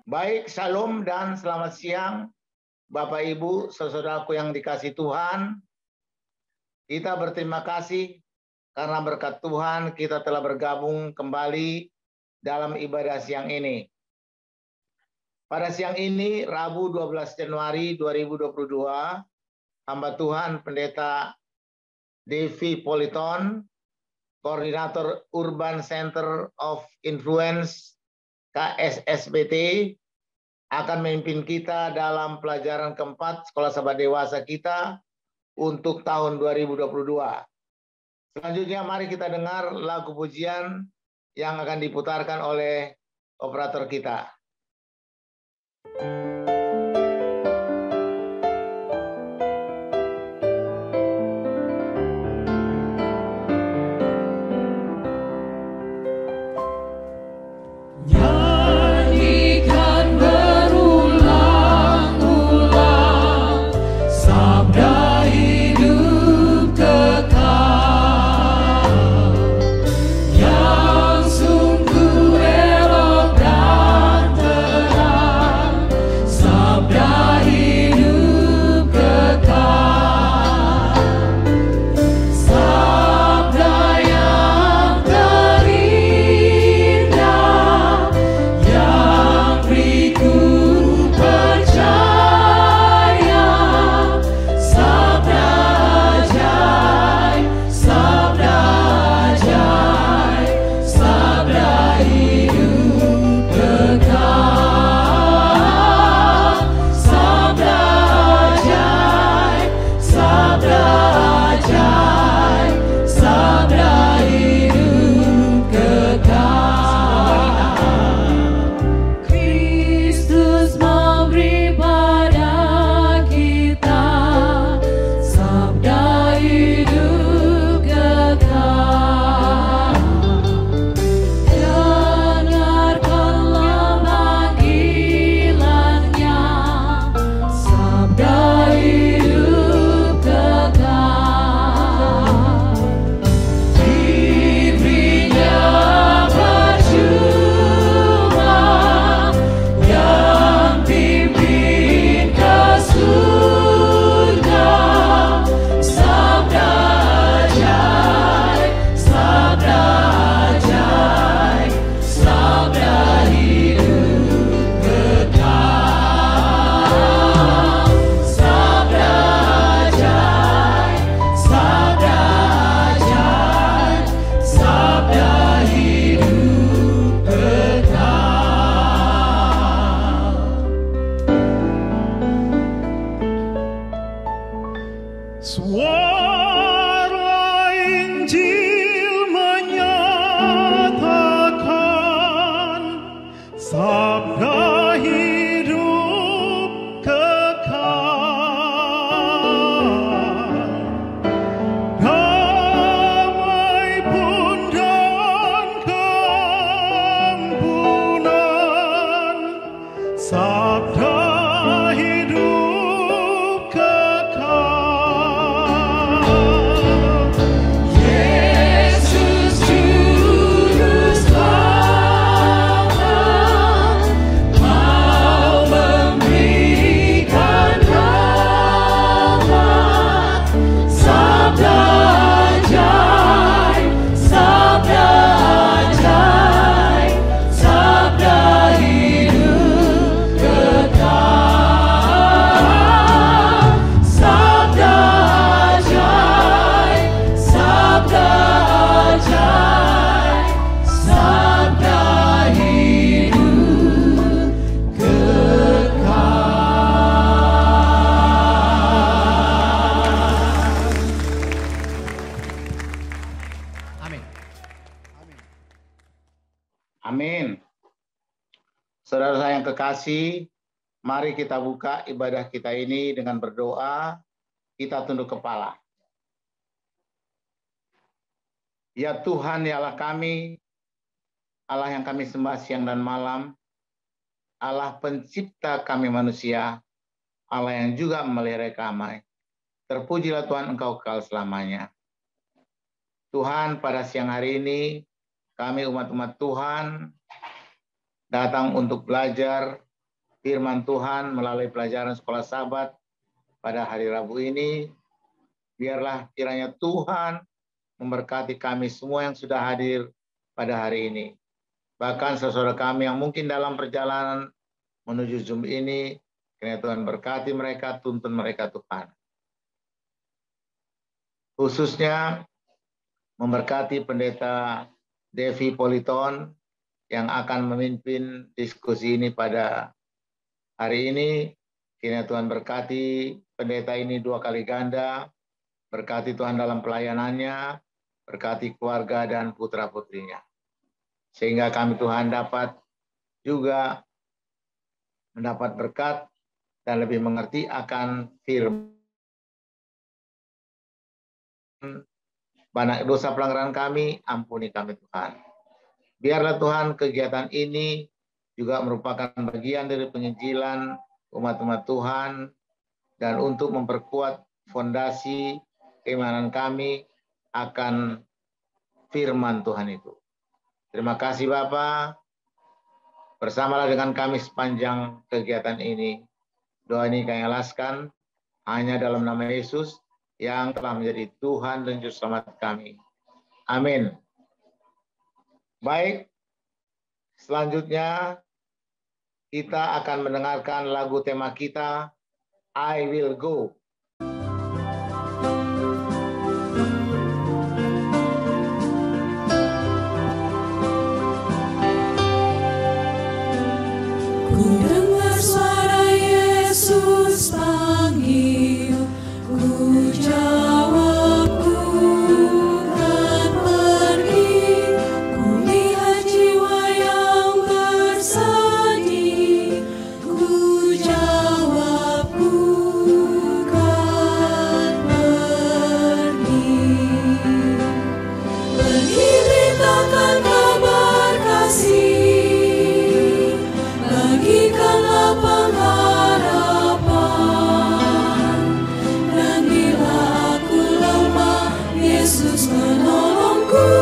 Baik, shalom dan selamat siang Bapak Ibu, saudaraku yang dikasih Tuhan. Kita berterima kasih karena berkat Tuhan kita telah bergabung kembali dalam ibadah siang ini. Pada siang ini, Rabu 12 Januari 2022, hamba Tuhan Pendeta Devi Politon, Koordinator Urban Center of Influence KSSBT, akan memimpin kita dalam pelajaran keempat Sekolah Sahabat Dewasa kita untuk tahun 2022. Selanjutnya mari kita dengar lagu pujian yang akan diputarkan oleh operator kita. Saudara saya yang kekasih, mari kita buka ibadah kita ini dengan berdoa. Kita tunduk kepala. Ya Tuhan, ya Allah kami, Allah yang kami sembah siang dan malam, Allah pencipta kami manusia, Allah yang juga memelihara kami. Terpujilah Tuhan, Engkau kekal selamanya. Tuhan, pada siang hari ini, kami umat-umat Tuhan datang untuk belajar firman Tuhan melalui pelajaran sekolah Sabat pada hari Rabu ini. Biarlah kiranya Tuhan memberkati kami semua yang sudah hadir pada hari ini. Bahkan saudara kami yang mungkin dalam perjalanan menuju Zoom ini, kiranya Tuhan berkati mereka, tuntun mereka Tuhan. Khususnya memberkati Pendeta Devi Politon yang akan memimpin diskusi ini pada hari ini. Kiranya Tuhan berkati pendeta ini 2 kali ganda, berkati Tuhan dalam pelayanannya, berkati keluarga dan putra-putrinya. Sehingga kami Tuhan dapat juga mendapat berkat dan lebih mengerti akan firman. Banyak dosa pelanggaran kami, ampuni kami Tuhan. Biarlah Tuhan kegiatan ini juga merupakan bagian dari penginjilan umat-umat Tuhan dan untuk memperkuat fondasi keimanan kami akan firman Tuhan itu. Terima kasih Bapa. Bersamalah dengan kami sepanjang kegiatan ini. Doa ini kami alaskan hanya dalam nama Yesus yang telah menjadi Tuhan dan Juru Selamat kami. Amin. Baik, selanjutnya kita akan mendengarkan lagu tema kita, I Will Go. Ku dengar suara Yesus panggil, ku jawab ku kan pergi. Ku lihat jiwa yang bersedih, ku jawab ku kan pergi. Pergi beritakan kabar kasih, bagikanlah pengharapan. Dan bila aku lemah, Yesus menolongku,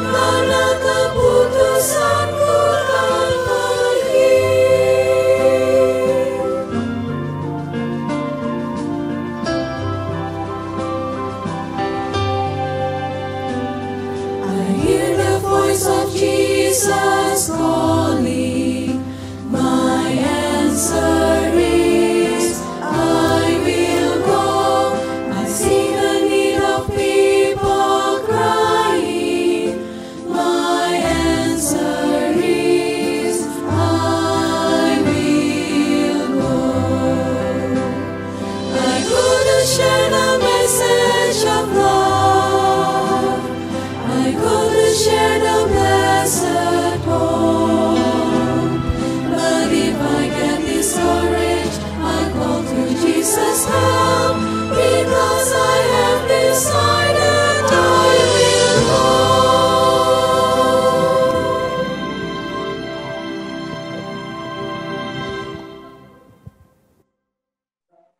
karena keputusanku kan pergi. I hear the voice of Jesus calling. My answer is, I will go. I see the need of people crying. My answer is, I will go. I couldn't share the message of love. I couldn't share the blessed hope. But if I get discouraged, I call to Jesus' help, because I have decided I will go.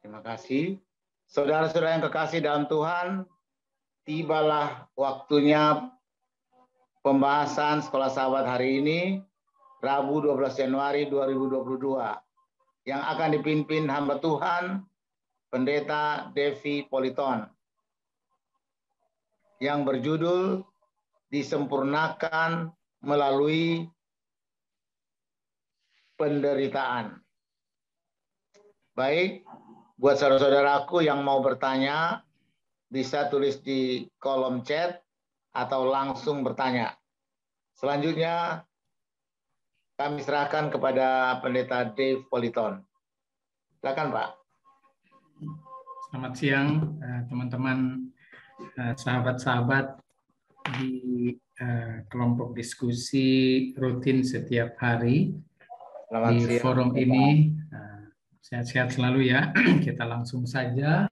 Terima kasih. Saudara-saudara yang kekasih dalam Tuhan, tibalah waktunya pembahasan Sekolah Sahabat hari ini, Rabu 12 Januari 2022, yang akan dipimpin hamba Tuhan, Pendeta Devi Politon, yang berjudul Disempurnakan Melalui Penderitaan. Baik, buat saudara-saudaraku yang mau bertanya, bisa tulis di kolom chat atau langsung bertanya. Selanjutnya, kami serahkan kepada Pendeta Dave Politon. Silakan, Pak. Selamat siang, teman-teman, sahabat-sahabat di kelompok diskusi rutin setiap hari. Selamat Di siang, forum Pak. ini. Sehat-sehat selalu ya. Kita langsung saja.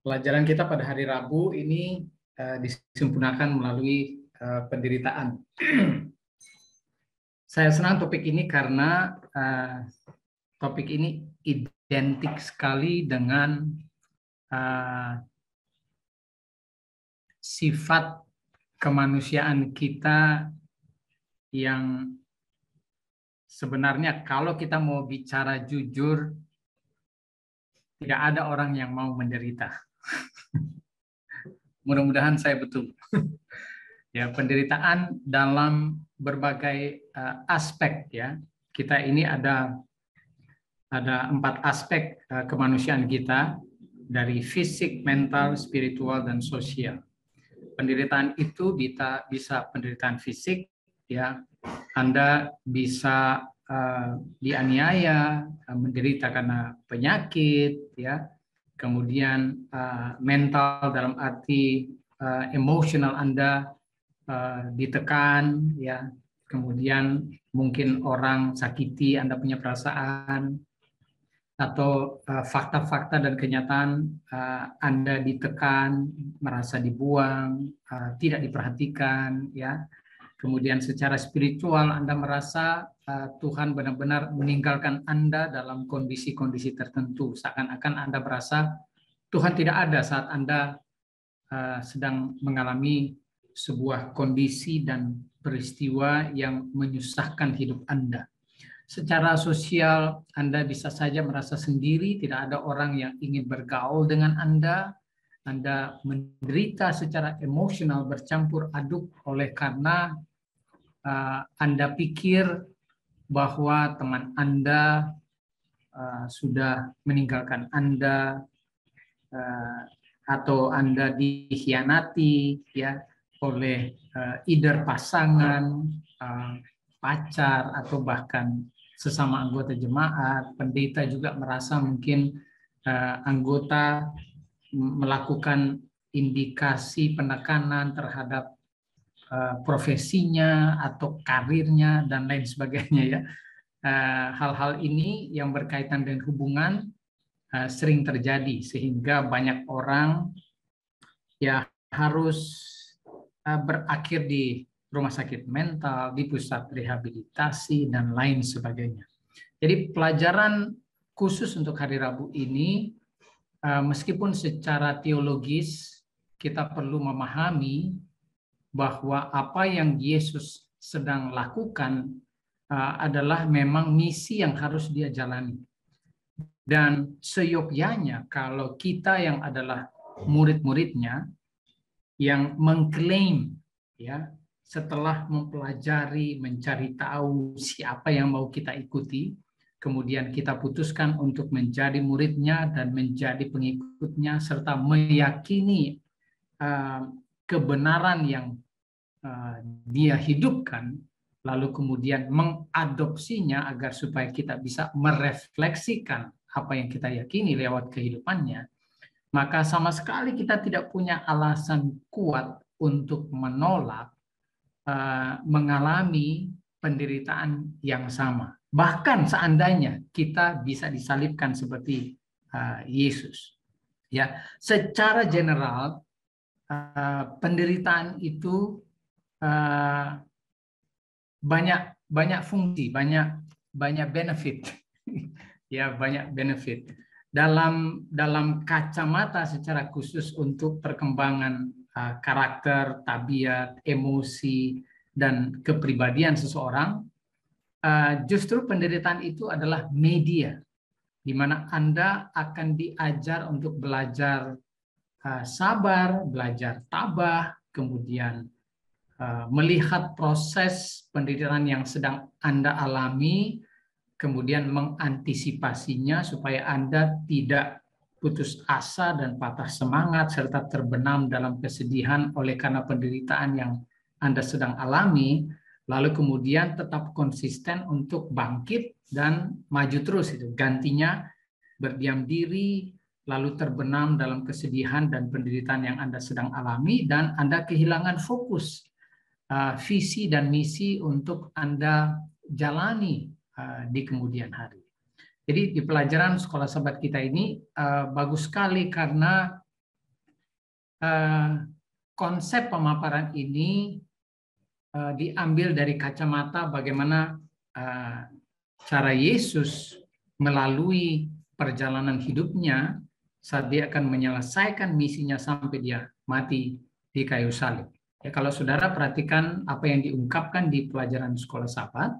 Pelajaran kita pada hari Rabu ini disempurnakan melalui penderitaan. Saya senang topik ini karena topik ini identik sekali dengan sifat kemanusiaan kita yang sebenarnya kalau kita mau bicara jujur, tidak ada orang yang mau menderita. Mudah-mudahan saya betul. Ya, penderitaan dalam berbagai aspek ya. Kita ini ada 4 aspek kemanusiaan kita, dari fisik, mental, spiritual, dan sosial. Penderitaan itu bisa penderitaan fisik, ya. Anda bisa dianiaya, menderita karena penyakit, ya. Kemudian mental dalam arti emosional Anda ditekan, ya. Kemudian mungkin orang sakiti Anda punya perasaan, atau fakta-fakta dan kenyataan Anda ditekan, merasa dibuang, tidak diperhatikan, ya. Kemudian secara spiritual Anda merasa Tuhan benar-benar meninggalkan Anda dalam kondisi-kondisi tertentu, seakan-akan Anda merasa Tuhan tidak ada saat Anda sedang mengalami sebuah kondisi dan peristiwa yang menyusahkan hidup Anda. Secara sosial, Anda bisa saja merasa sendiri, tidak ada orang yang ingin bergaul dengan Anda. Anda menderita secara emosional, bercampur aduk oleh karena Anda pikir bahwa teman Anda sudah meninggalkan Anda, atau Anda dikhianati, ya, oleh either pasangan, pacar, atau bahkan sesama anggota jemaat. Pendeta juga merasa mungkin anggota melakukan indikasi penekanan terhadap profesinya atau karirnya dan lain sebagainya, ya. Hal-hal ini yang berkaitan dengan hubungan sering terjadi, sehingga banyak orang ya harus berakhir di rumah sakit mental, di pusat rehabilitasi, dan lain sebagainya. Jadi pelajaran khusus untuk hari Rabu ini, meskipun secara teologis kita perlu memahami bahwa apa yang Yesus sedang lakukan adalah memang misi yang harus dia jalani. Dan seyogyanya kalau kita yang adalah murid-muridnya yang mengklaim, ya, setelah mempelajari, mencari tahu siapa yang mau kita ikuti, kemudian kita putuskan untuk menjadi muridnya dan menjadi pengikutnya, serta meyakini kebenaran yang dia hidupkan, lalu kemudian mengadopsinya agar supaya kita bisa merefleksikan apa yang kita yakini lewat kehidupannya, maka sama sekali kita tidak punya alasan kuat untuk menolak mengalami penderitaan yang sama. Bahkan seandainya kita bisa disalibkan seperti Yesus. Ya, secara general penderitaan itu banyak fungsi, banyak benefit. Ya, banyak benefit. Dalam kacamata secara khusus untuk perkembangan karakter, tabiat, emosi, dan kepribadian seseorang, justru penderitaan itu adalah media di mana Anda akan diajar untuk belajar sabar, belajar tabah, kemudian melihat proses penderitaan yang sedang Anda alami, kemudian mengantisipasinya supaya Anda tidak putus asa dan patah semangat serta terbenam dalam kesedihan oleh karena penderitaan yang Anda sedang alami, lalu kemudian tetap konsisten untuk bangkit dan maju terus. Itu gantinya berdiam diri, lalu terbenam dalam kesedihan dan penderitaan yang Anda sedang alami, dan Anda kehilangan fokus, visi dan misi untuk Anda jalani di kemudian hari. Jadi di pelajaran sekolah sahabat kita ini bagus sekali karena konsep pemaparan ini diambil dari kacamata bagaimana cara Yesus melalui perjalanan hidupnya saat dia akan menyelesaikan misinya sampai dia mati di kayu salib. Ya, kalau saudara perhatikan apa yang diungkapkan di pelajaran sekolah sahabat,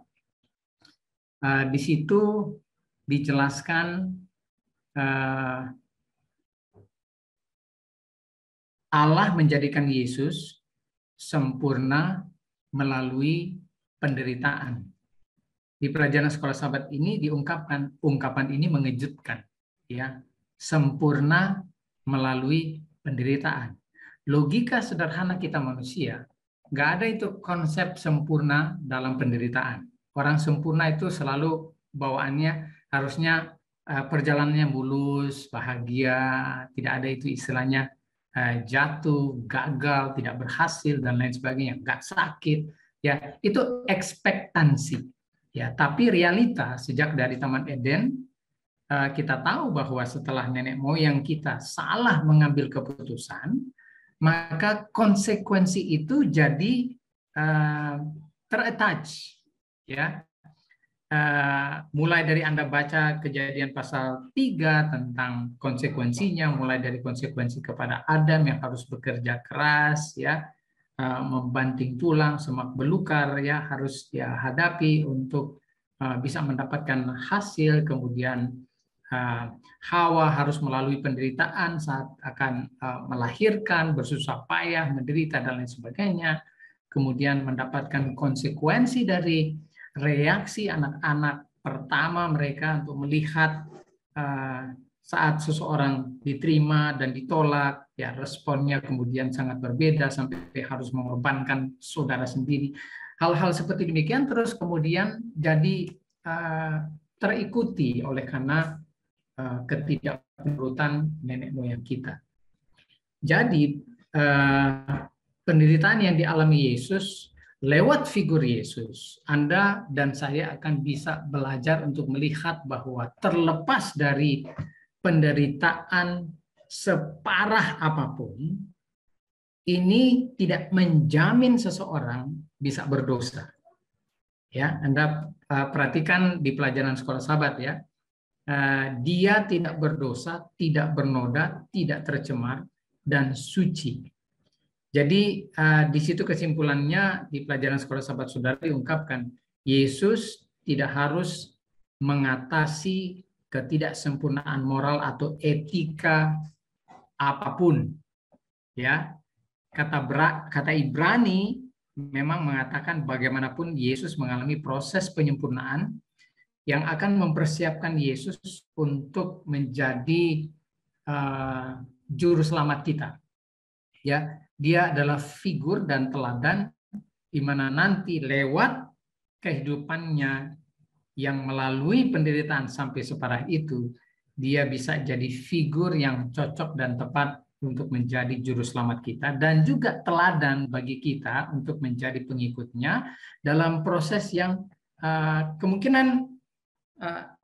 Di situ dijelaskan Allah menjadikan Yesus sempurna melalui penderitaan. Di pelajaran sekolah sahabat ini diungkapkan, ungkapan ini mengejutkan, ya, sempurna melalui penderitaan. Logika sederhana kita manusia, nggak ada itu konsep sempurna dalam penderitaan. Orang sempurna itu selalu bawaannya harusnya perjalanannya mulus, bahagia, tidak ada itu istilahnya jatuh, gagal, tidak berhasil dan lain sebagainya, nggak sakit, ya itu ekspektansi. Ya, tapi realita sejak dari Taman Eden kita tahu bahwa setelah nenek moyang kita salah mengambil keputusan, maka konsekuensi itu jadi terattach, ya. Mulai dari Anda baca Kejadian pasal 3 tentang konsekuensinya, mulai dari konsekuensi kepada Adam yang harus bekerja keras, ya, membanting tulang, semak belukar, ya, harus dia hadapi untuk bisa mendapatkan hasil. Kemudian Hawa harus melalui penderitaan saat akan melahirkan, bersusah payah, menderita dan lain sebagainya. Kemudian mendapatkan konsekuensi dari reaksi anak-anak pertama mereka untuk melihat saat seseorang diterima dan ditolak, ya responnya kemudian sangat berbeda sampai harus mengorbankan saudara sendiri. Hal-hal seperti demikian terus kemudian jadi terikuti oleh karena ketidakpenurutan nenek moyang kita. Jadi penderitaan yang dialami Yesus lewat figur Yesus, Anda dan saya akan bisa belajar untuk melihat bahwa terlepas dari penderitaan separah apapun, ini tidak menjamin seseorang bisa berdosa. Ya, Anda perhatikan di pelajaran sekolah sahabat, ya. Dia tidak berdosa, tidak bernoda, tidak tercemar, dan suci. Jadi di situ kesimpulannya di pelajaran sekolah sahabat saudara diungkapkan, Yesus tidak harus mengatasi ketidaksempurnaan moral atau etika apapun. Ya, kata Ibrani memang mengatakan bagaimanapun Yesus mengalami proses penyempurnaan yang akan mempersiapkan Yesus untuk menjadi juru selamat kita. Ya, dia adalah figur dan teladan di mana nanti lewat kehidupannya yang melalui penderitaan sampai separah itu, dia bisa jadi figur yang cocok dan tepat untuk menjadi juru selamat kita dan juga teladan bagi kita untuk menjadi pengikutnya dalam proses yang kemungkinan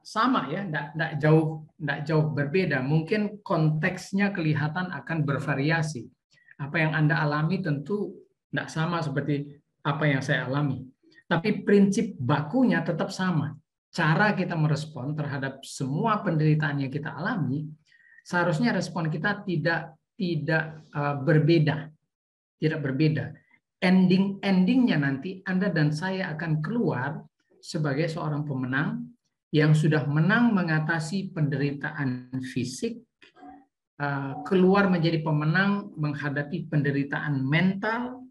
sama, ya, tidak jauh berbeda. Mungkin konteksnya kelihatan akan bervariasi. Apa yang Anda alami tentu tidak sama seperti apa yang saya alami. Tapi prinsip bakunya tetap sama. Cara kita merespon terhadap semua penderitaan yang kita alami, seharusnya respon kita tidak berbeda. Tidak berbeda. Endingnya nanti Anda dan saya akan keluar sebagai seorang pemenang yang sudah menang mengatasi penderitaan fisik, keluar menjadi pemenang menghadapi penderitaan mental,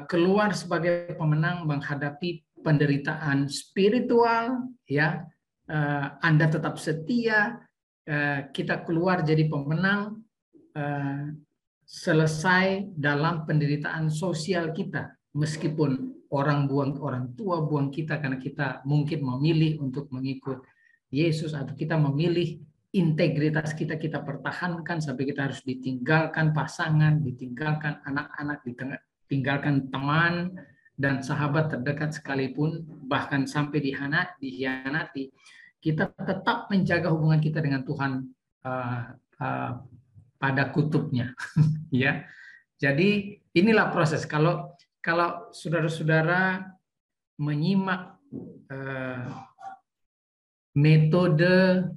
keluar sebagai pemenang menghadapi penderitaan spiritual, ya, Anda tetap setia, kita keluar jadi pemenang selesai dalam penderitaan sosial kita, meskipun orang tua buang kita karena kita mungkin memilih untuk mengikut Yesus, atau kita memilih integritas kita pertahankan sampai kita harus ditinggalkan pasangan, ditinggalkan anak-anak, ditinggalkan teman dan sahabat terdekat sekalipun, bahkan sampai dihianati, kita tetap menjaga hubungan kita dengan Tuhan pada kutubnya. Ya, jadi inilah proses. Kalau saudara-saudara menyimak metode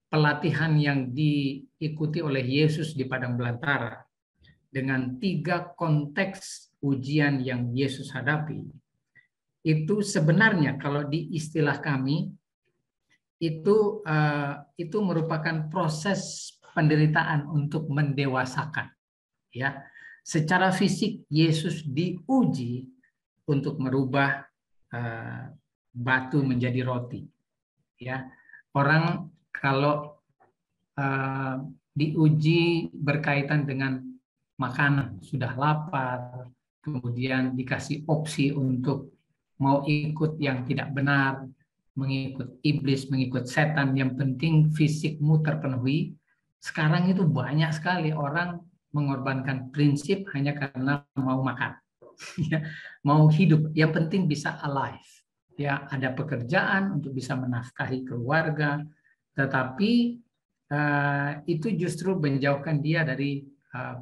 pelatihan yang diikuti oleh Yesus di padang belantara dengan 3 konteks ujian yang Yesus hadapi, itu sebenarnya kalau di istilah kami itu merupakan proses penderitaan untuk mendewasakan. Ya, secara fisik Yesus diuji untuk merubah batu menjadi roti. Ya, orang kalau diuji berkaitan dengan makanan, sudah lapar, kemudian dikasih opsi untuk mau ikut yang tidak benar, mengikut iblis, mengikut setan, yang penting fisikmu terpenuhi. Sekarang itu banyak sekali orang mengorbankan prinsip hanya karena mau makan, mau hidup, yang penting bisa alive. Ya, ada pekerjaan untuk bisa menafkahi keluarga, tetapi itu justru menjauhkan dia dari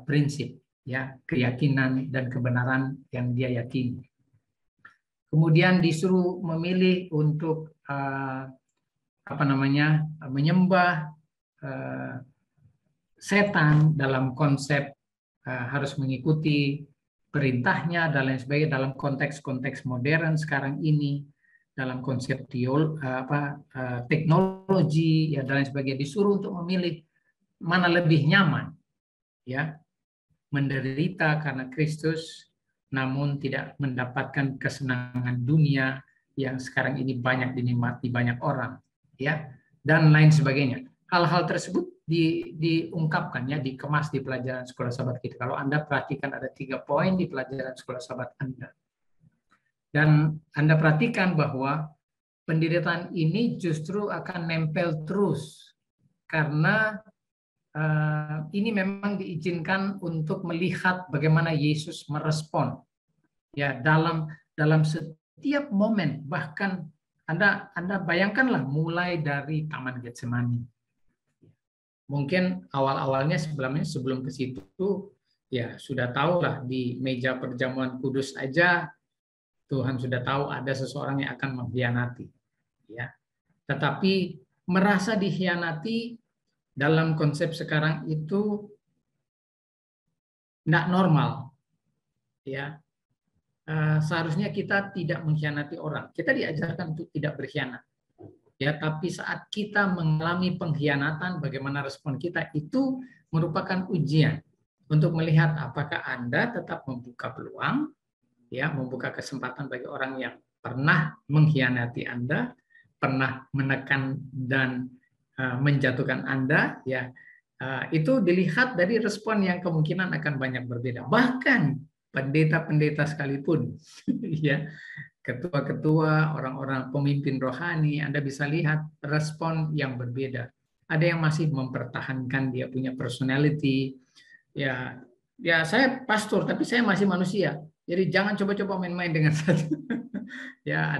prinsip, ya, keyakinan dan kebenaran yang dia yakini. Kemudian disuruh memilih untuk menyembah setan dalam konsep harus mengikuti perintahnya dan lain sebagainya dalam konteks-konteks modern sekarang ini, dalam konsep teknologi ya dan lain sebagainya, disuruh untuk memilih mana lebih nyaman, ya, menderita karena Kristus namun tidak mendapatkan kesenangan dunia yang sekarang ini banyak dinikmati banyak orang, ya, dan lain sebagainya. Hal-hal tersebut diungkapkan, ya, dikemas di pelajaran Sekolah Sabat kita. Kalau Anda perhatikan ada 3 poin di pelajaran Sekolah Sabat Anda. Dan Anda perhatikan bahwa penderitaan ini justru akan nempel terus karena ini memang diizinkan untuk melihat bagaimana Yesus merespon, ya, dalam setiap momen. Bahkan Anda bayangkanlah mulai dari Taman Getsemani. Mungkin awal-awalnya sebelum ke situ ya sudah tahulah di meja perjamuan kudus aja Tuhan sudah tahu ada seseorang yang akan mengkhianati, ya. Tetapi merasa dikhianati dalam konsep sekarang itu tidak normal, ya. Seharusnya kita tidak mengkhianati orang. Kita diajarkan untuk tidak berkhianat, ya. Tapi saat kita mengalami pengkhianatan, bagaimana respon kita, itu merupakan ujian untuk melihat apakah Anda tetap membuka peluang, ya, membuka kesempatan bagi orang yang pernah mengkhianati Anda, pernah menekan dan menjatuhkan Anda, ya. Itu dilihat dari respon yang kemungkinan akan banyak berbeda. Bahkan pendeta-pendeta sekalipun, ya, ketua-ketua, orang-orang pemimpin rohani, Anda bisa lihat respon yang berbeda. Ada yang masih mempertahankan dia punya personality, ya. Ya, saya pastor tapi saya masih manusia. Jadi jangan coba-coba main-main dengan saya. Ya,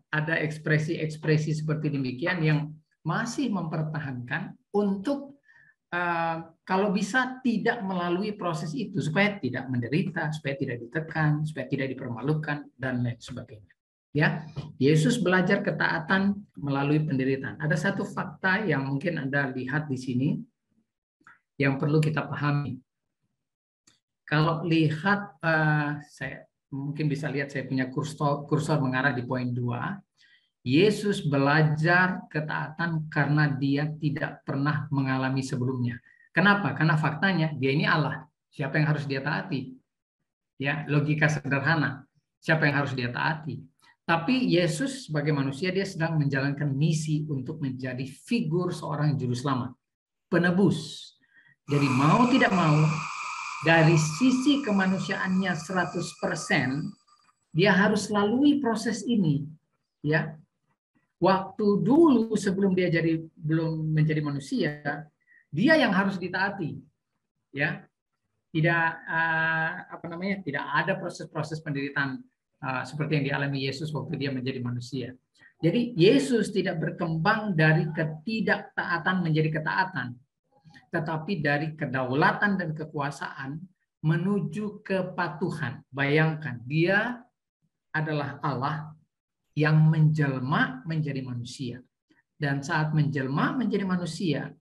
ada ekspresi-ekspresi seperti demikian yang masih mempertahankan untuk kalau bisa tidak melalui proses itu supaya tidak menderita, supaya tidak ditekan, supaya tidak dipermalukan dan lain sebagainya. Ya, Yesus belajar ketaatan melalui penderitaan. Ada satu fakta yang mungkin Anda lihat di sini yang perlu kita pahami. Kalau lihat, saya mungkin bisa lihat saya punya kursor mengarah di poin 2. Yesus belajar ketaatan karena dia tidak pernah mengalami sebelumnya. Kenapa? Karena faktanya dia ini Allah. Siapa yang harus dia taati? Ya, logika sederhana. Siapa yang harus dia taati? Tapi Yesus sebagai manusia dia sedang menjalankan misi untuk menjadi figur seorang juru selamat, penebus. Jadi mau tidak mau, dari sisi kemanusiaannya 100%, dia harus lalui proses ini, ya. Waktu dulu sebelum dia belum menjadi manusia, dia yang harus ditaati, ya. Tidak tidak ada proses-proses penderitaan seperti yang dialami Yesus waktu dia menjadi manusia. Jadi Yesus tidak berkembang dari ketidaktaatan menjadi ketaatan, tetapi dari kedaulatan dan kekuasaan menuju kepatuhan. Bayangkan, dia adalah Allah yang menjelma menjadi manusia. Dan saat menjelma menjadi manusia,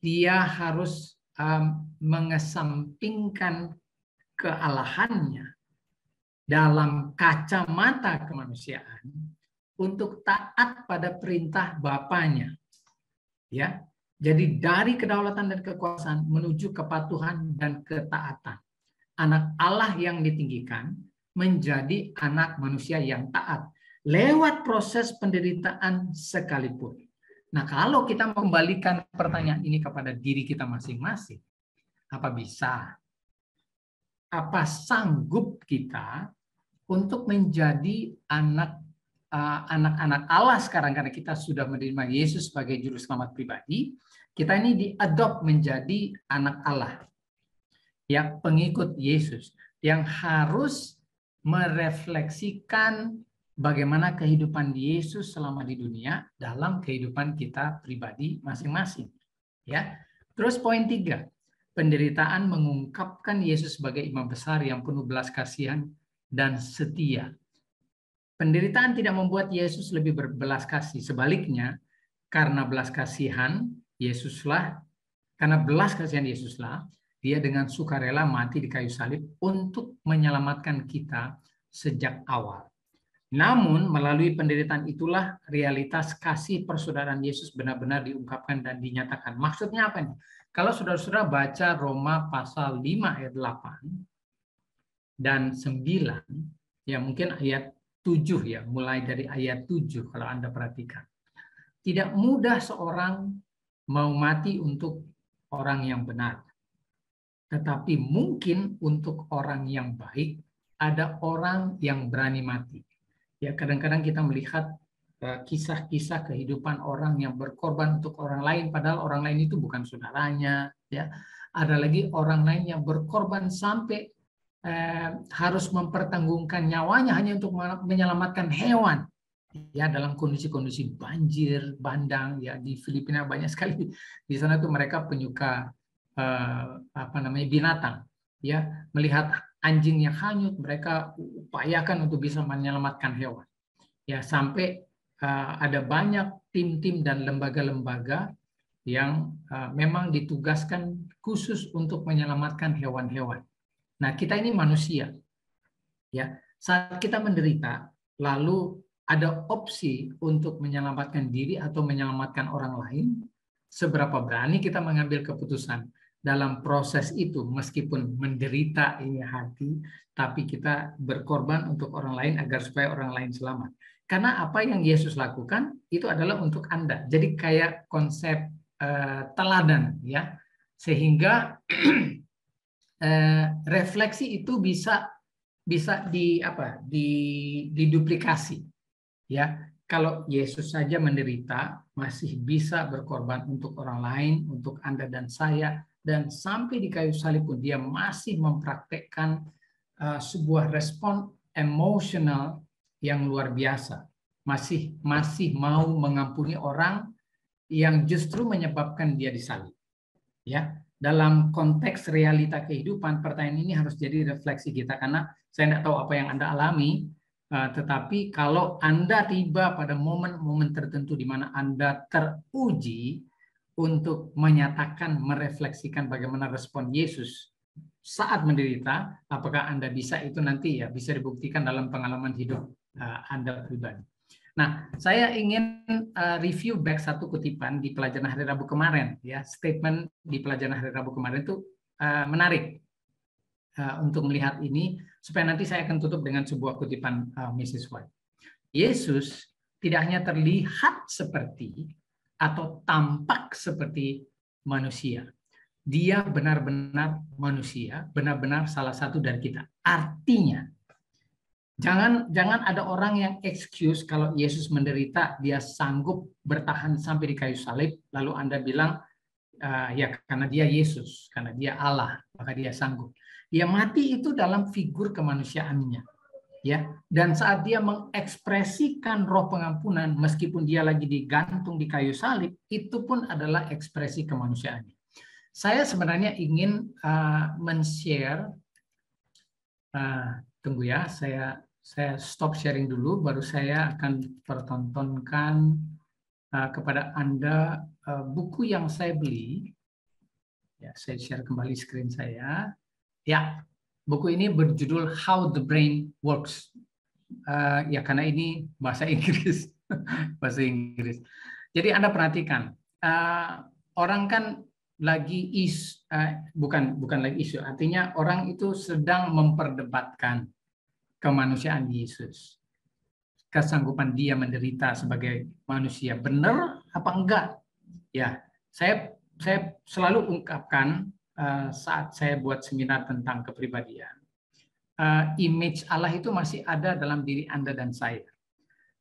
dia harus mengesampingkan kealahannya dalam kacamata kemanusiaan untuk taat pada perintah Bapaknya. Ya. Jadi dari kedaulatan dan kekuasaan menuju kepatuhan dan ketaatan. Anak Allah yang ditinggikan menjadi anak manusia yang taat lewat proses penderitaan sekalipun. Nah, kalau kita kembalikan pertanyaan ini kepada diri kita masing-masing, apa bisa? Apa sanggup kita untuk menjadi anak-anak Allah sekarang karena kita sudah menerima Yesus sebagai juru selamat pribadi, kita ini diadopt menjadi anak Allah. Ya, pengikut Yesus yang harus merefleksikan bagaimana kehidupan Yesus selama di dunia dalam kehidupan kita pribadi masing-masing. Ya. Terus poin 3, penderitaan mengungkapkan Yesus sebagai imam besar yang penuh belas kasihan dan setia. Penderitaan tidak membuat Yesus lebih berbelas kasih, sebaliknya karena belas kasihan Yesuslah, karena belas kasihan Yesuslah, dia dengan sukarela mati di kayu salib untuk menyelamatkan kita sejak awal. Namun melalui penderitaan itulah realitas kasih persaudaraan Yesus benar-benar diungkapkan dan dinyatakan. Maksudnya apa nih? Kalau saudara-saudara baca Roma pasal 5 ayat 8 dan 9, ya mungkin ayat 7 ya, mulai dari ayat 7 kalau Anda perhatikan. Tidak mudah seorang mau mati untuk orang yang benar. Tetapi mungkin untuk orang yang baik, ada orang yang berani mati. Ya, kadang-kadang kita melihat kisah-kisah kehidupan orang yang berkorban untuk orang lain, padahal orang lain itu bukan saudaranya. Ya, ada lagi orang lain yang berkorban sampai harus mempertanggungkan nyawanya hanya untuk menyelamatkan hewan. Ya, dalam kondisi-kondisi banjir bandang, ya di Filipina banyak sekali di sana tuh mereka penyuka binatang, ya, melihat anjing yang hanyut mereka upayakan untuk bisa menyelamatkan hewan, ya, sampai ada banyak tim-tim dan lembaga-lembaga yang memang ditugaskan khusus untuk menyelamatkan hewan-hewan. Nah, kita ini manusia, ya, saat kita menderita lalu ada opsi untuk menyelamatkan diri atau menyelamatkan orang lain, seberapa berani kita mengambil keputusan dalam proses itu, meskipun menderita ini hati, tapi kita berkorban untuk orang lain agar supaya orang lain selamat. Karena apa yang Yesus lakukan itu adalah untuk Anda. Jadi kayak konsep teladan, ya, sehingga refleksi itu bisa diduplikasi, ya. Kalau Yesus saja menderita, masih bisa berkorban untuk orang lain, untuk Anda dan saya, dan sampai di kayu salib pun dia masih mempraktekkan sebuah respon emosional yang luar biasa. Masih mau mengampuni orang yang justru menyebabkan dia disalib. Ya, dalam konteks realita kehidupan, pertanyaan ini harus jadi refleksi kita, karena saya tidak tahu apa yang Anda alami. Tetapi kalau Anda tiba pada momen-momen tertentu di mana Anda teruji untuk menyatakan, merefleksikan bagaimana respon Yesus saat menderita, apakah Anda bisa, itu nanti ya bisa dibuktikan dalam pengalaman hidup Anda pribadi. Nah, saya ingin review back satu kutipan di pelajaran hari Rabu kemarin, ya, statement di pelajaran hari Rabu kemarin itu menarik untuk melihat ini, supaya nanti saya akan tutup dengan sebuah kutipan Mrs. White. Yesus tidak hanya terlihat seperti atau tampak seperti manusia. Dia benar-benar manusia, benar-benar salah satu dari kita. Artinya, jangan ada orang yang excuse kalau Yesus menderita, dia sanggup bertahan sampai di kayu salib, lalu Anda bilang, ya karena dia Yesus, karena dia Allah, maka dia sanggup. Dia mati itu dalam figur kemanusiaannya, ya. Dan saat dia mengekspresikan roh pengampunan, meskipun dia lagi digantung di kayu salib, itu pun adalah ekspresi kemanusiaannya. Saya sebenarnya ingin men-share, tunggu ya, saya stop sharing dulu, baru saya akan pertontonkan kepada Anda buku yang saya beli. Ya, saya share kembali screen saya. Ya, Buku ini berjudul How the Brain Works. Ya karena ini bahasa Inggris, bahasa Inggris. Jadi Anda perhatikan, orang kan lagi bukan lagi isu, artinya orang itu sedang memperdebatkan kemanusiaan Yesus, kesanggupan dia menderita sebagai manusia, benar apa enggak? Ya, saya selalu ungkapkan saat saya buat seminar tentang kepribadian. Image Allah itu masih ada dalam diri Anda dan saya.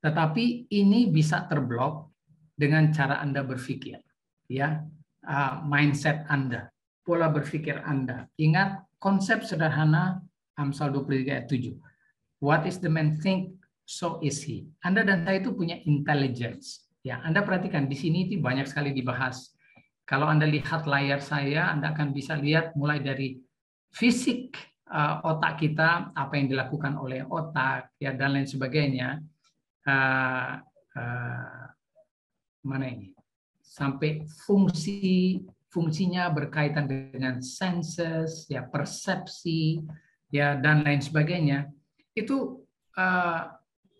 Tetapi ini bisa terblok dengan cara Anda berpikir, ya, mindset Anda, pola berpikir Anda. Ingat konsep sederhana Amsal 23 ayat 7. What is the man think, so is he. Anda dan saya itu punya intelligence. Ya, Anda perhatikan di sini itu banyak sekali dibahas. Kalau Anda lihat layar saya, Anda akan bisa lihat mulai dari fisik otak kita, apa yang dilakukan oleh otak, ya, dan lain sebagainya. Mana ini? Sampai fungsinya berkaitan dengan senses, ya, persepsi, ya, dan lain sebagainya. Itu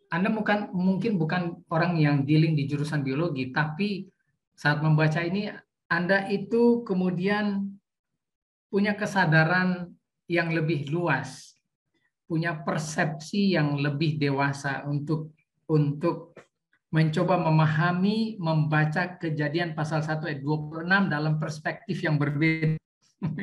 Anda mungkin bukan orang yang dealing di jurusan biologi, tapi saat membaca ini Anda itu kemudian punya kesadaran yang lebih luas, punya persepsi yang lebih dewasa untuk mencoba memahami, membaca Kejadian pasal 1 ayat 26 dalam perspektif yang berbeda.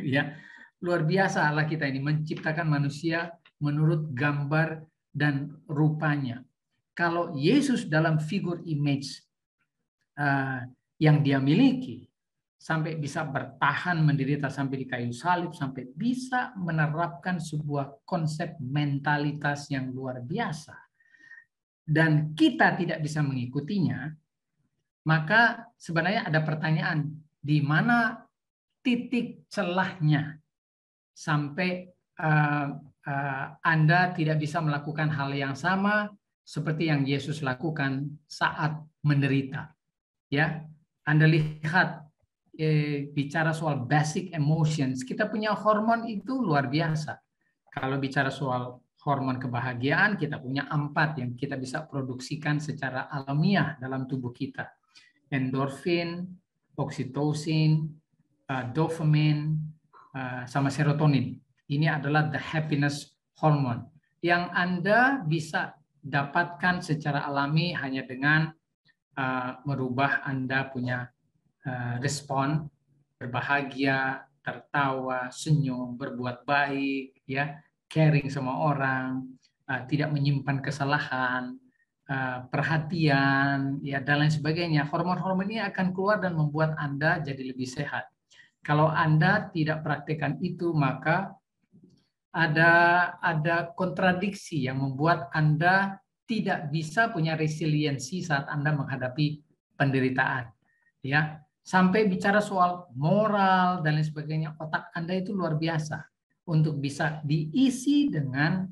Ya, luar biasa Allah kita ini menciptakan manusia menurut gambar dan rupanya. Kalau Yesus dalam figur image yang dia miliki, sampai bisa bertahan menderita sampai di kayu salib, sampai bisa menerapkan sebuah konsep mentalitas yang luar biasa, dan kita tidak bisa mengikutinya, maka sebenarnya ada pertanyaan, di mana titik celahnya sampai Anda tidak bisa melakukan hal yang sama seperti yang Yesus lakukan saat menderita. Ya, Anda lihat, bicara soal basic emotions, kita punya hormon itu luar biasa. Kalau bicara soal hormon kebahagiaan, kita punya 4 yang kita bisa produksikan secara alamiah dalam tubuh kita. Endorfin, oksitosin, dopamine, sama serotonin. Ini adalah the happiness hormone yang Anda bisa dapatkan secara alami hanya dengan merubah Anda punya respon, berbahagia, tertawa, senyum, berbuat baik, ya, caring sama orang, tidak menyimpan kesalahan, perhatian, ya, dan lain sebagainya. Hormon-hormon ini akan keluar dan membuat Anda jadi lebih sehat. Kalau Anda tidak praktekkan itu, maka ada kontradiksi yang membuat Anda tidak bisa punya resiliensi saat Anda menghadapi penderitaan. Ya, sampai bicara soal moral dan lain sebagainya, otak Anda itu luar biasa untuk bisa diisi dengan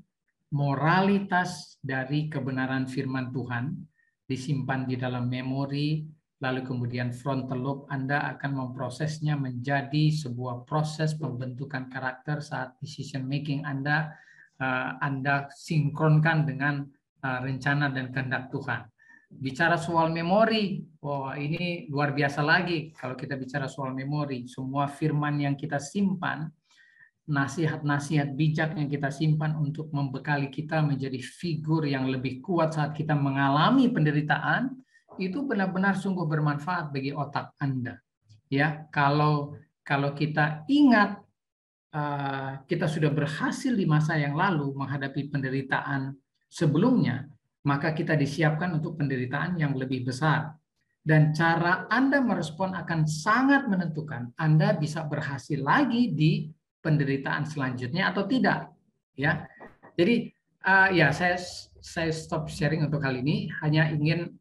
moralitas dari kebenaran firman Tuhan, disimpan di dalam memori, lalu kemudian frontal lobe Anda akan memprosesnya menjadi sebuah proses pembentukan karakter saat decision making Anda sinkronkan dengan rencana dan kehendak Tuhan. Bicara soal memori, ini luar biasa lagi. Kalau kita bicara soal memori, semua firman yang kita simpan, nasihat-nasihat bijak yang kita simpan untuk membekali kita menjadi figur yang lebih kuat saat kita mengalami penderitaan, itu benar-benar sungguh bermanfaat bagi otak Anda. Ya, kalau kita ingat kita sudah berhasil di masa yang lalu menghadapi penderitaan sebelumnya, maka kita disiapkan untuk penderitaan yang lebih besar. Dan cara Anda merespon akan sangat menentukan Anda bisa berhasil lagi di penderitaan selanjutnya atau tidak. Ya, jadi ya saya stop sharing untuk kali ini. Hanya ingin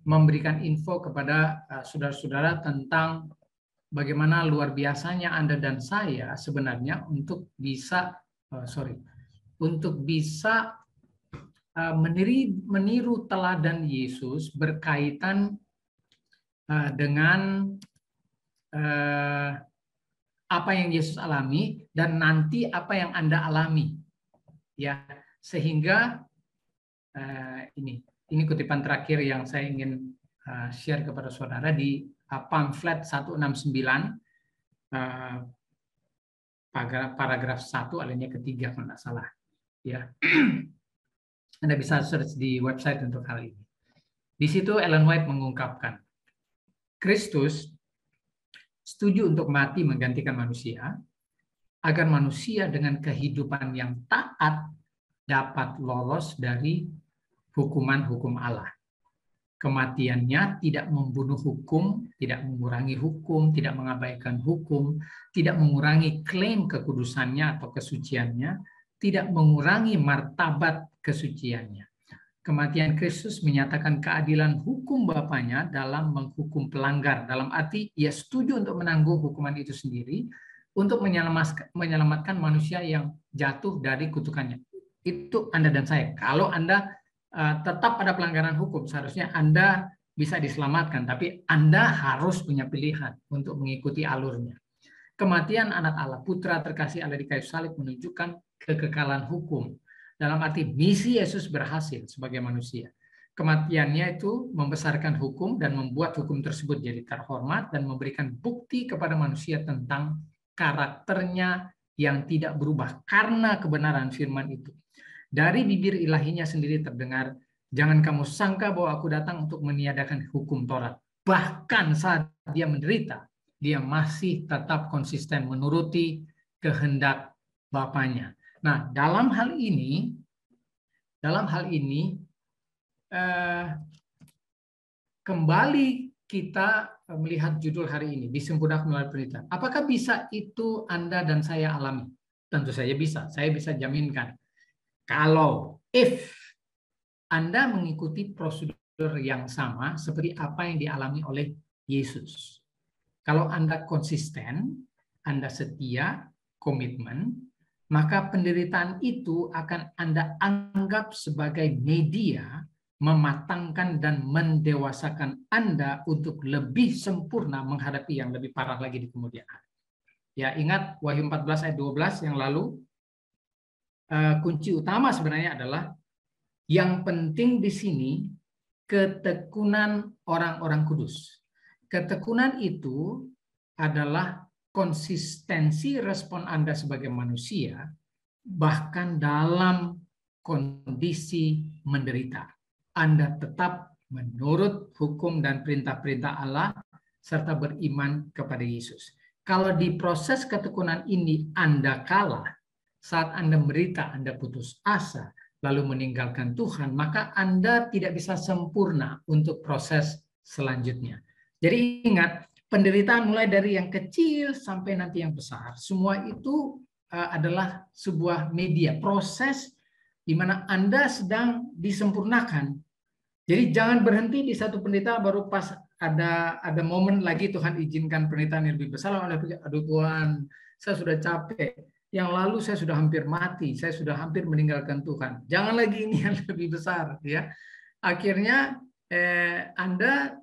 memberikan info kepada saudara-saudara tentang bagaimana luar biasanya Anda dan saya sebenarnya untuk bisa meniru teladan Yesus berkaitan dengan apa yang Yesus alami dan nanti apa yang Anda alami. ya, sehingga ini kutipan terakhir yang saya ingin share kepada saudara di pamflet 169 paragraf 1 alinea ketiga kalau tidak salah, ya. Anda bisa search di website untuk hal ini. Di situ Ellen White mengungkapkan, Kristus setuju untuk mati menggantikan manusia, agar manusia dengan kehidupan yang taat dapat lolos dari hukuman-hukum Allah. Kematiannya tidak membunuh hukum, tidak mengurangi hukum, tidak mengabaikan hukum, tidak mengurangi klaim kekudusannya atau kesuciannya, tidak mengurangi martabat kesuciannya. Kematian Kristus menyatakan keadilan hukum Bapanya dalam menghukum pelanggar. Dalam arti ia setuju untuk menanggung hukuman itu sendiri untuk menyelamatkan manusia yang jatuh dari kutukannya. Itu Anda dan saya. Kalau Anda tetap pada pelanggaran hukum, seharusnya Anda bisa diselamatkan, tapi Anda harus punya pilihan untuk mengikuti alurnya. Kematian anak Allah, putra terkasih Allah di kayu salib menunjukkan kekekalan hukum. Dalam arti misi Yesus berhasil sebagai manusia. Kematiannya itu membesarkan hukum dan membuat hukum tersebut jadi terhormat dan memberikan bukti kepada manusia tentang karakternya yang tidak berubah karena kebenaran firman itu. Dari bibir ilahinya sendiri terdengar, jangan kamu sangka bahwa aku datang untuk meniadakan hukum Taurat. Bahkan saat dia menderita, dia masih tetap konsisten menuruti kehendak Bapanya. Nah, dalam hal ini kembali kita melihat judul hari ini, disempurnakan melalui penderitaan. Apakah bisa itu Anda dan saya alami? Tentu saja bisa. Saya bisa jaminkan. Kalau Anda mengikuti prosedur yang sama seperti apa yang dialami oleh Yesus. Kalau Anda konsisten, Anda setia, komitmen, maka penderitaan itu akan Anda anggap sebagai media mematangkan dan mendewasakan Anda untuk lebih sempurna menghadapi yang lebih parah lagi di kemudian hari. Ya, ingat Wahyu 14 ayat 12 yang lalu, kunci utama sebenarnya adalah yang penting di sini ketekunan orang-orang kudus. Ketekunan itu adalah konsistensi respon Anda sebagai manusia, bahkan dalam kondisi menderita. Anda tetap menurut hukum dan perintah-perintah Allah, serta beriman kepada Yesus. Kalau di proses ketekunan ini Anda kalah, saat Anda menderita, Anda putus asa, lalu meninggalkan Tuhan, maka Anda tidak bisa sempurna untuk proses selanjutnya. Jadi ingat, penderitaan mulai dari yang kecil sampai nanti yang besar, semua itu adalah sebuah media, proses di mana Anda sedang disempurnakan. Jadi jangan berhenti di satu penderitaan baru pas ada momen lagi Tuhan izinkan penderitaan yang lebih besar, Anda pikir, aduh Tuhan, saya sudah capek. Yang lalu saya sudah hampir mati, saya sudah hampir meninggalkan Tuhan. Jangan lagi ini yang lebih besar, ya. Akhirnya Anda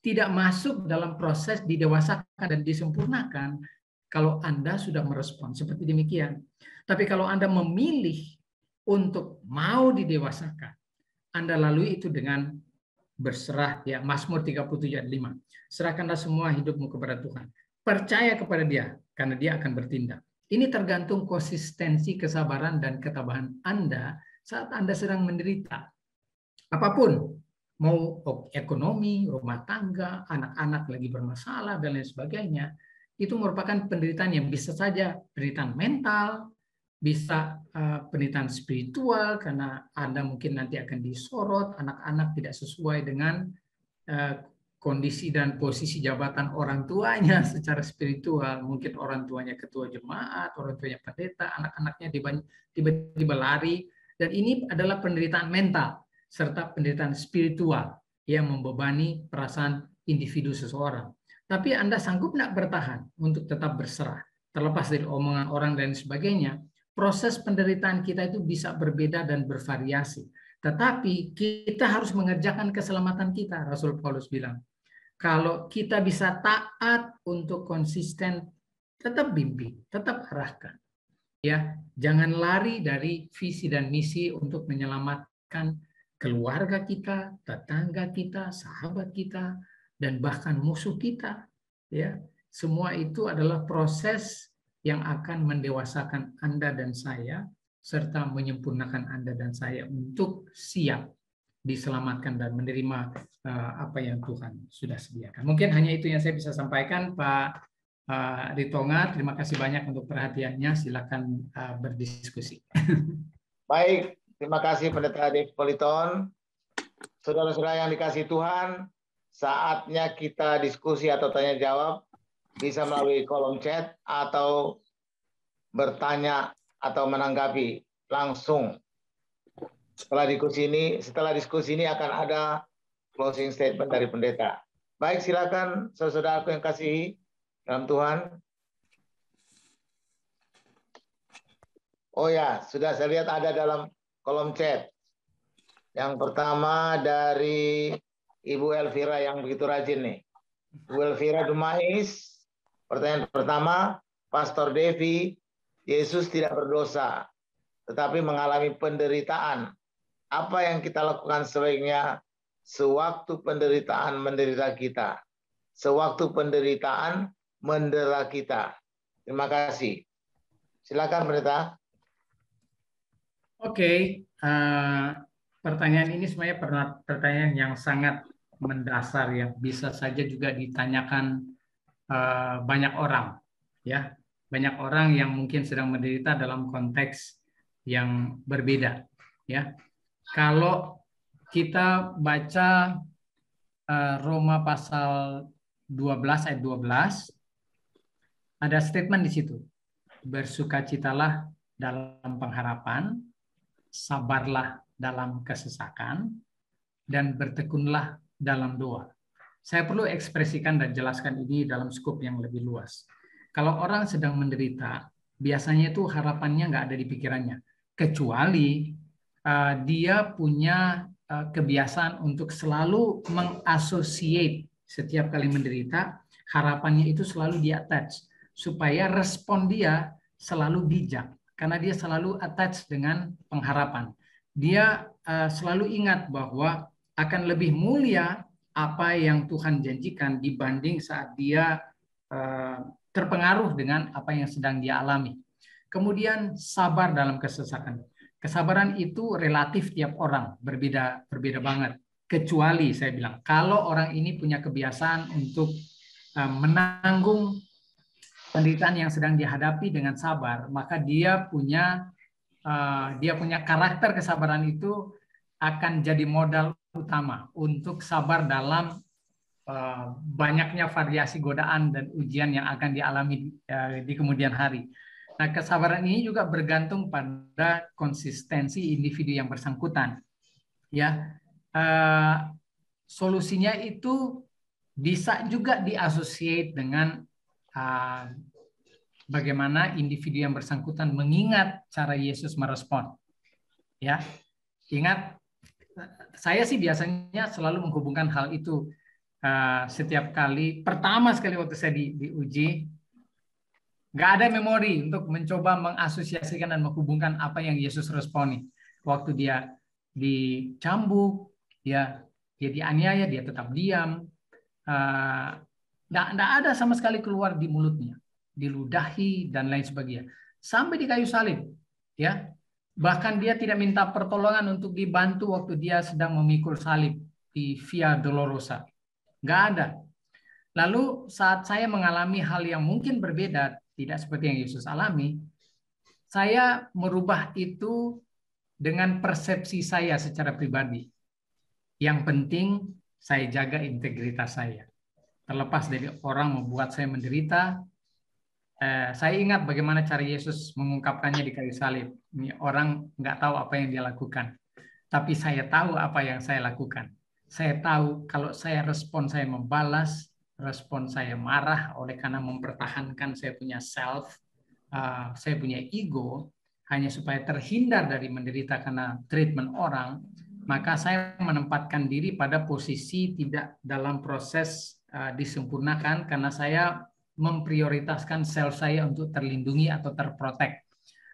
tidak masuk dalam proses didewasakan dan disempurnakan kalau Anda sudah merespon seperti demikian. Tapi kalau Anda memilih untuk mau didewasakan, Anda lalui itu dengan berserah, ya. Mazmur 37 ayat 5. Serahkanlah semua hidupmu kepada Tuhan. Percaya kepada Dia, karena Dia akan bertindak. Ini tergantung konsistensi, kesabaran, dan ketabahan Anda saat Anda sedang menderita. Apapun, mau ekonomi, rumah tangga, anak-anak lagi bermasalah, dan lain sebagainya, itu merupakan penderitaan yang bisa saja penderitaan mental, bisa penderitaan spiritual, karena Anda mungkin nanti akan disorot, anak-anak tidak sesuai dengan kondisi dan posisi jabatan orang tuanya secara spiritual. Mungkin orang tuanya ketua jemaat, orang tuanya pendeta, anak-anaknya tiba-tiba lari. Dan ini adalah penderitaan mental serta penderitaan spiritual yang membebani perasaan individu seseorang. Tapi Anda sanggup tidak bertahan untuk tetap berserah, terlepas dari omongan orang dan sebagainya. Proses penderitaan kita itu bisa berbeda dan bervariasi. Tetapi kita harus mengerjakan keselamatan kita. Rasul Paulus bilang, kalau kita bisa taat untuk konsisten, tetap bimbing, tetap arahkan. Ya, jangan lari dari visi dan misi untuk menyelamatkan keluarga kita, tetangga kita, sahabat kita, dan bahkan musuh kita. Ya, semua itu adalah proses yang akan mendewasakan Anda dan saya, serta menyempurnakan Anda dan saya untuk siap diselamatkan dan menerima apa yang Tuhan sudah sediakan. Mungkin hanya itu yang saya bisa sampaikan, Pak Ritonga. Terima kasih banyak untuk perhatiannya. Silakan berdiskusi. Baik, terima kasih Pendeta Dave Politon. Saudara-saudara yang dikasih Tuhan, saatnya kita diskusi atau tanya jawab, bisa melalui kolom chat atau bertanya atau menanggapi langsung. Setelah diskusi ini akan ada closing statement dari pendeta. Baik, silakan saudara-saudaraku yang kasih dalam Tuhan. Oh ya, sudah saya lihat ada dalam kolom chat. Yang pertama dari Ibu Elvira yang begitu rajin nih. Ibu Elvira Dumais, pertanyaan pertama, Pastor Devi, Yesus tidak berdosa, tetapi mengalami penderitaan. Apa yang kita lakukan sebaiknya sewaktu penderitaan menderita kita? Sewaktu penderitaan mendera kita. Terima kasih. Silakan Pendeta. Oke, pertanyaan ini sebenarnya pertanyaan yang sangat mendasar, ya, bisa saja juga ditanyakan banyak orang, ya, banyak orang yang mungkin sedang menderita dalam konteks yang berbeda, ya. Kalau kita baca Roma pasal 12 ayat 12, ada statement di situ. Bersukacitalah dalam pengharapan, sabarlah dalam kesesakan, dan bertekunlah dalam doa. Saya perlu ekspresikan dan jelaskan ini dalam skop yang lebih luas. Kalau orang sedang menderita, biasanya itu harapannya nggak ada di pikirannya, kecuali dia punya kebiasaan untuk selalu mengasosiate setiap kali menderita, harapannya itu selalu di-attach, supaya respon dia selalu bijak, karena dia selalu attach dengan pengharapan. Dia selalu ingat bahwa akan lebih mulia apa yang Tuhan janjikan dibanding saat dia terpengaruh dengan apa yang sedang dia alami. Kemudian sabar dalam kesesakan. Kesabaran itu relatif tiap orang, berbeda banget. Kecuali saya bilang, kalau orang ini punya kebiasaan untuk menanggung penderitaan yang sedang dihadapi dengan sabar, maka dia punya karakter kesabaran itu akan jadi modal utama untuk sabar dalam banyaknya variasi godaan dan ujian yang akan dialami di kemudian hari. Nah, kesabaran ini juga bergantung pada konsistensi individu yang bersangkutan. Ya, solusinya itu bisa juga diasosiate dengan bagaimana individu yang bersangkutan mengingat cara Yesus merespon. Ya, ingat, saya sih biasanya selalu menghubungkan hal itu setiap kali. Pertama sekali waktu saya diuji, nggak ada memori untuk mencoba mengasosiasikan dan menghubungkan apa yang Yesus responi. Waktu dia dicambuk, dia dianiaya, dia tetap diam. Nggak ada sama sekali keluar di mulutnya, diludahi dan lain sebagainya. Sampai di kayu salib, ya. Bahkan dia tidak minta pertolongan untuk dibantu waktu dia sedang memikul salib di Via Dolorosa. Nggak ada. Lalu saat saya mengalami hal yang mungkin berbeda, tidak seperti yang Yesus alami, saya merubah itu dengan persepsi saya secara pribadi. Yang penting saya jaga integritas saya. Terlepas dari orang membuat saya menderita, saya ingat bagaimana cara Yesus mengungkapkannya di kayu salib. Ini orang nggak tahu apa yang dia lakukan, tapi saya tahu apa yang saya lakukan. Saya tahu kalau saya respon saya membalas, respon saya marah oleh karena mempertahankan saya punya self, saya punya ego, hanya supaya terhindar dari menderita karena treatment orang, maka saya menempatkan diri pada posisi tidak dalam proses disempurnakan karena saya memprioritaskan self saya untuk terlindungi atau terprotek.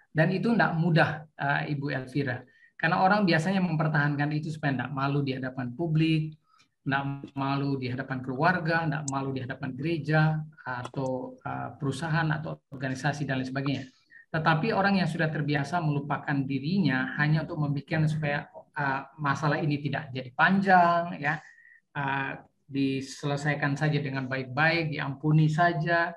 Dan itu tidak mudah, Ibu Elvira. Karena orang biasanya mempertahankan itu supaya tidak malu di hadapan publik, tidak malu di hadapan keluarga, tidak malu di hadapan gereja, atau perusahaan, atau organisasi, dan lain sebagainya. Tetapi orang yang sudah terbiasa melupakan dirinya hanya untuk membuat supaya masalah ini tidak jadi panjang, ya, diselesaikan saja dengan baik-baik, diampuni saja,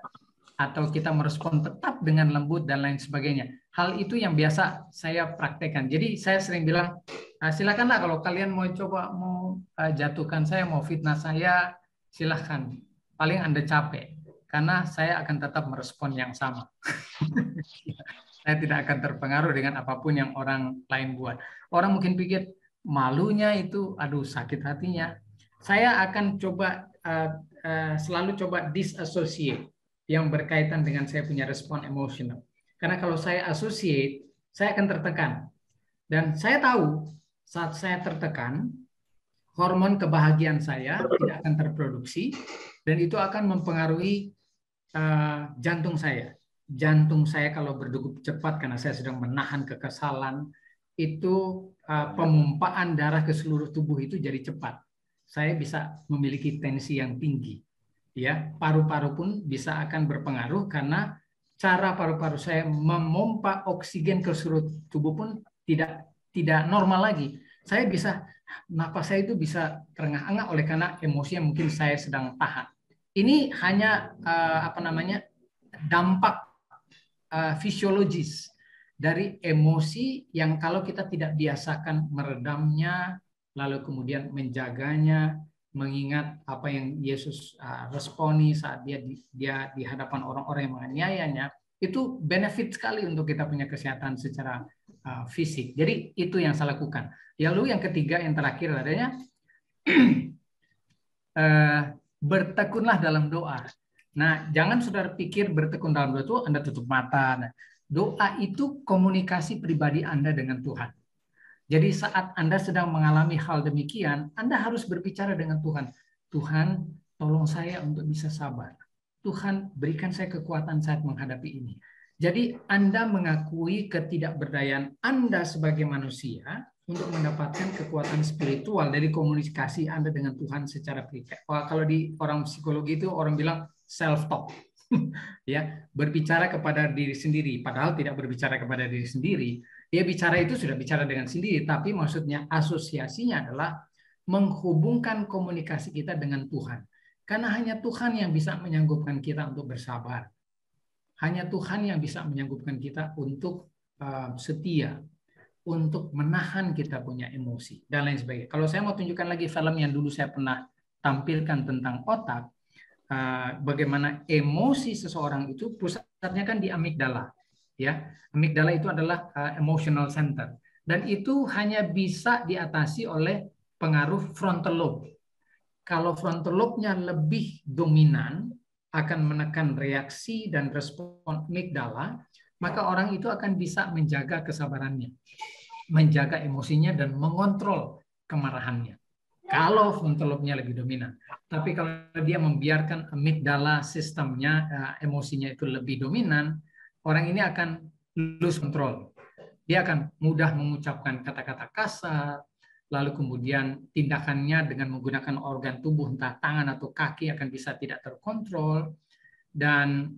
atau kita merespon tetap dengan lembut dan lain sebagainya. Hal itu yang biasa saya praktekkan. Jadi saya sering bilang, silakanlah kalau kalian mau coba mau jatuhkan saya, mau fitnah saya, silahkan. Paling Anda capek, karena saya akan tetap merespon yang sama. Saya tidak akan terpengaruh dengan apapun yang orang lain buat. Orang mungkin pikir malunya itu, aduh sakit hatinya. Saya akan coba selalu coba disassociate yang berkaitan dengan saya punya respon emosional. Karena kalau saya associate, saya akan tertekan. Dan saya tahu saat saya tertekan, hormon kebahagiaan saya tidak akan terproduksi dan itu akan mempengaruhi jantung saya. Jantung saya kalau berdegup cepat karena saya sedang menahan kekesalan, itu pemumpaan darah ke seluruh tubuh itu jadi cepat. Saya bisa memiliki tensi yang tinggi. Ya, paru-paru pun bisa akan berpengaruh karena cara paru-paru saya memompa oksigen ke seluruh tubuh pun tidak normal lagi. Saya bisa, napas saya itu bisa terengah-engah oleh karena emosi yang mungkin saya sedang tahan. Ini hanya dampak fisiologis dari emosi yang kalau kita tidak biasakan meredamnya, lalu kemudian menjaganya, mengingat apa yang Yesus responi saat dia di hadapan orang-orang yang menganiayanya, itu benefit sekali untuk kita punya kesehatan secara fisik. Jadi itu yang saya lakukan. Lalu yang ketiga, yang terakhir adanya bertekunlah dalam doa. Nah, jangan saudara pikir bertekun dalam doa itu Anda tutup mata. Nah, doa itu komunikasi pribadi Anda dengan Tuhan. Jadi saat Anda sedang mengalami hal demikian, Anda harus berbicara dengan Tuhan. Tuhan, tolong saya untuk bisa sabar. Tuhan, berikan saya kekuatan saat menghadapi ini. Jadi Anda mengakui ketidakberdayaan Anda sebagai manusia untuk mendapatkan kekuatan spiritual dari komunikasi Anda dengan Tuhan secara pribadi. Kalau di orang psikologi itu orang bilang self-talk. Ya, berbicara kepada diri sendiri, padahal tidak berbicara kepada diri sendiri. Dia bicara itu sudah bicara dengan sendiri, tapi maksudnya asosiasinya adalah menghubungkan komunikasi kita dengan Tuhan. Karena hanya Tuhan yang bisa menyanggupkan kita untuk bersabar. Hanya Tuhan yang bisa menyanggupkan kita untuk setia, untuk menahan kita punya emosi, dan lain sebagainya. Kalau saya mau tunjukkan lagi film yang dulu saya pernah tampilkan tentang otak, bagaimana emosi seseorang itu pusatnya kan di amigdala. Ya, amigdala itu adalah emotional center, dan itu hanya bisa diatasi oleh pengaruh frontal lobe. Kalau frontal lobe-nya lebih dominan akan menekan reaksi dan respon amigdala, maka orang itu akan bisa menjaga kesabarannya, menjaga emosinya dan mengontrol kemarahannya. Kalau frontal lobe-nya lebih dominan. Tapi kalau dia membiarkan amigdala sistemnya, emosinya itu lebih dominan, orang ini akan lose control. Dia akan mudah mengucapkan kata-kata kasar, lalu kemudian tindakannya dengan menggunakan organ tubuh, entah tangan atau kaki, akan bisa tidak terkontrol, dan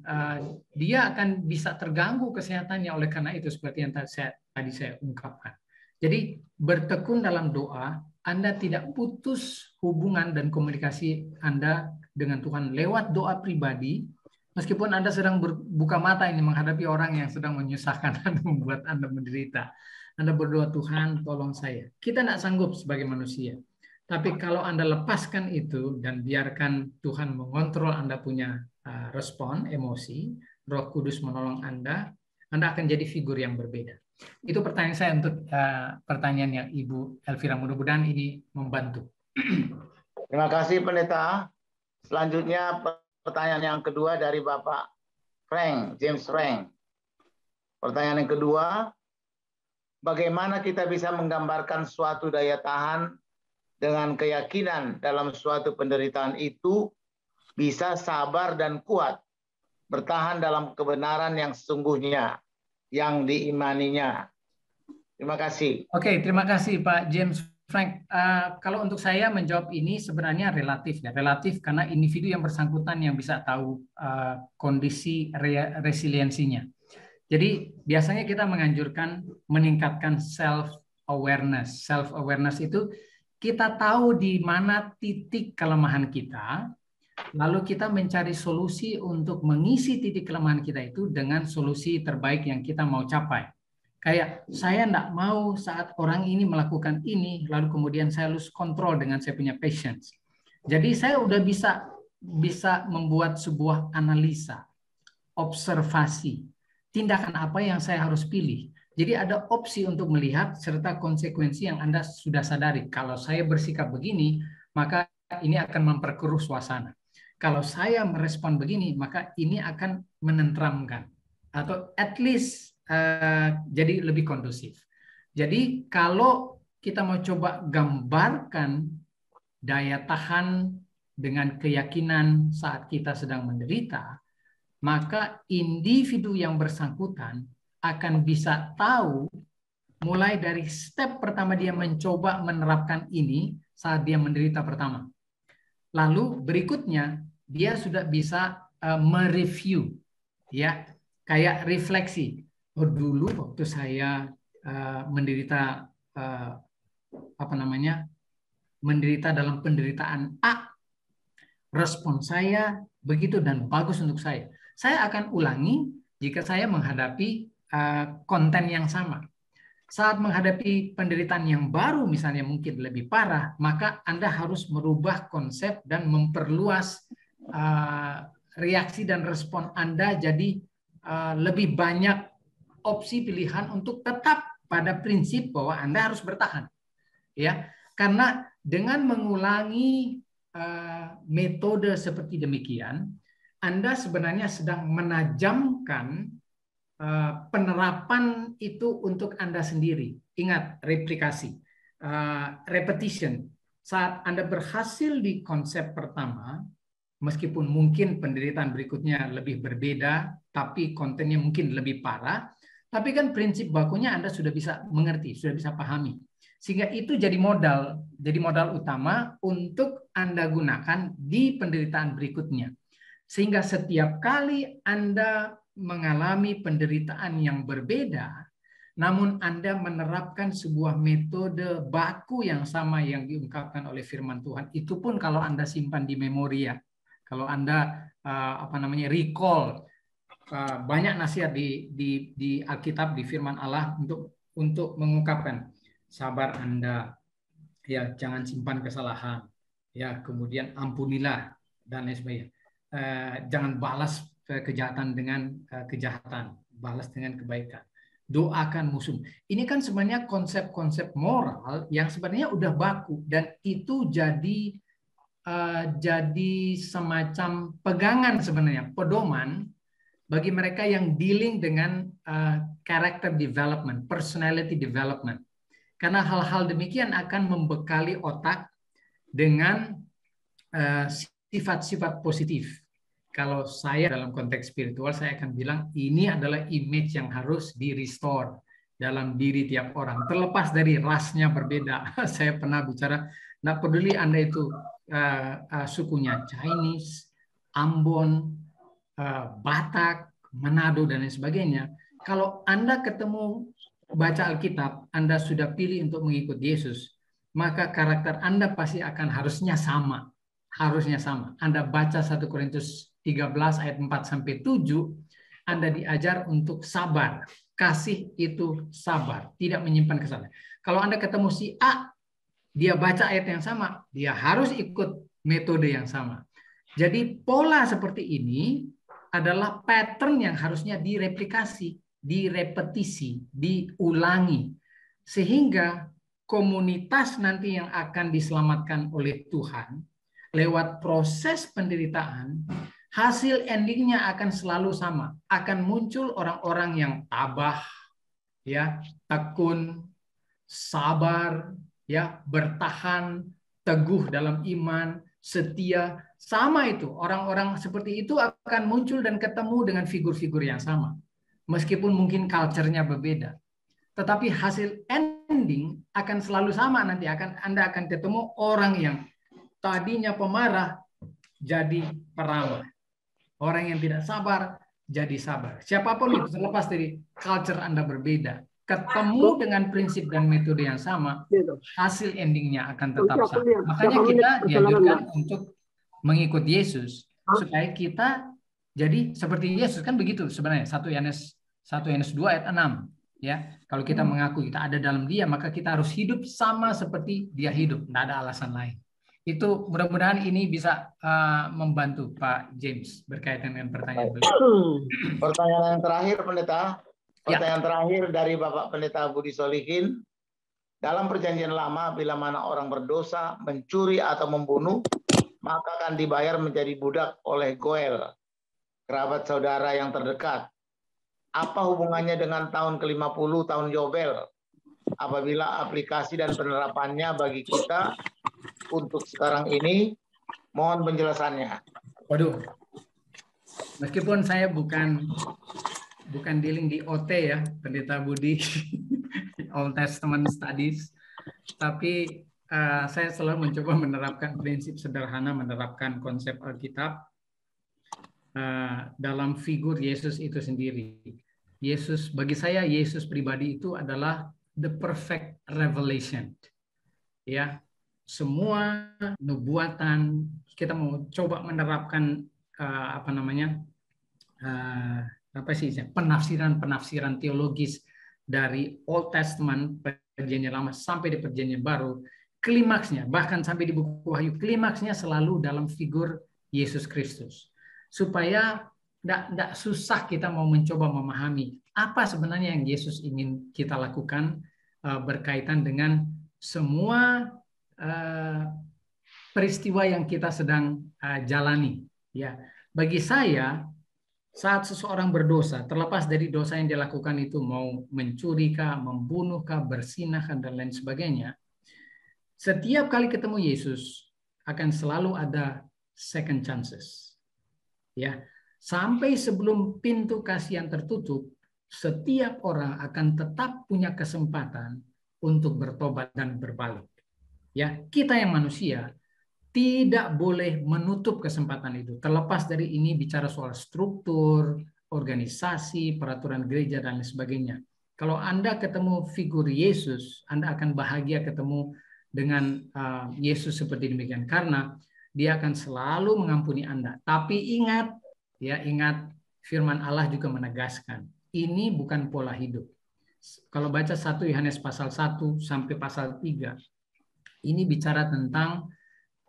dia akan bisa terganggu kesehatannya oleh karena itu, seperti yang tadi saya ungkapkan. Jadi bertekun dalam doa, Anda tidak putus hubungan dan komunikasi Anda dengan Tuhan lewat doa pribadi. Meskipun Anda sedang berbuka mata ini menghadapi orang yang sedang menyusahkan dan membuat Anda menderita. Anda berdoa, Tuhan tolong saya. Kita tidak sanggup sebagai manusia. Tapi kalau Anda lepaskan itu dan biarkan Tuhan mengontrol Anda punya respon, emosi, Roh Kudus menolong Anda akan jadi figur yang berbeda. Itu pertanyaan saya untuk pertanyaannya Ibu Elvira. Mudah-mudahan ini membantu. Terima kasih Pendeta. Selanjutnya pertanyaan yang kedua dari Bapak James Frank. Pertanyaan yang kedua, bagaimana kita bisa menggambarkan suatu daya tahan dengan keyakinan dalam suatu penderitaan itu bisa sabar dan kuat, bertahan dalam kebenaran yang sesungguhnya, yang diimaninya. Terima kasih. Oke, terima kasih Pak James Frank. Kalau untuk saya menjawab ini sebenarnya relatif ya, relatif karena individu yang bersangkutan yang bisa tahu kondisi resiliensinya. Jadi biasanya kita menganjurkan meningkatkan self awareness. Self awareness itu kita tahu di mana titik kelemahan kita, lalu kita mencari solusi untuk mengisi titik kelemahan kita itu dengan solusi terbaik yang kita mau capai. Kayak saya enggak mau saat orang ini melakukan ini, lalu kemudian saya lose control dengan saya punya patience. Jadi saya udah bisa membuat sebuah analisa, observasi, tindakan apa yang saya harus pilih. Jadi ada opsi untuk melihat serta konsekuensi yang Anda sudah sadari. Kalau saya bersikap begini, maka ini akan memperkeruh suasana. Kalau saya merespon begini, maka ini akan menenteramkan. Atau at least jadi lebih kondusif. Jadi kalau kita mau coba gambarkan daya tahan dengan keyakinan saat kita sedang menderita, maka individu yang bersangkutan akan bisa tahu mulai dari step pertama dia mencoba menerapkan ini saat dia menderita pertama. Lalu berikutnya dia sudah bisa mereview, ya, kayak refleksi. Oh, dulu waktu saya menderita menderita dalam penderitaan A, respon saya begitu dan bagus untuk saya. Saya akan ulangi jika saya menghadapi konten yang sama. Saat menghadapi penderitaan yang baru, misalnya mungkin lebih parah, maka Anda harus merubah konsep dan memperluas reaksi dan respon Anda jadi lebih banyak opsi pilihan untuk tetap pada prinsip bahwa Anda harus bertahan. Ya, karena dengan mengulangi metode seperti demikian, Anda sebenarnya sedang menajamkan penerapan itu untuk Anda sendiri. Ingat, replikasi, repetition. Saat Anda berhasil di konsep pertama, meskipun mungkin penderitaan berikutnya lebih berbeda, tapi kontennya mungkin lebih parah, tapi kan prinsip bakunya Anda sudah bisa mengerti, sudah bisa pahami. Sehingga itu jadi modal utama untuk Anda gunakan di penderitaan berikutnya. Sehingga setiap kali Anda mengalami penderitaan yang berbeda, namun Anda menerapkan sebuah metode baku yang sama yang diungkapkan oleh firman Tuhan, itu pun kalau Anda simpan di memori ya, kalau Anda recall banyak nasihat di Alkitab, di firman Allah untuk mengungkapkan sabar Anda, ya, jangan simpan kesalahan, ya, kemudian ampunilah dan lain sebagainya. Jangan balas kejahatan dengan kejahatan, balas dengan kebaikan. Doakan musuh. Ini kan sebenarnya konsep-konsep moral yang sebenarnya udah baku dan itu jadi semacam pegangan sebenarnya, pedoman bagi mereka yang dealing dengan character development, personality development. Karena hal-hal demikian akan membekali otak dengan sifat-sifat positif. Kalau saya dalam konteks spiritual, saya akan bilang ini adalah image yang harus di-restore dalam diri tiap orang. Terlepas dari rasnya berbeda. Saya pernah bicara, nggak peduli Anda itu sukunya Chinese, Ambon, Batak, Manado, dan lain sebagainya. Kalau Anda ketemu baca Alkitab, Anda sudah pilih untuk mengikut Yesus, maka karakter Anda pasti akan harusnya sama. Harusnya sama. Anda baca 1 Korintus 13 ayat 4-7, Anda diajar untuk sabar. Kasih itu sabar, tidak menyimpan kesalahan. Kalau Anda ketemu si A, dia baca ayat yang sama, dia harus ikut metode yang sama. Jadi pola seperti ini adalah pattern yang harusnya direplikasi, direpetisi, diulangi. Sehingga komunitas nanti yang akan diselamatkan oleh Tuhan lewat proses penderitaan, hasil endingnya akan selalu sama. Akan muncul orang-orang yang tabah, ya, tekun, sabar, ya, bertahan, teguh dalam iman, setia. Sama itu, orang-orang seperti itu akan muncul dan ketemu dengan figur-figur yang sama. meskipun mungkin culture-nya berbeda. Tetapi hasil ending akan selalu sama nanti. Anda akan ketemu orang yang tadinya pemarah jadi peramah. Orang yang tidak sabar jadi sabar. Siapapun itu, terlepas dari culture Anda berbeda, ketemu dengan prinsip dan metode yang sama, hasil endingnya akan tetap sama. Makanya kita dianjurkan untuk mengikut Yesus supaya kita jadi seperti Yesus, kan begitu sebenarnya. 1 Yohanes 2 ayat 6. Ya, kalau kita mengaku kita ada dalam Dia, maka kita harus hidup sama seperti Dia hidup. Tidak ada alasan lain. Itu mudah-mudahan ini bisa membantu Pak James berkaitan dengan pertanyaan beliau. Pertanyaan yang terakhir, Pendeta. Pertanyaan terakhir dari Bapak Pendeta Budi Solihin. Dalam perjanjian lama, bila mana orang berdosa, mencuri atau membunuh, maka akan dibayar menjadi budak oleh Goel, kerabat saudara yang terdekat. Apa hubungannya dengan tahun ke-50, tahun Yobel? Apabila aplikasi dan penerapannya bagi kita untuk sekarang ini, mohon penjelasannya. Waduh, meskipun saya bukan dealing di OT ya, Pendeta Budi, Old Testament Studies, tapi saya selalu mencoba menerapkan prinsip sederhana, menerapkan konsep Alkitab dalam figur Yesus itu sendiri. Yesus, bagi saya Yesus pribadi itu adalah the perfect revelation. Ya, semua nubuatan kita mau coba menerapkan penafsiran teologis dari Old Testament, perjanjian lama sampai di perjanjian baru, klimaksnya bahkan sampai di buku Wahyu, klimaksnya selalu dalam figur Yesus Kristus, supaya tidak susah kita mau mencoba memahami apa sebenarnya yang Yesus ingin kita lakukan berkaitan dengan semua peristiwa yang kita sedang jalani. Ya, bagi saya, saat seseorang berdosa, terlepas dari dosa yang dilakukan itu, mau mencuri kah, membunuh kah, berzinah kah, dan lain sebagainya, setiap kali ketemu Yesus akan selalu ada second chances. Ya, sampai sebelum pintu kasihan tertutup, setiap orang akan tetap punya kesempatan untuk bertobat dan berbalik. Ya, kita yang manusia tidak boleh menutup kesempatan itu. Terlepas dari ini bicara soal struktur, organisasi, peraturan gereja, dan lain sebagainya. Kalau Anda ketemu figur Yesus, Anda akan bahagia ketemu dengan Yesus seperti demikian. Karena Dia akan selalu mengampuni Anda. Tapi ingat firman Allah juga menegaskan, ini bukan pola hidup. Kalau baca 1 Yohanes pasal 1 sampai pasal 3, ini bicara tentang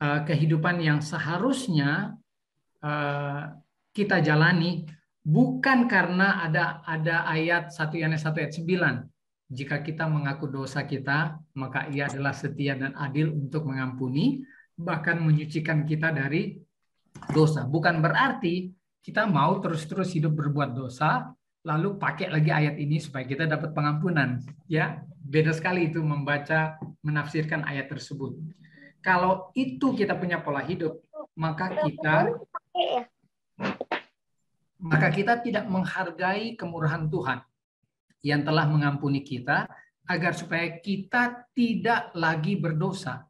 kehidupan yang seharusnya kita jalani, bukan karena ada ayat 1 Yohanes 1 ayat 9. Jika kita mengaku dosa kita, maka Ia adalah setia dan adil untuk mengampuni, bahkan menyucikan kita dari dosa. Bukan berarti kita mau terus-terus hidup berbuat dosa, lalu pakai lagi ayat ini supaya kita dapat pengampunan. Ya, beda sekali itu membaca, menafsirkan ayat tersebut. Kalau itu kita punya pola hidup, maka kita tidak menghargai kemurahan Tuhan yang telah mengampuni kita, agar supaya kita tidak lagi berdosa.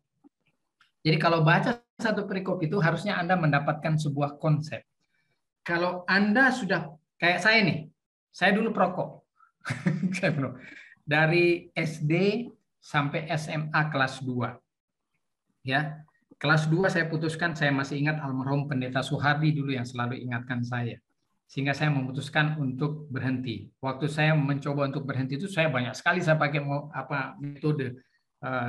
Jadi kalau baca satu perikop itu, harusnya Anda mendapatkan sebuah konsep. Kalau Anda sudah kayak saya nih, saya dulu perokok. Dari SD sampai SMA kelas 2. Ya, kelas 2 saya putuskan, saya masih ingat almarhum Pendeta Suhardi dulu yang selalu ingatkan saya. Sehingga saya memutuskan untuk berhenti. Waktu saya mencoba untuk berhenti itu, saya banyak sekali saya pakai metode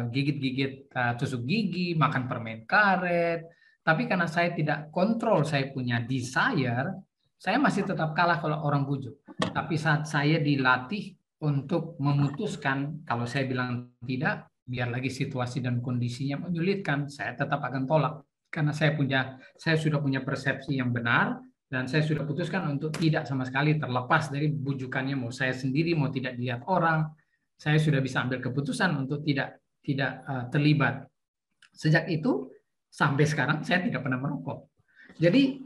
gigit-gigit tusuk gigi, makan permen karet. Tapi karena saya tidak kontrol, saya punya desire, saya masih tetap kalah kalau orang bujuk. Tapi saat saya dilatih untuk memutuskan, kalau saya bilang tidak, biar lagi situasi dan kondisinya menyulitkan, saya tetap akan tolak. Karena saya sudah punya persepsi yang benar, dan saya sudah putuskan untuk tidak sama sekali, terlepas dari bujukannya, mau saya sendiri, mau tidak dilihat orang, saya sudah bisa ambil keputusan untuk tidak terlibat. Sejak itu, sampai sekarang saya tidak pernah merokok. Jadi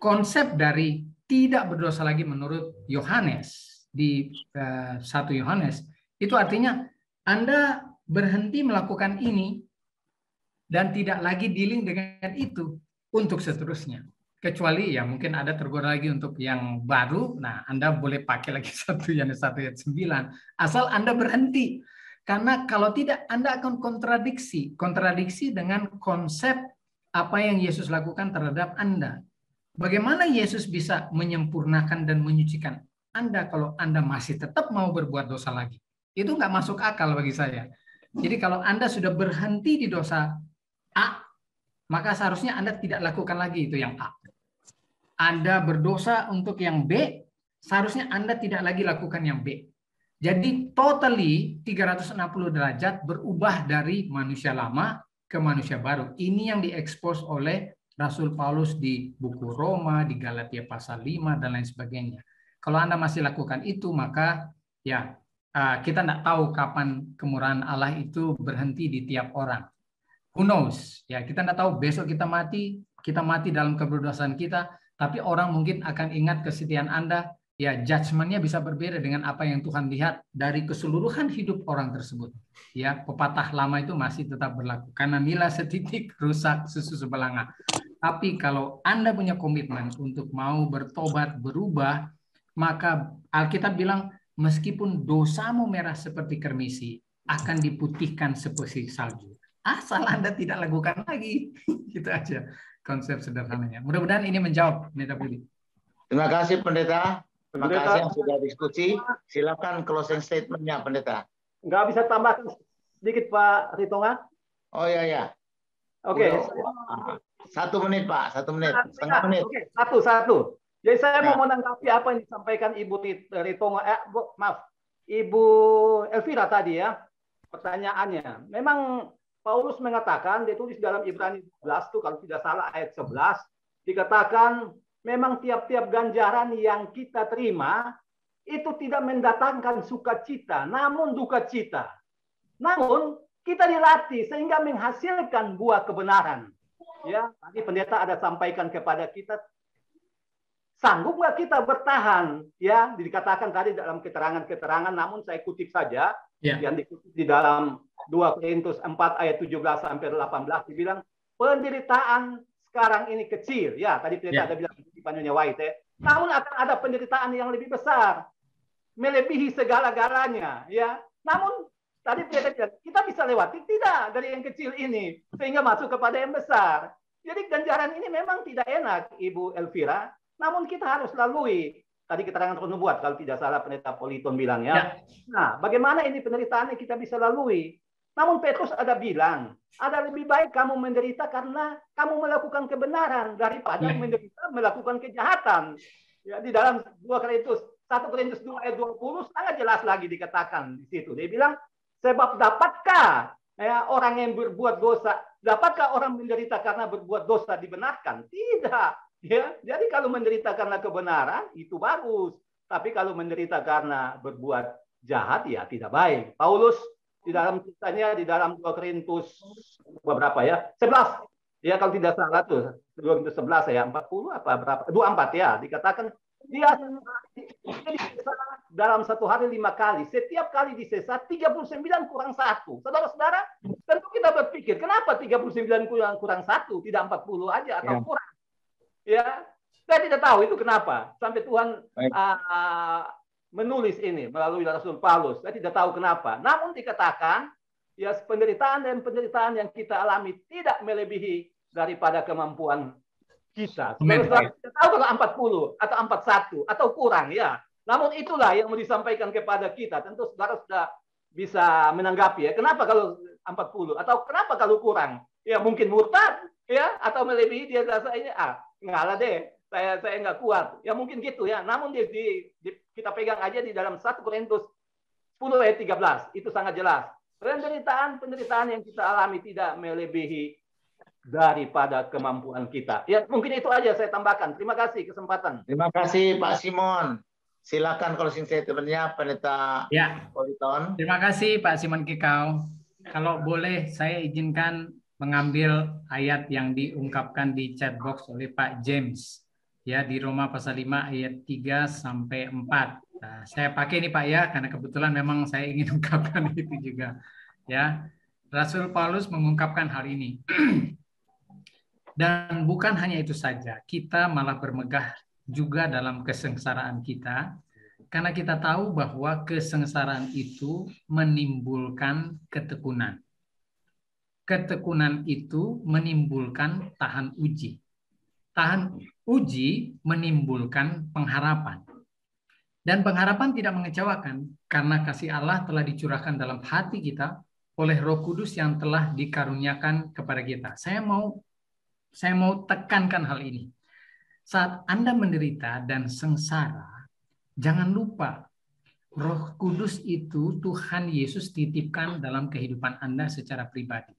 konsep dari tidak berdosa lagi menurut Yohanes di 1 Yohanes, itu artinya Anda berhenti melakukan ini dan tidak lagi dealing dengan itu untuk seterusnya. Kecuali ya mungkin ada tergoda lagi untuk yang baru, nah Anda boleh pakai lagi 1 Yohanes 1 ayat 9, asal Anda berhenti. Karena kalau tidak Anda akan kontradiksi dengan konsep apa yang Yesus lakukan terhadap Anda. Bagaimana Yesus bisa menyempurnakan dan menyucikan Anda kalau Anda masih tetap mau berbuat dosa lagi? Itu nggak masuk akal bagi saya. Jadi kalau Anda sudah berhenti di dosa A, maka seharusnya Anda tidak lakukan lagi itu yang A. Anda berdosa untuk yang B, seharusnya Anda tidak lagi lakukan yang B. Jadi totally 360 derajat berubah dari manusia lama ke manusia baru. Ini yang diekspos oleh Rasul Paulus di buku Roma, di Galatia pasal 5, dan lain sebagainya. Kalau Anda masih lakukan itu, maka ya kita tidak tahu kapan kemurahan Allah itu berhenti di tiap orang. Who knows? Ya, kita tidak tahu besok kita mati dalam keberdosaan kita, tapi orang mungkin akan ingat kesetiaan Anda. Ya, judgment-nya bisa berbeda dengan apa yang Tuhan lihat dari keseluruhan hidup orang tersebut. Ya, pepatah lama itu masih tetap berlaku. Karena nila setitik rusak susu sebelanga. Tapi kalau Anda punya komitmen untuk mau bertobat, berubah, maka Alkitab bilang meskipun dosamu merah seperti kermisi, akan diputihkan seperti salju. Asal Anda tidak lakukan lagi. Gitu aja konsep sederhananya. Mudah-mudahan ini menjawab, Pendeta Budi. Terima kasih, Pendeta. Terima kasih yang sudah diskusi. Silakan closing statement-nya, Pendeta. Nggak bisa tambahkan sedikit, Pak Ritonga? Oh ya. Oke. 1 menit, Pak. 1 menit. Setengah menit. Oke, satu. Jadi saya mau menanggapi apa yang disampaikan Ibu Ritonga. Ibu Elvira tadi ya. Pertanyaannya. Memang Paulus mengatakan, ditulis dalam Ibrani 12 tuh kalau tidak salah ayat 11, dikatakan memang tiap-tiap ganjaran yang kita terima itu tidak mendatangkan sukacita, namun duka cita. Namun kita dilatih sehingga menghasilkan buah kebenaran. Ya, tadi pendeta ada sampaikan kepada kita, sanggup nggak kita bertahan? Ya, dikatakan tadi dalam keterangan-keterangan, namun saya kutip saja yang dikutip di dalam 2 Korintus 4 ayat 17 sampai 18 dibilang penderitaan sekarang ini kecil. Ya, tadi pendeta ada bilang di Panyonya White. Namun akan ada penderitaan yang lebih besar, melebihi segala-galanya. Ya, namun tadi pendeta bilang kita bisa lewati tidak dari yang kecil ini sehingga masuk kepada yang besar. Jadi ganjaran ini memang tidak enak, Ibu Elvira. Namun kita harus lalui. Tadi keterangan penubuat kalau tidak salah pendeta Politon bilang ya. Nah, bagaimana ini penderitaan yang kita bisa lalui? Namun Petrus ada bilang, ada lebih baik kamu menderita karena kamu melakukan kebenaran daripada menderita melakukan kejahatan. Ya, di dalam 1 Korintus 2 ayat 20 sangat jelas lagi dikatakan di situ. Dia bilang, sebab dapatkah orang yang berbuat dosa, dapatkah orang menderita karena berbuat dosa dibenarkan? Tidak. Ya, jadi kalau menderita karena kebenaran itu bagus, tapi kalau menderita karena berbuat jahat ya tidak baik. Paulus di dalam ceritanya di dalam 2 Korintus berapa ya? 11. Ya kalau tidak salah tuh 2 Korintus 11 ya 40 apa berapa? 24 ya, dikatakan dia dalam satu hari 5 kali. Setiap kali disesa 39 kurang 1. Saudara-saudara, tentu kita berpikir kenapa 39 kurang 1, tidak 40 aja atau kurang? Ya, saya tidak tahu itu kenapa sampai Tuhan menulis ini melalui Rasul Paulus. Saya tidak tahu kenapa. Namun dikatakan ya penderitaan yang kita alami tidak melebihi daripada kemampuan kita. Saya tidak tahu kalau 40 atau 41 atau kurang ya. Namun itulah yang mau disampaikan kepada kita. Tentu saudara sudah bisa menanggapi ya. Kenapa kalau 40 atau kenapa kalau kurang? Ya mungkin murtad ya atau melebihi dia rasa ini ngalah deh, saya nggak kuat. Ya mungkin gitu ya. Namun kita pegang aja di dalam 1 Korintus 10 ayat 13. Itu sangat jelas. Penderitaan yang kita alami tidak melebihi daripada kemampuan kita. Ya mungkin itu aja saya tambahkan. Terima kasih kesempatan. Terima kasih Pak Simon. Silakan closing statement-nya Pendeta Politon. Terima kasih Pak Simon Kikau. Kalau boleh saya izinkan mengambil ayat yang diungkapkan di chat box oleh Pak James ya di Roma pasal 5 ayat 3 sampai 4. Saya pakai ini Pak ya, karena kebetulan memang saya ingin ungkapkan itu juga. Ya, Rasul Paulus mengungkapkan hal ini. Dan bukan hanya itu saja, kita malah bermegah juga dalam kesengsaraan kita, karena kita tahu bahwa kesengsaraan itu menimbulkan ketekunan. Ketekunan itu menimbulkan tahan uji. Tahan uji menimbulkan pengharapan. Dan pengharapan tidak mengecewakan, karena kasih Allah telah dicurahkan dalam hati kita oleh Roh Kudus yang telah dikaruniakan kepada kita. Saya mau tekankan hal ini. Saat Anda menderita dan sengsara, jangan lupa Roh Kudus itu Tuhan Yesus titipkan dalam kehidupan Anda secara pribadi.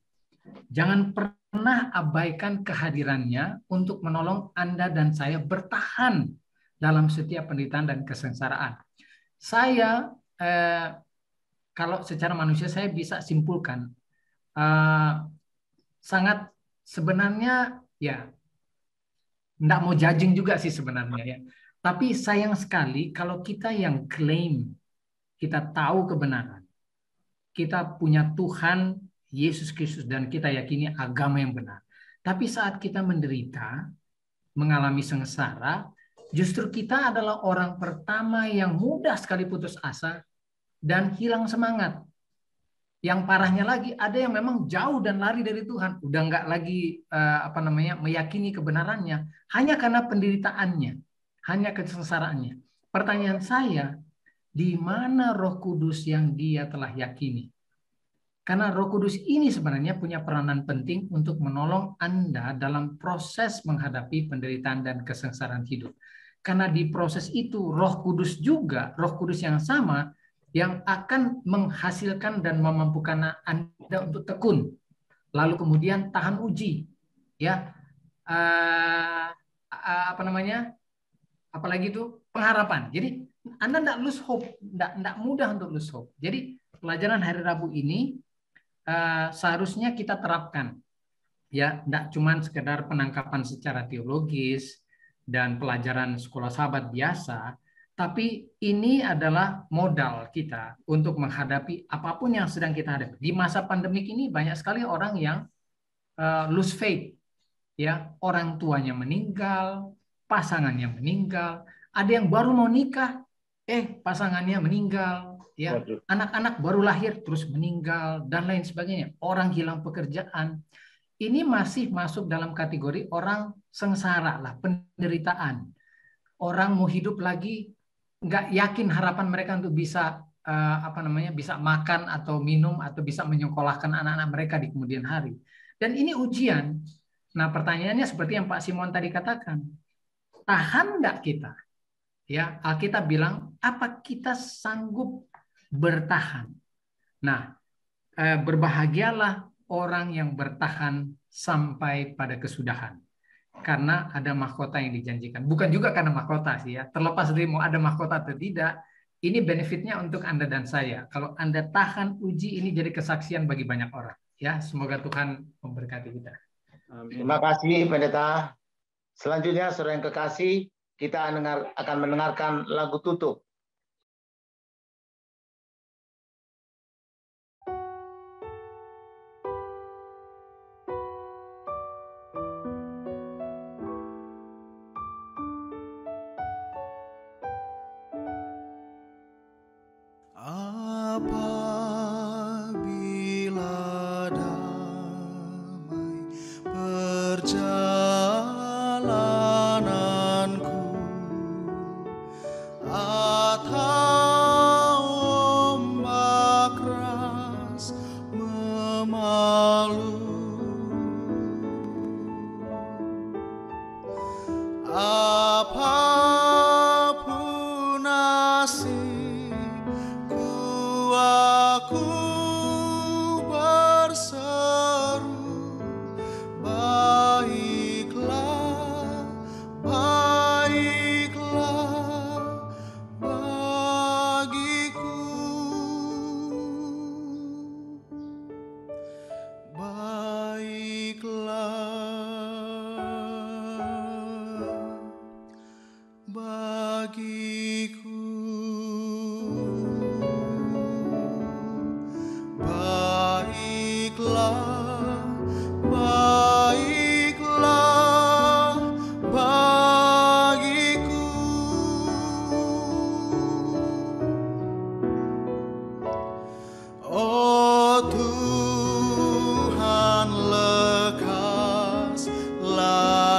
Jangan pernah abaikan kehadirannya untuk menolong Anda dan saya bertahan dalam setiap penderitaan dan kesengsaraan. Saya, kalau secara manusia saya bisa simpulkan, sangat sebenarnya ya, enggak mau judging juga sih sebenarnya ya. Tapi sayang sekali kalau kita yang klaim kita tahu kebenaran, kita punya Tuhan Yesus Kristus dan kita yakini agama yang benar. Tapi saat kita menderita, mengalami sengsara, justru kita adalah orang pertama yang mudah sekali putus asa dan hilang semangat. Yang parahnya lagi, ada yang memang jauh dan lari dari Tuhan, udah nggak lagi meyakini kebenarannya, hanya karena penderitaannya, hanya kesengsaraannya. Pertanyaan saya, di mana Roh Kudus yang dia telah yakini? Karena Roh Kudus ini sebenarnya punya peranan penting untuk menolong Anda dalam proses menghadapi penderitaan dan kesengsaraan hidup. Karena di proses itu Roh Kudus juga, Roh Kudus yang sama, yang akan menghasilkan dan memampukan Anda untuk tekun, lalu kemudian tahan uji, ya, apalagi itu pengharapan. Jadi Anda tidak lose hope, tidak mudah untuk lose hope. Jadi pelajaran hari Rabu ini seharusnya kita terapkan, ya, tidak cuma sekedar penangkapan secara teologis dan pelajaran sekolah sahabat biasa. Tapi ini adalah modal kita untuk menghadapi apapun yang sedang kita hadapi. Di masa pandemik ini banyak sekali orang yang lose faith, ya, orang tuanya meninggal, pasangannya meninggal, ada yang baru mau nikah, pasangannya meninggal, ya, anak-anak baru lahir terus meninggal dan lain sebagainya, orang hilang pekerjaan. Ini masih masuk dalam kategori orang sengsara lah, penderitaan. Orang mau hidup lagi, nggak yakin harapan mereka untuk bisa bisa makan atau minum atau bisa menyekolahkan anak-anak mereka di kemudian hari. Dan ini ujian. Nah, pertanyaannya seperti yang Pak Simon tadi katakan, tahan nggak kita? Ya, Alkitab bilang, apa kita sanggup bertahan? Nah, berbahagialah orang yang bertahan sampai pada kesudahan. Karena ada mahkota yang dijanjikan. Bukan juga karena mahkota sih ya. Terlepas dari mau ada mahkota atau tidak, ini benefitnya untuk Anda dan saya. Kalau Anda tahan uji, ini jadi kesaksian bagi banyak orang. Ya, semoga Tuhan memberkati kita. Amin. Terima kasih Pendeta. Selanjutnya saudara yang kekasih, kita akan mendengarkan lagu tutup. Apabila damai perjalananku atau ombak keras memalu, apapun nasibku, aku berseru, baiklah, baiklah bagiku, baiklah.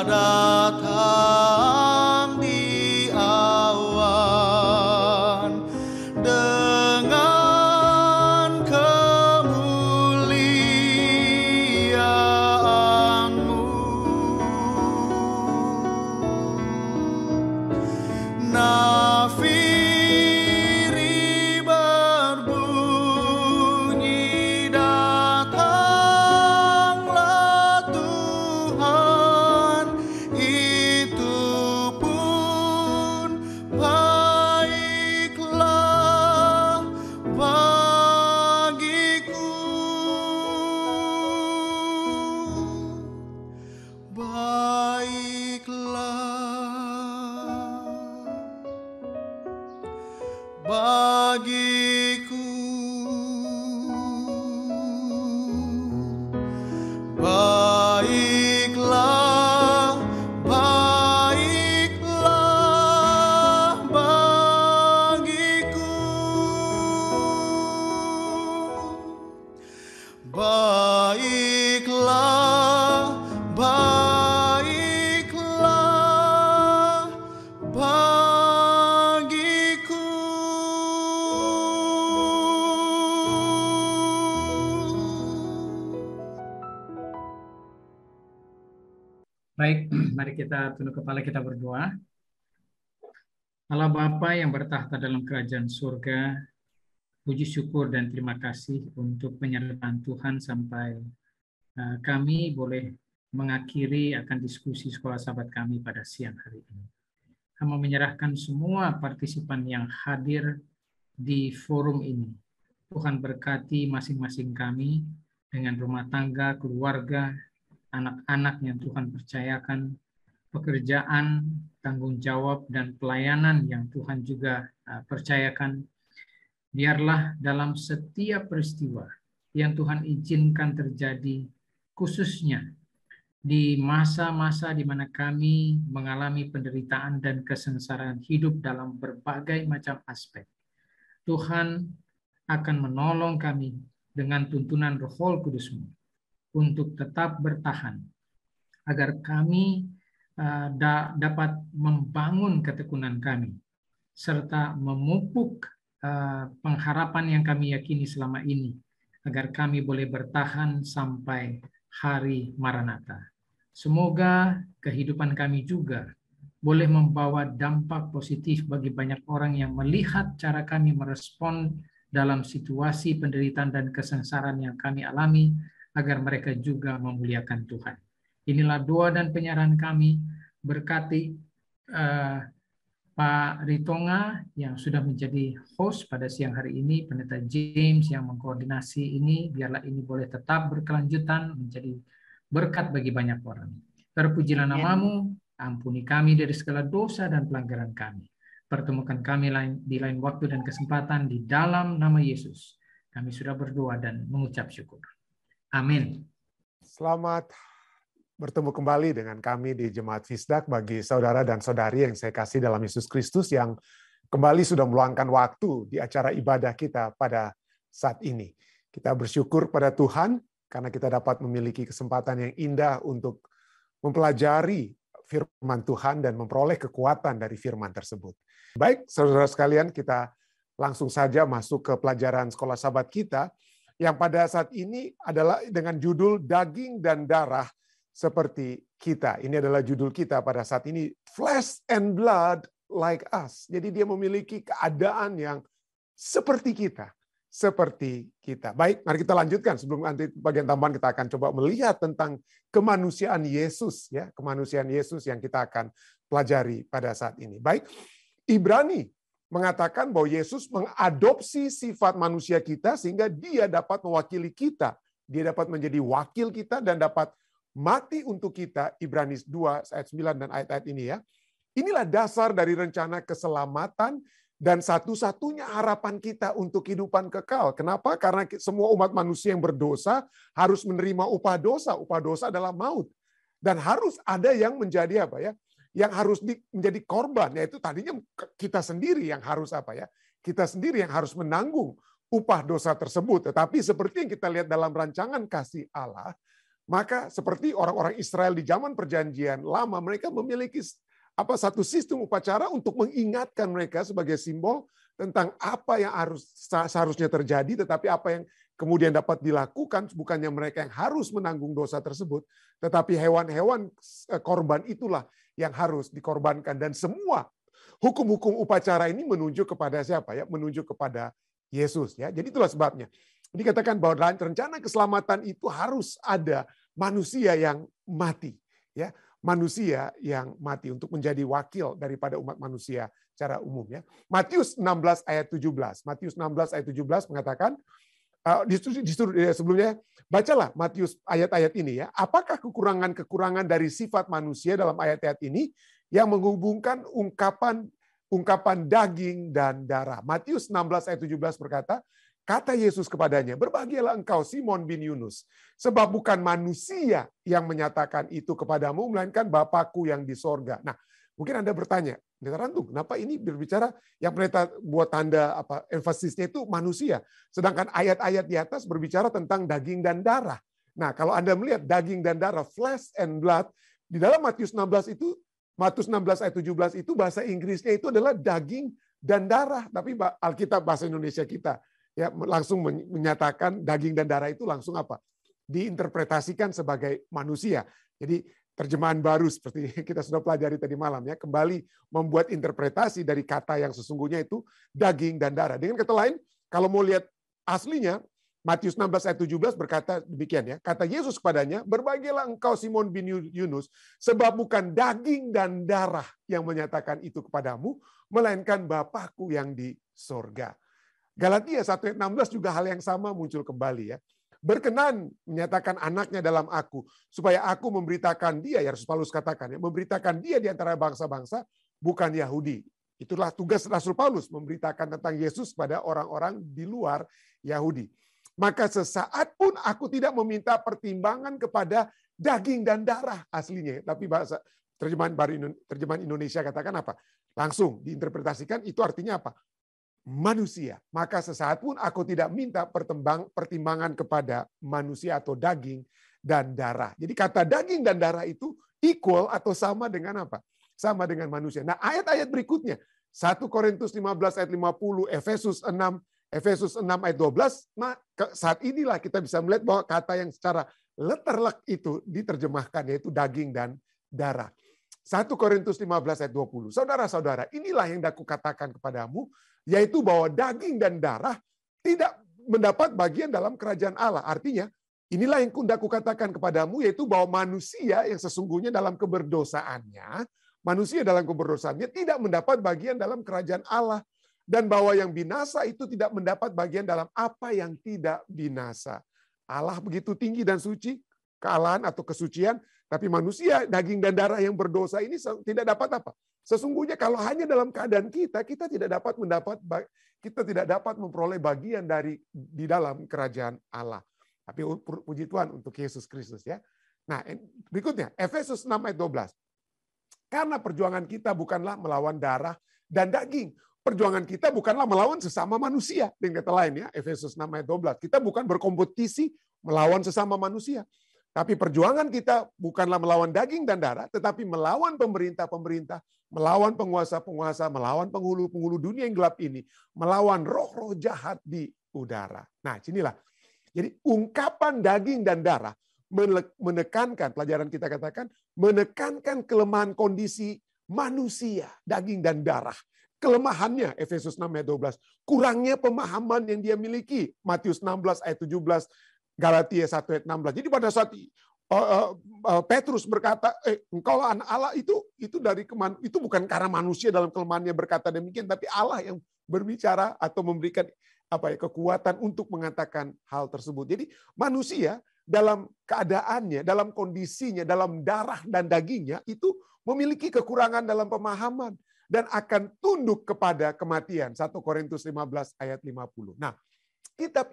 datang di awan dengan kemuliaan-Mu. Nafiri berbunyi, datanglah Tuhan, itu pun baiklah bagiku. Bagiku, baiklah, baiklah bagiku, baiklah, baiklah bagiku. Baik, mari kita tunduk kepala, kita berdoa. Allah Bapa yang bertahta dalam kerajaan surga, puji syukur dan terima kasih untuk penyertaan Tuhan sampai kami boleh mengakhiri akan diskusi sekolah sahabat kami pada siang hari ini. Kami menyerahkan semua partisipan yang hadir di forum ini. Tuhan berkati masing-masing kami dengan rumah tangga, keluarga, anak-anak yang Tuhan percayakan, pekerjaan, tanggung jawab, dan pelayanan yang Tuhan juga percayakan. Biarlah dalam setiap peristiwa yang Tuhan izinkan terjadi, khususnya di masa-masa di mana kami mengalami penderitaan dan kesengsaraan hidup dalam berbagai macam aspek, Tuhan akan menolong kami dengan tuntunan Roh Kudus-Mu untuk tetap bertahan, agar kami dapat membangun ketekunan kami, serta memupuk pengharapan yang kami yakini selama ini, agar kami boleh bertahan sampai hari Maranatha. Semoga kehidupan kami juga boleh membawa dampak positif bagi banyak orang yang melihat cara kami merespon dalam situasi penderitaan dan kesengsaraan yang kami alami, agar mereka juga memuliakan Tuhan. Inilah doa dan penyerahan kami. Berkati Pak Ritonga yang sudah menjadi host pada siang hari ini, Pendeta James yang mengkoordinasi ini, biarlah ini boleh tetap berkelanjutan menjadi berkat bagi banyak orang. Terpujilah nama-Mu, ampuni kami dari segala dosa dan pelanggaran kami. Pertemukan kami di lain waktu dan kesempatan di dalam nama Yesus. Kami sudah berdoa dan mengucap syukur. Amin. Selamat bertemu kembali dengan kami di Jemaat Fisdak. Bagi saudara dan saudari yang saya kasih dalam Yesus Kristus yang kembali sudah meluangkan waktu di acara ibadah kita pada saat ini. Kita bersyukur pada Tuhan karena kita dapat memiliki kesempatan yang indah untuk mempelajari firman Tuhan dan memperoleh kekuatan dari firman tersebut. Baik, saudara sekalian, kita langsung saja masuk ke pelajaran sekolah sahabat kita, yang pada saat ini adalah dengan judul Daging dan Darah Seperti Kita. Ini adalah judul kita pada saat ini, Flesh and Blood Like Us. Jadi dia memiliki keadaan yang seperti kita. Seperti kita. Baik, mari kita lanjutkan. Sebelum nanti bagian tambahan kita akan coba melihat tentang kemanusiaan Yesus. Ya, kemanusiaan Yesus yang kita akan pelajari pada saat ini. Baik, Ibrani mengatakan bahwa Yesus mengadopsi sifat manusia kita sehingga dia dapat mewakili kita. Dia dapat menjadi wakil kita dan dapat mati untuk kita. Ibrani 2 ayat 9 dan ayat-ayat ini ya. Inilah dasar dari rencana keselamatan dan satu-satunya harapan kita untuk kehidupan kekal. Kenapa? Karena semua umat manusia yang berdosa harus menerima upah dosa. Upah dosa adalah maut. Dan harus ada yang menjadi apa ya? Yang harus menjadi korban, yaitu tadinya kita sendiri yang harus apa ya? Kita sendiri yang harus menanggung upah dosa tersebut. Tetapi seperti yang kita lihat dalam rancangan kasih Allah, Maka seperti orang-orang Israel di zaman perjanjian lama, mereka memiliki satu sistem upacara untuk mengingatkan mereka sebagai simbol tentang apa yang seharusnya terjadi, tetapi apa yang kemudian dapat dilakukan, bukannya mereka yang harus menanggung dosa tersebut, tetapi hewan-hewan korban itulah yang harus dikorbankan. Dan semua hukum-hukum upacara ini menunjuk kepada siapa ya? Menunjuk kepada Yesus ya. Jadi itulah sebabnya dikatakan bahwa rencana keselamatan itu harus ada manusia yang mati ya. Manusia yang mati untuk menjadi wakil daripada umat manusia secara umum ya. Matius 16 ayat 17. Matius 16 ayat 17 mengatakan sebelumnya bacalah Matius ayat-ayat ini ya. Apakah kekurangan-kekurangan dari sifat manusia dalam ayat-ayat ini yang menghubungkan ungkapan daging dan darah. Matius 16 ayat 17 berkata, kata Yesus kepadanya, berbahagialah engkau Simon bin Yunus, sebab bukan manusia yang menyatakan itu kepadamu, melainkan Bapakku yang di sorga. Nah, mungkin Anda bertanya, kenapa ini berbicara yang mereka buat tanda emfasisnya itu manusia, sedangkan ayat-ayat di atas berbicara tentang daging dan darah. Nah, kalau Anda melihat daging dan darah, flesh and blood, di dalam Matius 16 itu, Matius 16 ayat 17 itu bahasa Inggrisnya itu adalah daging dan darah, tapi Alkitab bahasa Indonesia kita ya langsung menyatakan daging dan darah itu langsung apa? Diinterpretasikan sebagai manusia. Jadi terjemahan baru seperti kita sudah pelajari tadi malam ya, kembali membuat interpretasi dari kata yang sesungguhnya itu daging dan darah. Dengan kata lain, kalau mau lihat aslinya, Matius 16 ayat 17 berkata demikian ya, kata Yesus kepadanya, berbahagialah engkau Simon bin Yunus, sebab bukan daging dan darah yang menyatakan itu kepadamu, melainkan Bapakku yang di sorga. Galatia 1 ayat 16 juga hal yang sama muncul kembali ya. Berkenan menyatakan anaknya dalam aku, supaya aku memberitakan dia, ya Rasul Paulus katakan ya, memberitakan dia di antara bangsa-bangsa, bukan Yahudi. Itulah tugas Rasul Paulus, memberitakan tentang Yesus pada orang-orang di luar Yahudi. Maka sesaat pun aku tidak meminta pertimbangan kepada daging dan darah aslinya. Tapi bahasa terjemahan Indonesia katakan apa? Langsung diinterpretasikan itu artinya apa? Manusia. Maka sesaat pun aku tidak minta pertimbangan kepada manusia atau daging dan darah. Jadi kata daging dan darah itu equal atau sama dengan apa? Sama dengan manusia. Nah, ayat-ayat berikutnya 1 Korintus 15 ayat 50, Efesus 6 ayat 12. Nah, saat inilah kita bisa melihat bahwa kata yang secara letterlek itu diterjemahkan yaitu daging dan darah. 1 Korintus 15 ayat 20. Saudara-saudara, inilah yang aku katakan kepadamu, yaitu bahwa daging dan darah tidak mendapat bagian dalam kerajaan Allah. Artinya, inilah yang aku katakan kepadamu, yaitu bahwa manusia yang sesungguhnya dalam keberdosaannya, tidak mendapat bagian dalam kerajaan Allah. Dan bahwa yang binasa itu tidak mendapat bagian dalam apa yang tidak binasa. Allah begitu tinggi dan suci, kealahan atau kesucian, tapi manusia, daging dan darah yang berdosa ini tidak dapat apa? Sesungguhnya kalau hanya dalam keadaan kita tidak dapat memperoleh bagian di dalam kerajaan Allah. Tapi puji Tuhan untuk Yesus Kristus ya. Nah, berikutnya Efesus 6 ayat 12. Karena perjuangan kita bukanlah melawan darah dan daging. Perjuangan kita bukanlah melawan sesama manusia. Dengan kata lain ya, Efesus 6 ayat 12. Kita bukan berkompetisi melawan sesama manusia. Tapi perjuangan kita bukanlah melawan daging dan darah, tetapi melawan pemerintah-pemerintah, melawan penguasa-penguasa, melawan penghulu-penghulu dunia yang gelap ini, melawan roh-roh jahat di udara. Nah, sinilah. Jadi ungkapan daging dan darah menekankan, pelajaran kita katakan, menekankan kelemahan kondisi manusia, daging dan darah. Kelemahannya, Efesus 6 ayat 12. Kurangnya pemahaman yang dia miliki, Matius 16 ayat 17, Galatia 1 ayat 16. Jadi pada saat Petrus berkata, engkau anak Allah itu bukan karena manusia dalam kelemahannya berkata demikian, tapi Allah yang berbicara atau memberikan kekuatan untuk mengatakan hal tersebut. Jadi manusia dalam keadaannya, dalam kondisinya, dalam darah dan dagingnya itu memiliki kekurangan dalam pemahaman dan akan tunduk kepada kematian. 1 Korintus 15 ayat 50. Nah, kitab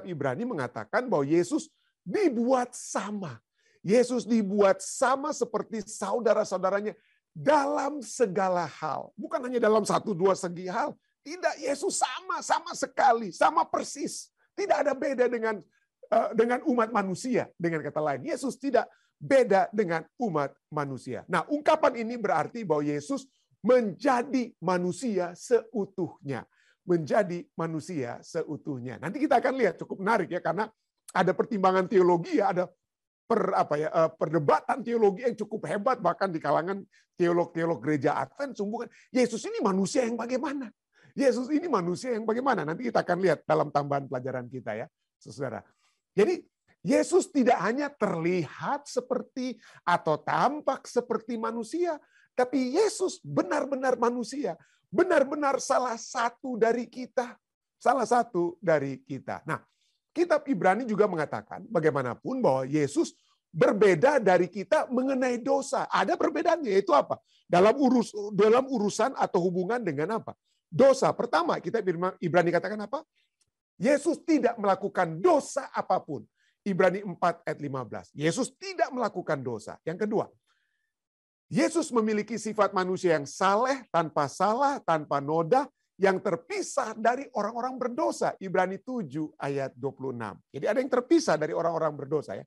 Ibrani mengatakan bahwa Yesus dibuat sama. Yesus dibuat sama seperti saudara-saudaranya dalam segala hal. Bukan hanya dalam 1-2 segi hal. Tidak, Yesus sama sekali, sama persis. Tidak ada beda dengan dengan umat manusia. Dengan kata lain, Yesus tidak beda dengan umat manusia. Nah, ungkapan ini berarti bahwa Yesus menjadi manusia seutuhnya. Menjadi manusia seutuhnya. Nanti kita akan lihat, cukup menarik ya, karena ada pertimbangan teologi, ada perdebatan teologi yang cukup hebat, bahkan di kalangan teolog-teolog gereja Advent. Yesus ini manusia yang bagaimana? Yesus ini manusia yang bagaimana? Nanti kita akan lihat dalam tambahan pelajaran kita ya, saudara. Jadi Yesus tidak hanya terlihat seperti atau tampak seperti manusia, tapi Yesus benar-benar manusia, benar-benar salah satu dari kita, salah satu dari kita. Nah, Kitab Ibrani juga mengatakan bagaimanapun bahwa Yesus berbeda dari kita mengenai dosa. Ada perbedaannya, yaitu apa? Dalam urusan atau hubungan dengan apa? Dosa. Pertama, Kitab Ibrani katakan apa? Yesus tidak melakukan dosa apapun. Ibrani 4 ayat 15. Yesus tidak melakukan dosa. Yang kedua, Yesus memiliki sifat manusia yang saleh, tanpa salah, tanpa noda, yang terpisah dari orang-orang berdosa. Ibrani 7 ayat 26. Jadi ada yang terpisah dari orang-orang berdosa ya.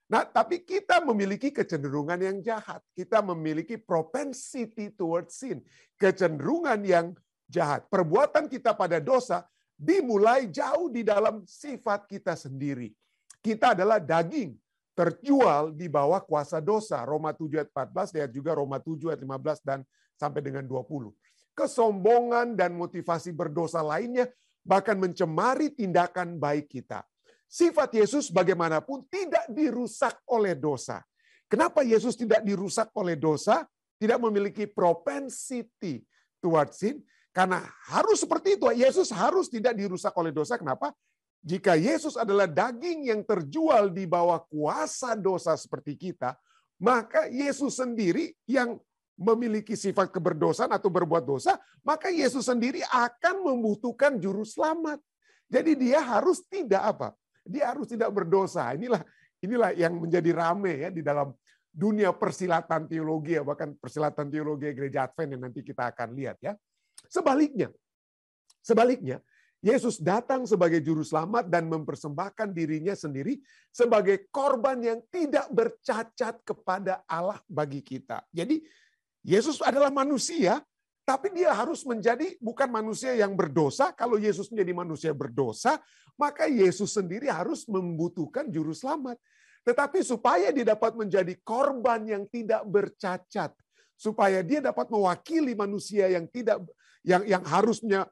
Nah, tapi kita memiliki kecenderungan yang jahat. Kita memiliki propensity towards sin. Kecenderungan yang jahat. Perbuatan kita pada dosa dimulai jauh di dalam sifat kita sendiri. Kita adalah daging terjual di bawah kuasa dosa. Roma 7 ayat 14, lihat juga Roma 7 ayat 15 dan sampai dengan 20. Kesombongan dan motivasi berdosa lainnya bahkan mencemari tindakan baik kita. Sifat Yesus bagaimanapun tidak dirusak oleh dosa. Kenapa Yesus tidak dirusak oleh dosa? Tidak memiliki propensity towards sin. Karena harus seperti itu. Yesus harus tidak dirusak oleh dosa. Kenapa? Jika Yesus adalah daging yang terjual di bawah kuasa dosa seperti kita, maka Yesus sendiri yang memiliki sifat keberdosaan atau berbuat dosa, maka Yesus sendiri akan membutuhkan juru selamat. Jadi dia harus tidak apa? Dia harus tidak berdosa. Inilah yang menjadi rame ya di dalam dunia persilatan teologi, bahkan persilatan teologi gereja Advent yang nanti kita akan lihat ya. Sebaliknya, Yesus datang sebagai juru selamat dan mempersembahkan dirinya sendiri sebagai korban yang tidak bercacat kepada Allah bagi kita. Jadi Yesus adalah manusia, tapi dia harus menjadi bukan manusia yang berdosa. Kalau Yesus menjadi manusia berdosa, maka Yesus sendiri harus membutuhkan juru selamat. Tetapi supaya dia dapat menjadi korban yang tidak bercacat, supaya dia dapat mewakili manusia yang harusnya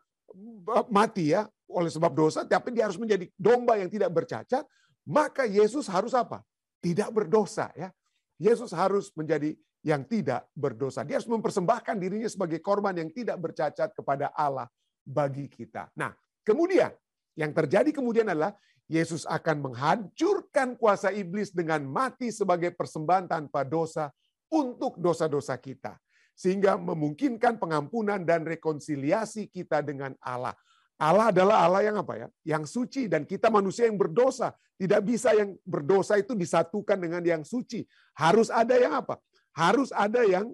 mati ya oleh sebab dosa, tapi dia harus menjadi domba yang tidak bercacat, maka Yesus harus apa? Tidak berdosa ya. Yesus harus menjadi yang tidak berdosa. Dia harus mempersembahkan dirinya sebagai korban yang tidak bercacat kepada Allah bagi kita. Nah, kemudian yang terjadi kemudian adalah Yesus akan menghancurkan kuasa iblis dengan mati sebagai persembahan tanpa dosa untuk dosa-dosa kita. Sehingga memungkinkan pengampunan dan rekonsiliasi kita dengan Allah. Allah adalah Allah yang apa ya? Yang suci, dan kita manusia yang berdosa. Tidak bisa yang berdosa itu disatukan dengan yang suci. Harus ada yang apa? Harus ada yang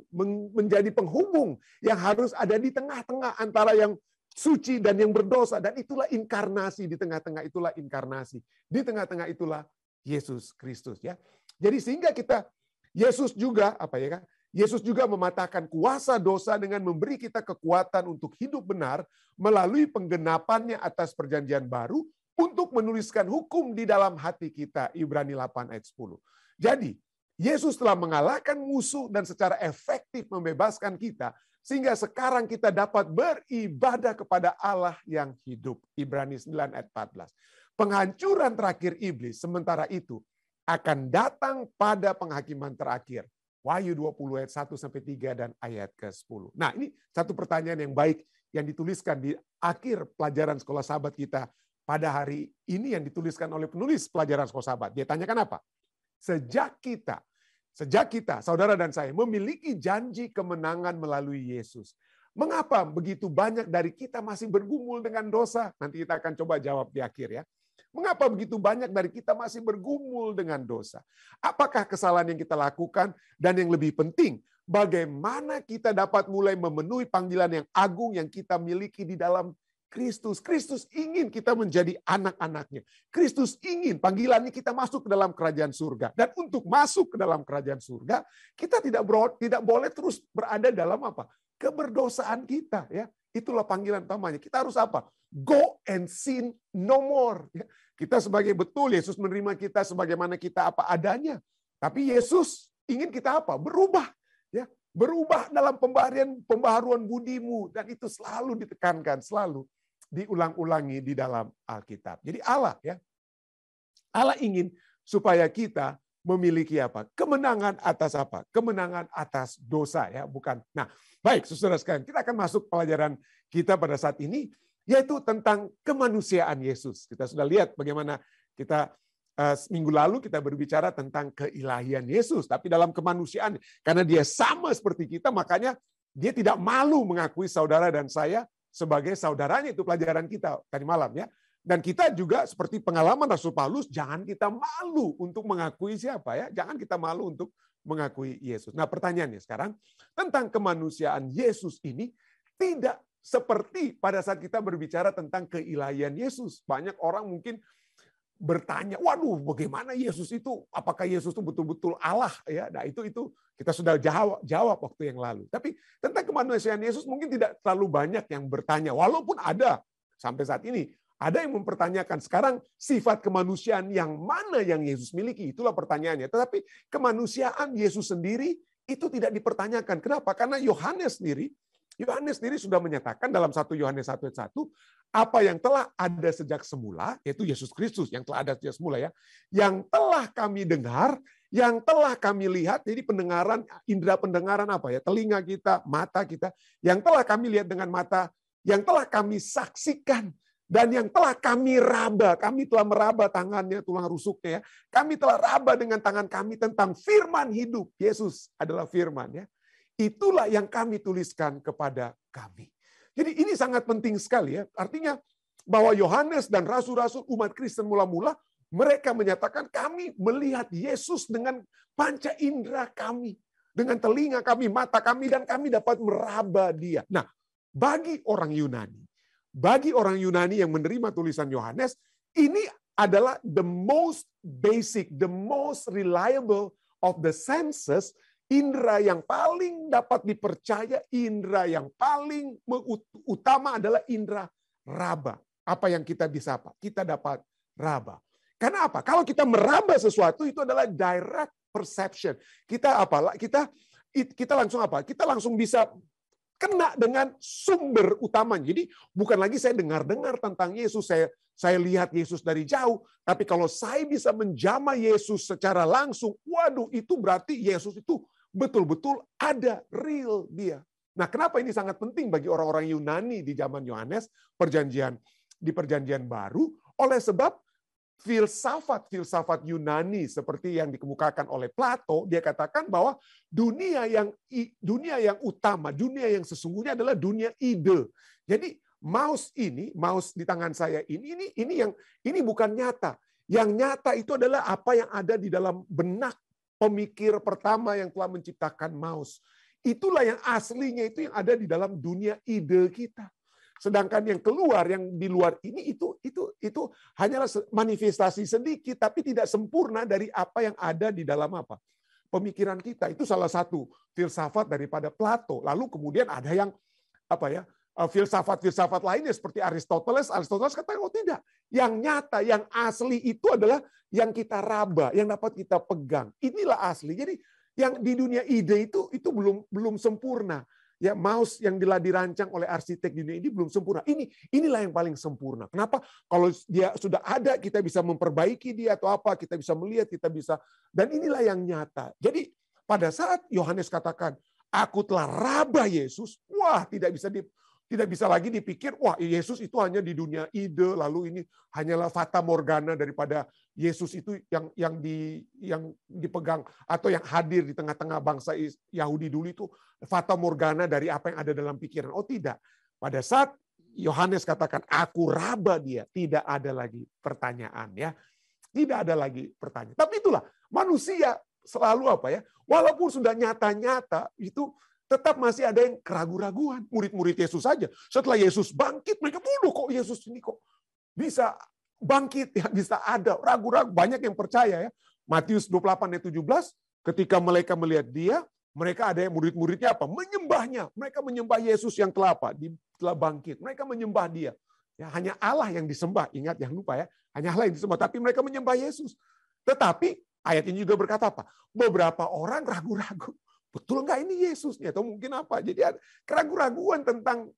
menjadi penghubung, yang harus ada di tengah-tengah antara yang suci dan yang berdosa. Dan itulah inkarnasi, di tengah-tengah itulah inkarnasi. Di tengah-tengah itulah Yesus Kristus ya. Jadi sehingga Yesus juga Yesus juga mematahkan kuasa dosa dengan memberi kita kekuatan untuk hidup benar melalui penggenapannya atas perjanjian baru untuk menuliskan hukum di dalam hati kita. Ibrani 8 ayat 10. Jadi Yesus telah mengalahkan musuh dan secara efektif membebaskan kita sehingga sekarang kita dapat beribadah kepada Allah yang hidup. Ibrani 9 ayat 14. Penghancuran terakhir iblis sementara itu akan datang pada penghakiman terakhir. Wahyu 20 ayat 1-3 dan ayat ke-10. Nah, ini satu pertanyaan yang baik yang dituliskan di akhir pelajaran sekolah sahabat kita pada hari ini, yang dituliskan oleh penulis pelajaran sekolah sahabat. Dia tanyakan apa? Sejak kita, saudara dan saya, memiliki janji kemenangan melalui Yesus, mengapa begitu banyak dari kita masih bergumul dengan dosa? Nanti kita akan coba jawab di akhir ya. Mengapa begitu banyak dari kita masih bergumul dengan dosa? Apakah kesalahan yang kita lakukan? Dan yang lebih penting, bagaimana kita dapat mulai memenuhi panggilan yang agung yang kita miliki di dalam Kristus ingin kita menjadi anak-anaknya. Kristus ingin panggilannya kita masuk ke dalam kerajaan surga. Dan untuk masuk ke dalam kerajaan surga, kita tidak boleh terus berada dalam apa? Keberdosaan kita. Ya. Itulah panggilan utamanya. Kita harus apa? Go and sin no more. Ya. Kita sebagai betul, Yesus menerima kita sebagaimana kita apa adanya. Tapi Yesus ingin kita apa? Berubah. Ya. Berubah dalam pembaharuan budimu. Dan itu selalu ditekankan, selalu diulang-ulangi di dalam Alkitab. Jadi Allah ya, Allah ingin supaya kita memiliki apa? Kemenangan atas apa? Kemenangan atas dosa ya, bukan. Nah, baik saudara sekalian, kita akan masuk pelajaran kita pada saat ini, yaitu tentang kemanusiaan Yesus. Kita sudah lihat bagaimana kita minggu lalu kita berbicara tentang keilahian Yesus, tapi dalam kemanusiaan, karena dia sama seperti kita, makanya dia tidak malu mengakui saudara dan saya sebagai saudaranya. Itu pelajaran kita tadi malam ya. Dan kita juga seperti pengalaman Rasul Paulus, jangan kita malu untuk mengakui siapa ya. Jangan kita malu untuk mengakui Yesus. Nah, pertanyaannya sekarang tentang kemanusiaan Yesus ini tidak seperti pada saat kita berbicara tentang keilahian Yesus. Banyak orang mungkin bertanya, waduh, bagaimana Yesus itu? Apakah Yesus itu betul-betul Allah? Ya, nah itu kita sudah jawab waktu yang lalu. Tapi tentang kemanusiaan Yesus mungkin tidak terlalu banyak yang bertanya, walaupun ada sampai saat ini ada yang mempertanyakan sekarang sifat kemanusiaan yang mana yang Yesus miliki. Itulah pertanyaannya. Tetapi kemanusiaan Yesus sendiri itu tidak dipertanyakan. Kenapa? Karena Yohanes sendiri sudah menyatakan dalam 1 Yohanes 1:1, apa yang telah ada sejak semula, yaitu Yesus Kristus yang telah ada sejak semula ya, yang telah kami dengar, yang telah kami lihat, jadi pendengaran, indera pendengaran apa ya, telinga kita, mata kita, yang telah kami lihat dengan mata, yang telah kami saksikan, dan yang telah kami raba, kami telah meraba tangannya, tulang rusuknya ya, kami telah raba dengan tangan kami tentang firman hidup. Yesus adalah firman ya. Itulah yang kami tuliskan kepada kami. Jadi ini sangat penting sekali ya. Artinya bahwa Yohanes dan rasul-rasul umat Kristen mula-mula mereka menyatakan kami melihat Yesus dengan panca indera kami, dengan telinga kami, mata kami, dan kami dapat meraba dia. Nah, bagi orang Yunani yang menerima tulisan Yohanes, ini adalah the most basic, the most reliable of the senses. Indera yang paling dapat dipercaya, indera yang paling utama adalah indera raba. Apa yang kita bisa apa? Kita dapat raba. Karena apa? Kalau kita meraba sesuatu itu adalah direct perception. Kita apa? Kita langsung apa? Kita langsung bisa kena dengan sumber utamanya. Jadi bukan lagi saya dengar-dengar tentang Yesus, saya lihat Yesus dari jauh, tapi kalau saya bisa menjamah Yesus secara langsung, waduh, itu berarti Yesus itu betul-betul ada, real dia. Nah, kenapa ini sangat penting bagi orang-orang Yunani di zaman Yohanes, di Perjanjian Baru, oleh sebab filsafat Yunani seperti yang dikemukakan oleh Plato, dia katakan bahwa dunia yang utama, dunia yang sesungguhnya adalah dunia ide. Jadi mouse di tangan saya ini bukan nyata. Yang nyata itu adalah apa yang ada di dalam benak pemikir pertama yang telah menciptakan mouse. Itulah yang aslinya itu yang ada di dalam dunia ide kita. Sedangkan yang keluar, yang di luar ini itu hanyalah manifestasi sedikit, tapi tidak sempurna dari apa yang ada di dalam apa? Pemikiran kita. Itu salah satu filsafat daripada Plato. Lalu kemudian ada yang apa ya? Filsafat lainnya seperti Aristoteles katakan, oh tidak. Yang nyata, yang asli itu adalah yang kita raba, yang dapat kita pegang. Inilah asli. Jadi yang di dunia ide itu belum sempurna. Ya, mouse yang dirancang oleh arsitek dunia ini belum sempurna. Inilah yang paling sempurna. Kenapa? Kalau dia sudah ada, kita bisa memperbaiki dia atau apa, kita bisa melihat, kita bisa, dan inilah yang nyata. Jadi pada saat Yohanes katakan, aku telah raba Yesus, wah tidak bisa lagi dipikir, wah Yesus itu hanya di dunia ide, lalu ini hanyalah fata morgana daripada Yesus itu yang dipegang atau yang hadir di tengah-tengah bangsa Yahudi dulu itu fata morgana dari apa yang ada dalam pikiran. Oh tidak. Pada saat Yohanes katakan, aku raba dia, tidak ada lagi pertanyaan ya. Tidak ada lagi pertanyaan. Tapi itulah manusia selalu apa ya? Walaupun sudah nyata-nyata itu tetap masih ada yang keraguan-raguan. Murid-murid Yesus saja. Setelah Yesus bangkit, mereka bodoh kok Yesus ini kok bisa bangkit, ya, bisa ada. Ragu-ragu, banyak yang percaya ya. Matius 28 ayat 17, ketika mereka melihat dia, mereka ada yang murid-muridnya apa? Menyembahnya. Mereka menyembah Yesus yang telah apa? Telah bangkit. Mereka menyembah dia. Ya, hanya Allah yang disembah. Ingat, jangan lupa ya. Hanya Allah yang disembah. Tapi mereka menyembah Yesus. Tetapi ayat ini juga berkata apa? Beberapa orang ragu-ragu. Betul nggak ini Yesusnya? Atau mungkin apa? Jadi keraguan-raguan tentang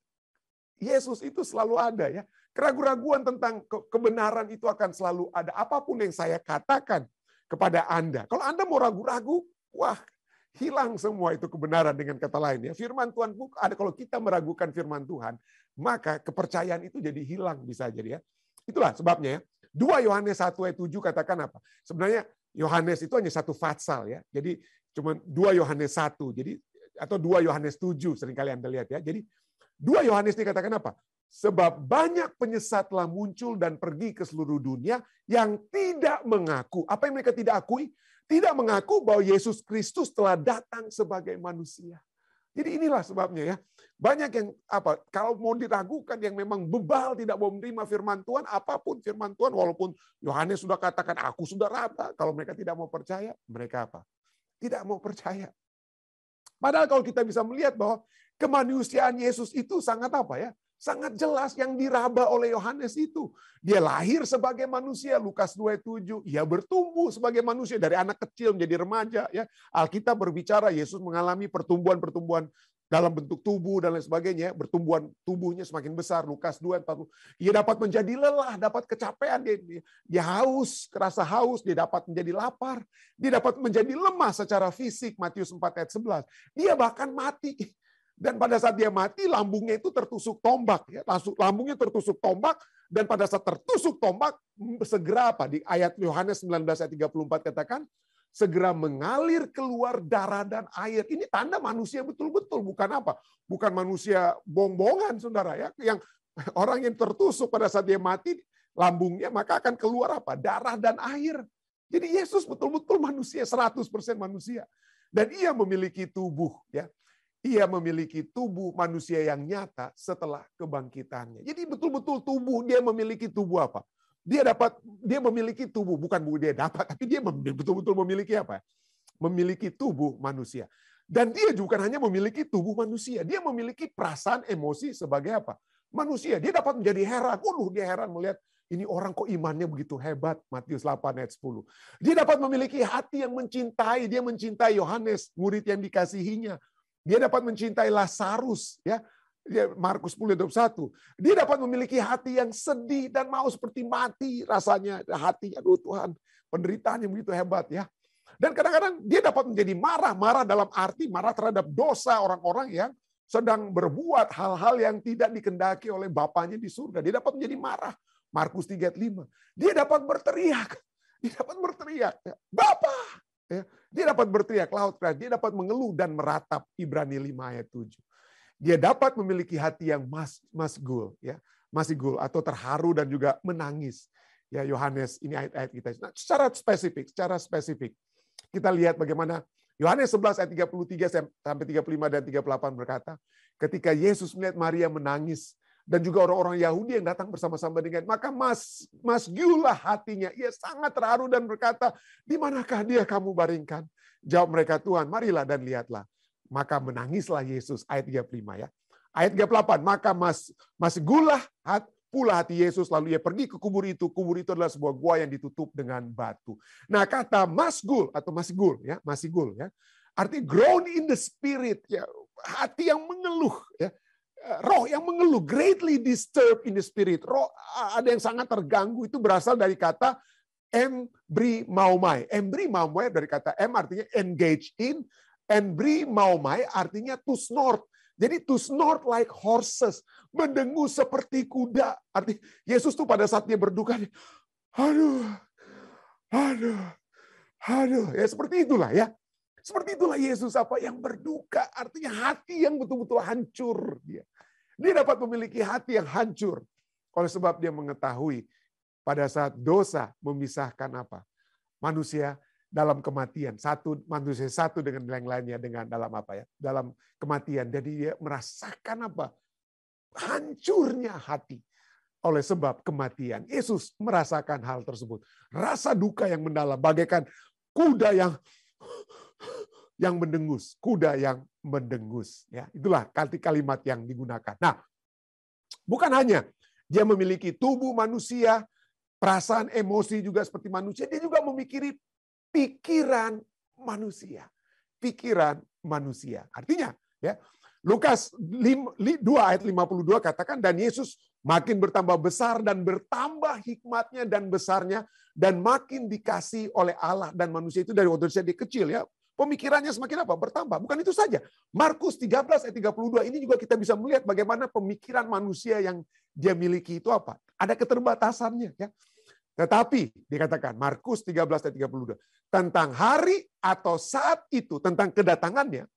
Yesus itu selalu ada ya. Keraguan-raguan tentang kebenaran itu akan selalu ada. Apapun yang saya katakan kepada Anda. Kalau Anda mau ragu-ragu, wah, hilang semua itu kebenaran dengan kata lain ya. Firman Tuhan ada, kalau kita meragukan firman Tuhan, maka kepercayaan itu jadi hilang bisa jadi ya. Itulah sebabnya ya. 2 Yohanes 1 ayat 7 katakan apa? Sebenarnya Yohanes itu hanya satu fatsal ya. Jadi cuma 2 Yohanes 1. Jadi atau 2 Yohanes 7 seringkali Anda lihat ya. Jadi 2 Yohanes ini katakan apa? Sebab banyak penyesat telah muncul dan pergi ke seluruh dunia yang tidak mengaku. Apa yang mereka tidak akui? Tidak mengaku bahwa Yesus Kristus telah datang sebagai manusia. Jadi inilah sebabnya ya. Banyak yang apa? Kalau mau diragukan yang memang bebal tidak mau menerima firman Tuhan, apapun firman Tuhan, walaupun Yohanes sudah katakan aku sudah raba, kalau mereka tidak mau percaya, mereka apa? Tidak mau percaya. Padahal kalau kita bisa melihat bahwa kemanusiaan Yesus itu sangat apa ya? Sangat jelas yang diraba oleh Yohanes itu. Dia lahir sebagai manusia, Lukas 2:7. Ia bertumbuh sebagai manusia dari anak kecil menjadi remaja. Ya, Alkitab berbicara Yesus mengalami pertumbuhan-pertumbuhan dalam bentuk tubuh dan lain sebagainya. Bertumbuhan tubuhnya semakin besar, Lukas 2:40. Ia dapat menjadi lelah, dapat kecapean, dia haus, kerasa haus, dia dapat menjadi lapar, dia dapat menjadi lemah secara fisik, Matius 4 ayat 11. Dia bahkan mati. Dan pada saat dia mati, lambungnya itu tertusuk tombak. Ya. Lambungnya tertusuk tombak, dan pada saat tertusuk tombak, segera apa? Di ayat Yohanes 19 ayat 34 katakan, segera mengalir keluar darah dan air. Ini tanda manusia betul-betul, bukan apa? Bukan manusia bohong-bohongan, saudara. Ya. Yang orang yang tertusuk pada saat dia mati, lambungnya, maka akan keluar apa? Darah dan air. Jadi Yesus betul-betul manusia, 100% manusia. Dan ia memiliki tubuh. Ya. Ia memiliki tubuh manusia yang nyata setelah kebangkitannya. Jadi betul-betul tubuh, dia memiliki tubuh apa? Dia memiliki tubuh, bukan dia dapat, tapi dia betul-betul memiliki apa? Memiliki tubuh manusia. Dan dia juga hanya memiliki tubuh manusia, dia memiliki perasaan emosi sebagai apa? Manusia. Dia dapat menjadi heran. Dia heran melihat ini orang kok imannya begitu hebat. Matius 8 ayat 10. Dia dapat memiliki hati yang mencintai, dia mencintai Yohanes, murid yang dikasihinya. Dia dapat mencintai Lazarus, ya, Markus 10:21. Dia dapat memiliki hati yang sedih dan mau seperti mati rasanya hati. Aduh Tuhan, penderitaan yang begitu hebat ya. Dan kadang-kadang dia dapat menjadi marah dalam arti marah terhadap dosa orang-orang yang sedang berbuat hal-hal yang tidak dikehendaki oleh Bapaknya di surga. Dia dapat menjadi marah. Markus 3:5. Dia dapat berteriak. Bapa. Ya, dia dapat berteriak laut keras, dia dapat mengeluh dan meratap, Ibrani 5 ayat 7. Dia dapat memiliki hati yang masgul, ya, masgul atau terharu dan juga menangis. Ya, Yohanes, ini ayat-ayat kita. Nah, secara spesifik kita lihat bagaimana Yohanes 11 ayat 33 sampai 35 dan 38 berkata, ketika Yesus melihat Maria menangis dan juga orang-orang Yahudi yang datang bersama-sama dengan, maka masgulah hatinya. Ia sangat terharu dan berkata, di manakah dia kamu baringkan? Jawab mereka, Tuhan, marilah dan lihatlah. Maka menangislah Yesus, ayat 35 ya. Ayat 38, maka masgulah pula hati Yesus, lalu ia pergi ke kubur itu. Kubur itu adalah sebuah gua yang ditutup dengan batu. Nah, kata masgul atau masgul ya, arti groan in the spirit ya, hati yang mengeluh ya. Roh yang mengeluh, greatly disturbed in the spirit. Roh ada yang sangat terganggu, itu berasal dari kata embrimaomai. Embrimaomai dari kata artinya engage in, embrimaomai artinya to snort. Jadi to snort like horses, mendengus seperti kuda. Arti Yesus tuh pada saat dia berduka, aduh, ya seperti itulah ya. Seperti itulah Yesus apa yang berduka, artinya hati yang betul-betul hancur. Dia dapat memiliki hati yang hancur. Oleh sebab dia mengetahui pada saat dosa memisahkan apa? Manusia dalam kematian, satu manusia satu dengan yang lainnya dengan dalam apa ya? Dalam kematian. Jadi dia merasakan apa? Hancurnya hati oleh sebab kematian. Yesus merasakan hal tersebut. Rasa duka yang mendalam bagaikan kuda yang mendengus, kuda yang mendengus ya. Itulah kalimat yang digunakan. Nah, bukan hanya dia memiliki tubuh manusia, perasaan, emosi juga seperti manusia, dia juga memikiri pikiran manusia. Pikiran manusia. Artinya, ya, Lukas 2 ayat 52 katakan, dan Yesus makin bertambah besar dan bertambah hikmatnya dan besarnya, dan makin dikasih oleh Allah dan manusia itu dari waktu dia kecil ya. Pemikirannya semakin apa? Bertambah. Bukan itu saja. Markus 13 ayat 32 ini juga kita bisa melihat bagaimana pemikiran manusia yang dia miliki itu apa? Ada keterbatasannya ya. Tetapi dikatakan Markus 13 ayat 32 tentang hari atau saat itu, tentang kedatangannya,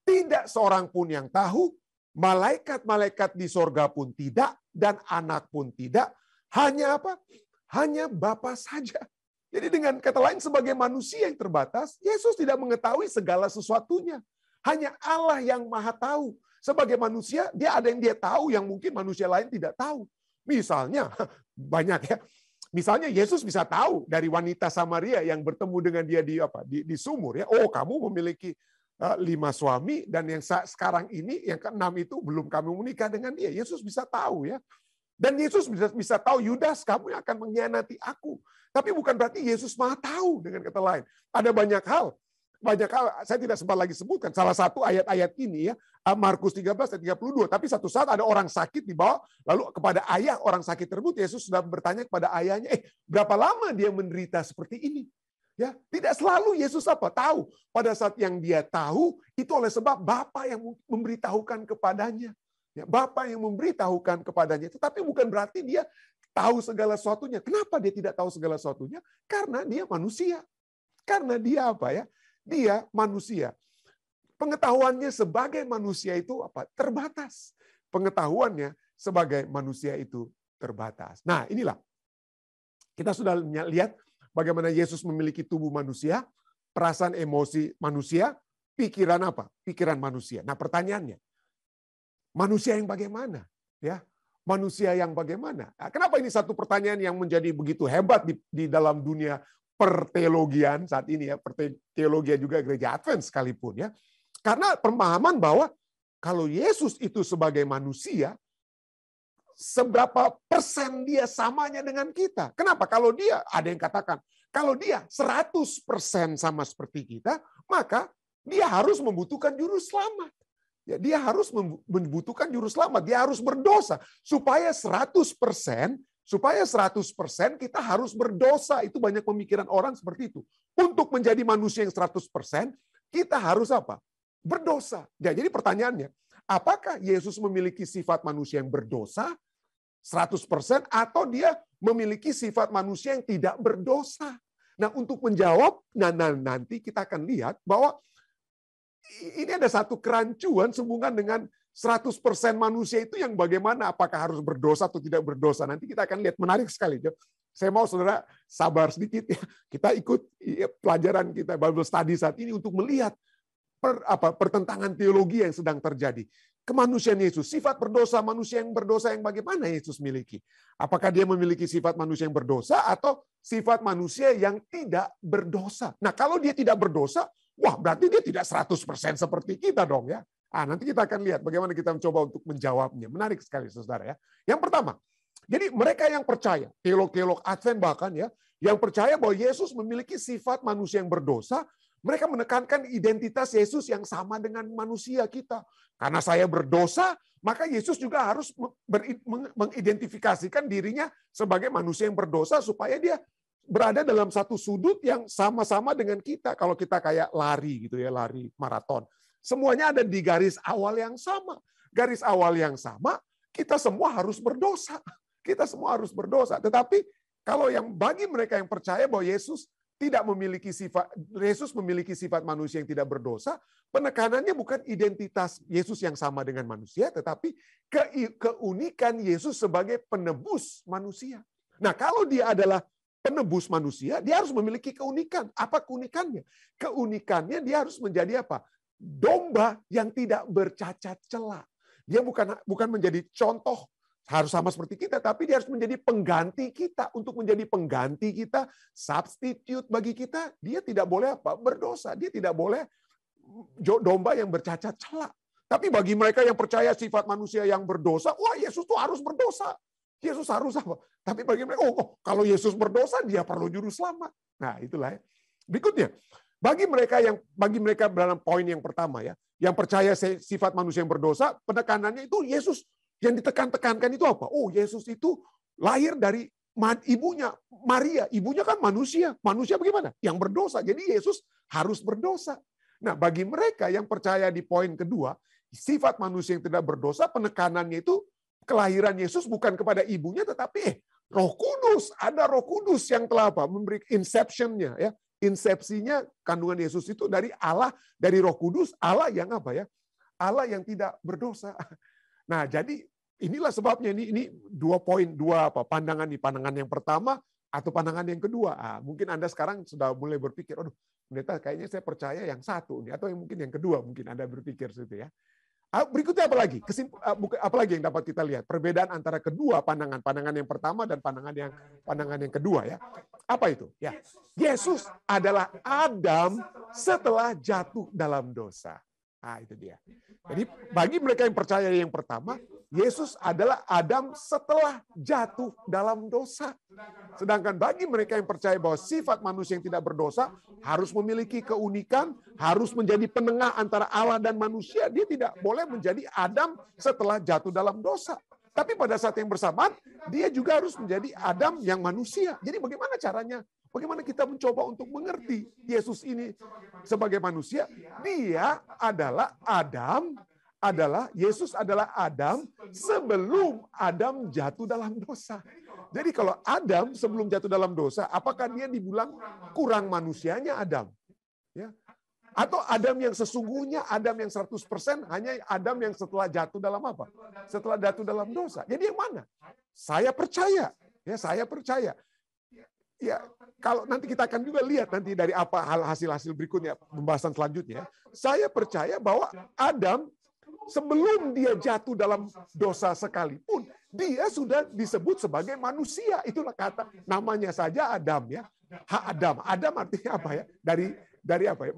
tidak seorang pun yang tahu, malaikat-malaikat di sorga pun tidak, dan anak pun tidak, hanya apa? Hanya Bapa saja. Jadi dengan kata lain, sebagai manusia yang terbatas, Yesus tidak mengetahui segala sesuatunya. Hanya Allah yang maha tahu. Sebagai manusia, dia ada yang dia tahu yang mungkin manusia lain tidak tahu. Misalnya, banyak ya. Misalnya Yesus bisa tahu dari wanita Samaria yang bertemu dengan dia di sumur ya. Oh, kamu memiliki 5 suami dan yang sekarang ini yang ke-6 itu belum kamu menikah dengan dia. Yesus bisa tahu ya. Dan Yesus bisa tahu, Yudas, kamu yang akan mengkhianati aku. Tapi bukan berarti Yesus maha tahu, dengan kata lain. Ada banyak hal, saya tidak sempat lagi sebutkan. Salah satu ayat-ayat ini ya, Markus 13 ayat 32. Tapi satu saat ada orang sakit dibawa, lalu kepada ayah orang sakit tersebut, Yesus sudah bertanya kepada ayahnya, berapa lama dia menderita seperti ini? Ya, tidak selalu Yesus tahu. Pada saat yang dia tahu, itu oleh sebab Bapa yang memberitahukan kepadanya. Ya, Bapa yang memberitahukan kepadanya. Tetapi bukan berarti dia tahu segala sesuatunya. Kenapa dia tidak tahu segala sesuatunya? Karena dia manusia. Karena dia Dia manusia. Pengetahuannya sebagai manusia itu terbatas. Pengetahuannya sebagai manusia itu terbatas. Nah, inilah. Kita sudah lihat bagaimana Yesus memiliki tubuh manusia, perasaan emosi manusia, pikiran Pikiran manusia. Nah, pertanyaannya, manusia yang bagaimana? Ya, manusia yang bagaimana? Nah, kenapa ini satu pertanyaan yang menjadi begitu hebat di dalam dunia perteologian saat ini ya, perteologian juga gereja Advent sekalipun ya. Karena pemahaman bahwa kalau Yesus itu sebagai manusia, seberapa persen dia samanya dengan kita? Kenapa? Kalau dia, ada yang katakan, kalau dia 100% sama seperti kita, maka dia harus membutuhkan juru selamat. Ya, dia harus membutuhkan juru selamat, dia harus berdosa supaya 100% kita harus berdosa. Itu banyak pemikiran orang seperti itu. Untuk menjadi manusia yang 100%, kita harus berdosa. Ya, jadi pertanyaannya, apakah Yesus memiliki sifat manusia yang berdosa 100% atau dia memiliki sifat manusia yang tidak berdosa? Nah, untuk menjawab, nanti kita akan lihat bahwa ini ada satu kerancuan sehubungan dengan 100% manusia itu yang bagaimana, apakah harus berdosa atau tidak berdosa. Nanti kita akan lihat, menarik sekali. Saya mau saudara sabar sedikit ya. Kita ikut pelajaran kita Bible Study saat ini untuk melihat pertentangan teologi yang sedang terjadi. Kemanusiaan Yesus, sifat berdosa manusia yang berdosa yang bagaimana Yesus miliki? Apakah dia memiliki sifat manusia yang berdosa atau sifat manusia yang tidak berdosa? Nah, kalau dia tidak berdosa, wah, berarti dia tidak 100% seperti kita dong ya. Nanti kita akan lihat bagaimana kita mencoba untuk menjawabnya. Menarik sekali saudara ya. Yang pertama, jadi mereka yang percaya, teolog-teolog Advent bahkan ya, yang percaya bahwa Yesus memiliki sifat manusia yang berdosa, mereka menekankan identitas Yesus yang sama dengan manusia kita. Karena saya berdosa, maka Yesus juga harus mengidentifikasikan dirinya sebagai manusia yang berdosa supaya dia berada dalam satu sudut yang sama-sama dengan kita. Kalau kita kayak lari gitu ya, lari maraton. Semuanya ada di garis awal yang sama. Garis awal yang sama, kita semua harus berdosa. Kita semua harus berdosa. Tetapi kalau yang bagi mereka yang percaya bahwa Yesus memiliki sifat manusia yang tidak berdosa, penekanannya bukan identitas Yesus yang sama dengan manusia, tetapi keunikan Yesus sebagai penebus manusia. Nah, kalau dia adalah penebus manusia, dia harus memiliki keunikan. Apa keunikannya? Keunikannya dia harus menjadi apa? Domba yang tidak bercacat celah. Dia bukan menjadi contoh harus sama seperti kita, tapi dia harus menjadi pengganti kita. Untuk menjadi pengganti kita, substitute bagi kita, dia tidak boleh apa? Berdosa. Dia tidak boleh domba yang bercacat celah. Tapi bagi mereka yang percaya sifat manusia yang berdosa, wah Yesus tuh harus berdosa. Yesus harus apa? Tapi bagi mereka, kalau Yesus berdosa, dia perlu juru selamat. Nah, itulah ya. Berikutnya, bagi mereka dalam poin yang pertama ya, yang percaya sifat manusia yang berdosa, penekanannya itu Yesus yang ditekan-tekankan itu apa? Oh, Yesus itu lahir dari ibunya Maria. Ibunya kan manusia. Manusia bagaimana? Yang berdosa. Jadi Yesus harus berdosa. Nah, bagi mereka yang percaya di poin kedua, sifat manusia yang tidak berdosa, penekanannya itu kelahiran Yesus bukan kepada ibunya, tetapi Roh Kudus. Ada Roh Kudus yang telah apa? Memberi inception-nya ya. Insepsinya kandungan Yesus itu dari Allah, dari Roh Kudus, Allah yang apa ya? Allah yang tidak berdosa. Nah, jadi inilah sebabnya ini dua pandangan nih, pandangan yang pertama atau pandangan yang kedua. Mungkin Anda sekarang sudah mulai berpikir, aduh, pendeta kayaknya saya percaya yang satu nih, atau yang mungkin yang kedua, mungkin Anda berpikir situ ya. Berikutnya apa lagi? Apa lagi yang dapat kita lihat? Perbedaan antara kedua pandangan yang pertama dan pandangan yang kedua ya. Apa itu? Ya, Yesus adalah Adam setelah jatuh dalam dosa. Nah, itu dia. Jadi bagi mereka yang percaya yang pertama, Yesus adalah Adam setelah jatuh dalam dosa. Sedangkan bagi mereka yang percaya bahwa sifat manusia yang tidak berdosa harus memiliki keunikan, harus menjadi penengah antara Allah dan manusia. Dia tidak boleh menjadi Adam setelah jatuh dalam dosa. Tapi pada saat yang bersamaan, dia juga harus menjadi Adam yang manusia. Jadi bagaimana caranya? Bagaimana kita mencoba untuk mengerti Yesus ini sebagai manusia? Dia adalah Yesus adalah Adam sebelum Adam jatuh dalam dosa. Jadi kalau Adam sebelum jatuh dalam dosa, apakah dia dibilang kurang manusianya Adam? Ya. Atau Adam yang sesungguhnya, Adam yang 100%, hanya Adam yang setelah jatuh dalam apa? Setelah jatuh dalam dosa. Jadi yang mana? Saya percaya. Ya, saya percaya. Ya, kalau nanti kita akan juga lihat nanti dari apa hasil-hasil berikutnya, pembahasan selanjutnya. Saya percaya bahwa Adam sebelum dia jatuh dalam dosa sekalipun, dia sudah disebut sebagai manusia. Itulah kata namanya saja Adam ya. Adam. Adam artinya apa ya? Dari apa ya?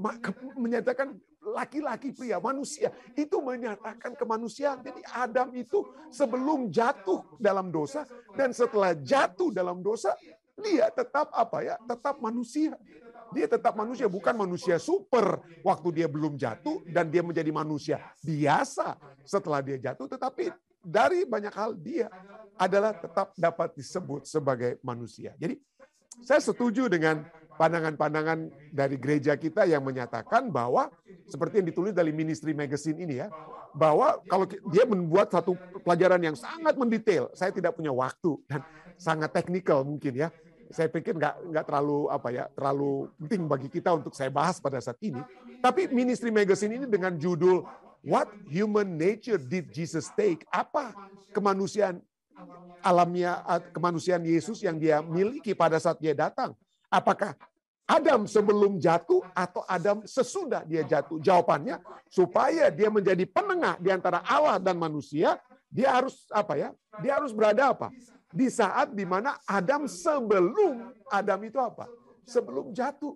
Menyatakan laki-laki pria, manusia. Itu menyatakan kemanusiaan. Jadi Adam itu sebelum jatuh dalam dosa dan setelah jatuh dalam dosa, dia tetap apa ya? Tetap manusia. Dia tetap manusia, bukan manusia super waktu dia belum jatuh dan dia menjadi manusia biasa setelah dia jatuh, tetapi dari banyak hal dia adalah tetap dapat disebut sebagai manusia. Jadi saya setuju dengan pandangan-pandangan dari gereja kita yang menyatakan bahwa seperti yang ditulis dari Ministry Magazine ini ya, bahwa kalau dia membuat satu pelajaran yang sangat mendetail, saya tidak punya waktu dan sangat teknikal mungkin ya. Saya pikir nggak terlalu penting bagi kita untuk saya bahas pada saat ini. Tapi Ministry Magazine ini dengan judul What Human Nature Did Jesus Take? Apa kemanusiaan alamnya, kemanusiaan Yesus yang dia miliki pada saat dia datang? Apakah Adam sebelum jatuh atau Adam sesudah dia jatuh? Jawabannya, supaya dia menjadi penengah di antara Allah dan manusia, dia harus apa ya? Dia harus berada apa? Di saat di mana Adam sebelum Adam itu apa? Sebelum jatuh.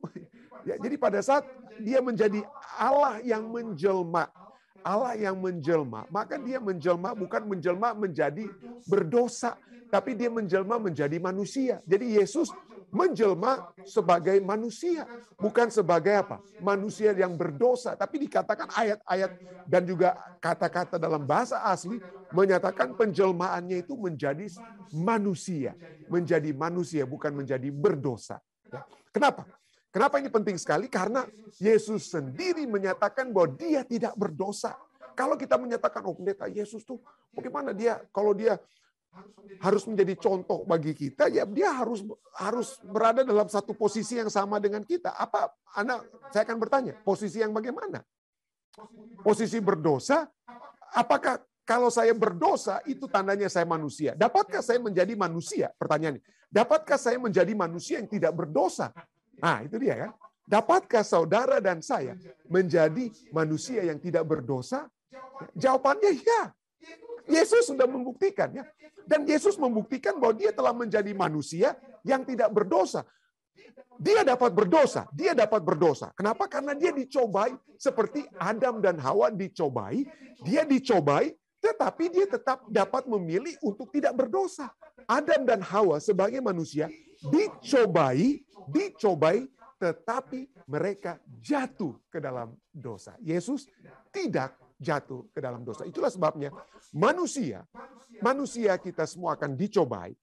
Ya, jadi pada saat dia menjadi Allah yang menjelma. Allah yang menjelma. Maka dia menjelma bukan menjelma menjadi berdosa. Tapi dia menjelma menjadi manusia. Jadi Yesus menjelma sebagai manusia. Bukan sebagai apa? Manusia yang berdosa. Tapi dikatakan ayat-ayat dan juga kata-kata dalam bahasa asli menyatakan penjelmaannya itu menjadi manusia. Menjadi manusia, bukan menjadi berdosa. Ya. Kenapa? Kenapa ini penting sekali? Karena Yesus sendiri menyatakan bahwa dia tidak berdosa. Kalau kita menyatakan, oh pendeta, Yesus tuh bagaimana dia, kalau dia harus menjadi contoh bagi kita, ya dia harus berada dalam satu posisi yang sama dengan kita. Apa? Saya akan bertanya, posisi yang bagaimana? Posisi berdosa? Apakah kalau saya berdosa, itu tandanya saya manusia. Dapatkah saya menjadi manusia? Pertanyaannya. Dapatkah saya menjadi manusia yang tidak berdosa? Nah, itu dia kan. Dapatkah saudara dan saya menjadi manusia yang tidak berdosa? Jawabannya ya. Yesus sudah membuktikan ya. Dan Yesus membuktikan bahwa dia telah menjadi manusia yang tidak berdosa. Dia dapat berdosa, dia dapat berdosa. Kenapa? Karena dia dicobai seperti Adam dan Hawa dicobai. Dia dicobai, tetapi dia tetap dapat memilih untuk tidak berdosa. Adam dan Hawa sebagai manusia dicobai, tetapi mereka jatuh ke dalam dosa. Yesus tidak jatuh ke dalam dosa. Itulah sebabnya manusia kita semua akan dicobai.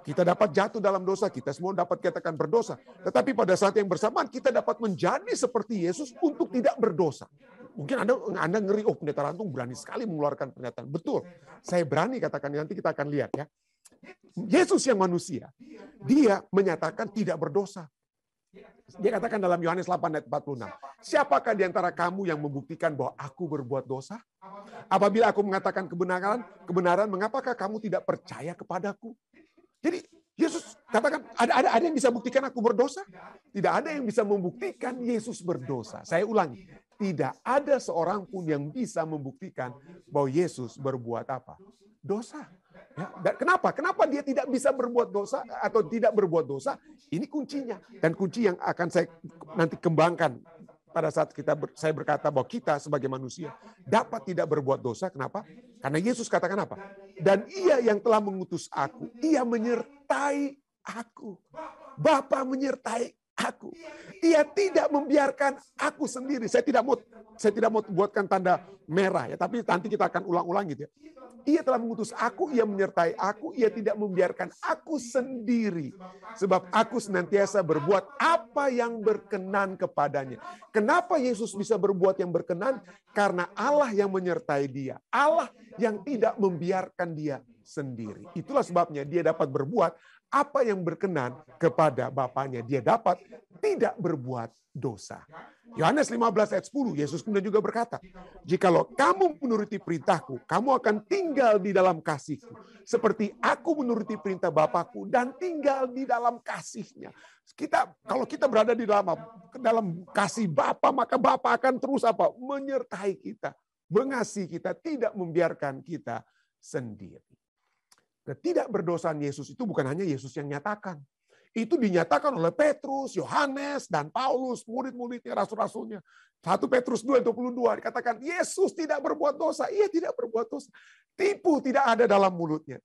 Kita dapat jatuh dalam dosa, kita semua dapat katakan berdosa. Tetapi pada saat yang bersamaan kita dapat menjadi seperti Yesus untuk tidak berdosa. Mungkin Anda ngeri, pendeta Rantung berani sekali mengeluarkan pernyataan. Betul, saya berani katakan, nanti kita akan lihat ya. Yesus yang manusia, dia menyatakan tidak berdosa. Dia katakan dalam Yohanes 8 ayat 46, siapakah di antara kamu yang membuktikan bahwa aku berbuat dosa? Apabila aku mengatakan kebenaran, mengapakah kamu tidak percaya kepadaku? Jadi Yesus katakan, ada yang bisa buktikan aku berdosa? Tidak ada yang bisa membuktikan Yesus berdosa. Saya ulangi, tidak ada seorang pun yang bisa membuktikan bahwa Yesus berbuat apa? Dosa. Ya, dan kenapa dia tidak bisa berbuat dosa atau tidak berbuat dosa? Ini kuncinya. Dan kunci yang akan saya nanti kembangkan pada saat saya berkata bahwa kita sebagai manusia dapat tidak berbuat dosa. Kenapa? Karena Yesus katakan apa? Dan ia yang telah mengutus aku, ia menyertai aku. Bapa menyertai aku. Ia tidak membiarkan aku sendiri. Saya tidak mau buatkan tanda merah ya, tapi nanti kita akan ulang-ulang gitu ya. Ia telah mengutus aku, ia menyertai aku, ia tidak membiarkan aku sendiri. Sebab aku senantiasa berbuat apa yang berkenan kepadanya. Kenapa Yesus bisa berbuat yang berkenan? Karena Allah yang menyertai dia. Allah yang tidak membiarkan dia sendiri. Itulah sebabnya dia dapat berbuat apa yang berkenan kepada Bapaknya. Dia dapat tidak berbuat dosa. Yohanes 15 ayat 10, Yesus kemudian juga berkata, jikalau kamu menuruti perintahku, kamu akan tinggal di dalam kasihku. Seperti aku menuruti perintah Bapakku dan tinggal di dalam kasihnya. Kalau kita berada di dalam kasih Bapa, maka Bapa akan terus apa? Menyertai kita, mengasihi kita, tidak membiarkan kita sendiri. Ketidakberdosaan Yesus itu bukan hanya Yesus yang nyatakan. Itu dinyatakan oleh Petrus, Yohanes, dan Paulus, murid-muridnya, rasul-rasulnya. 1 Petrus 2:22 dikatakan, Yesus tidak berbuat dosa. Ia tidak berbuat dosa. Tipu tidak ada dalam mulutnya.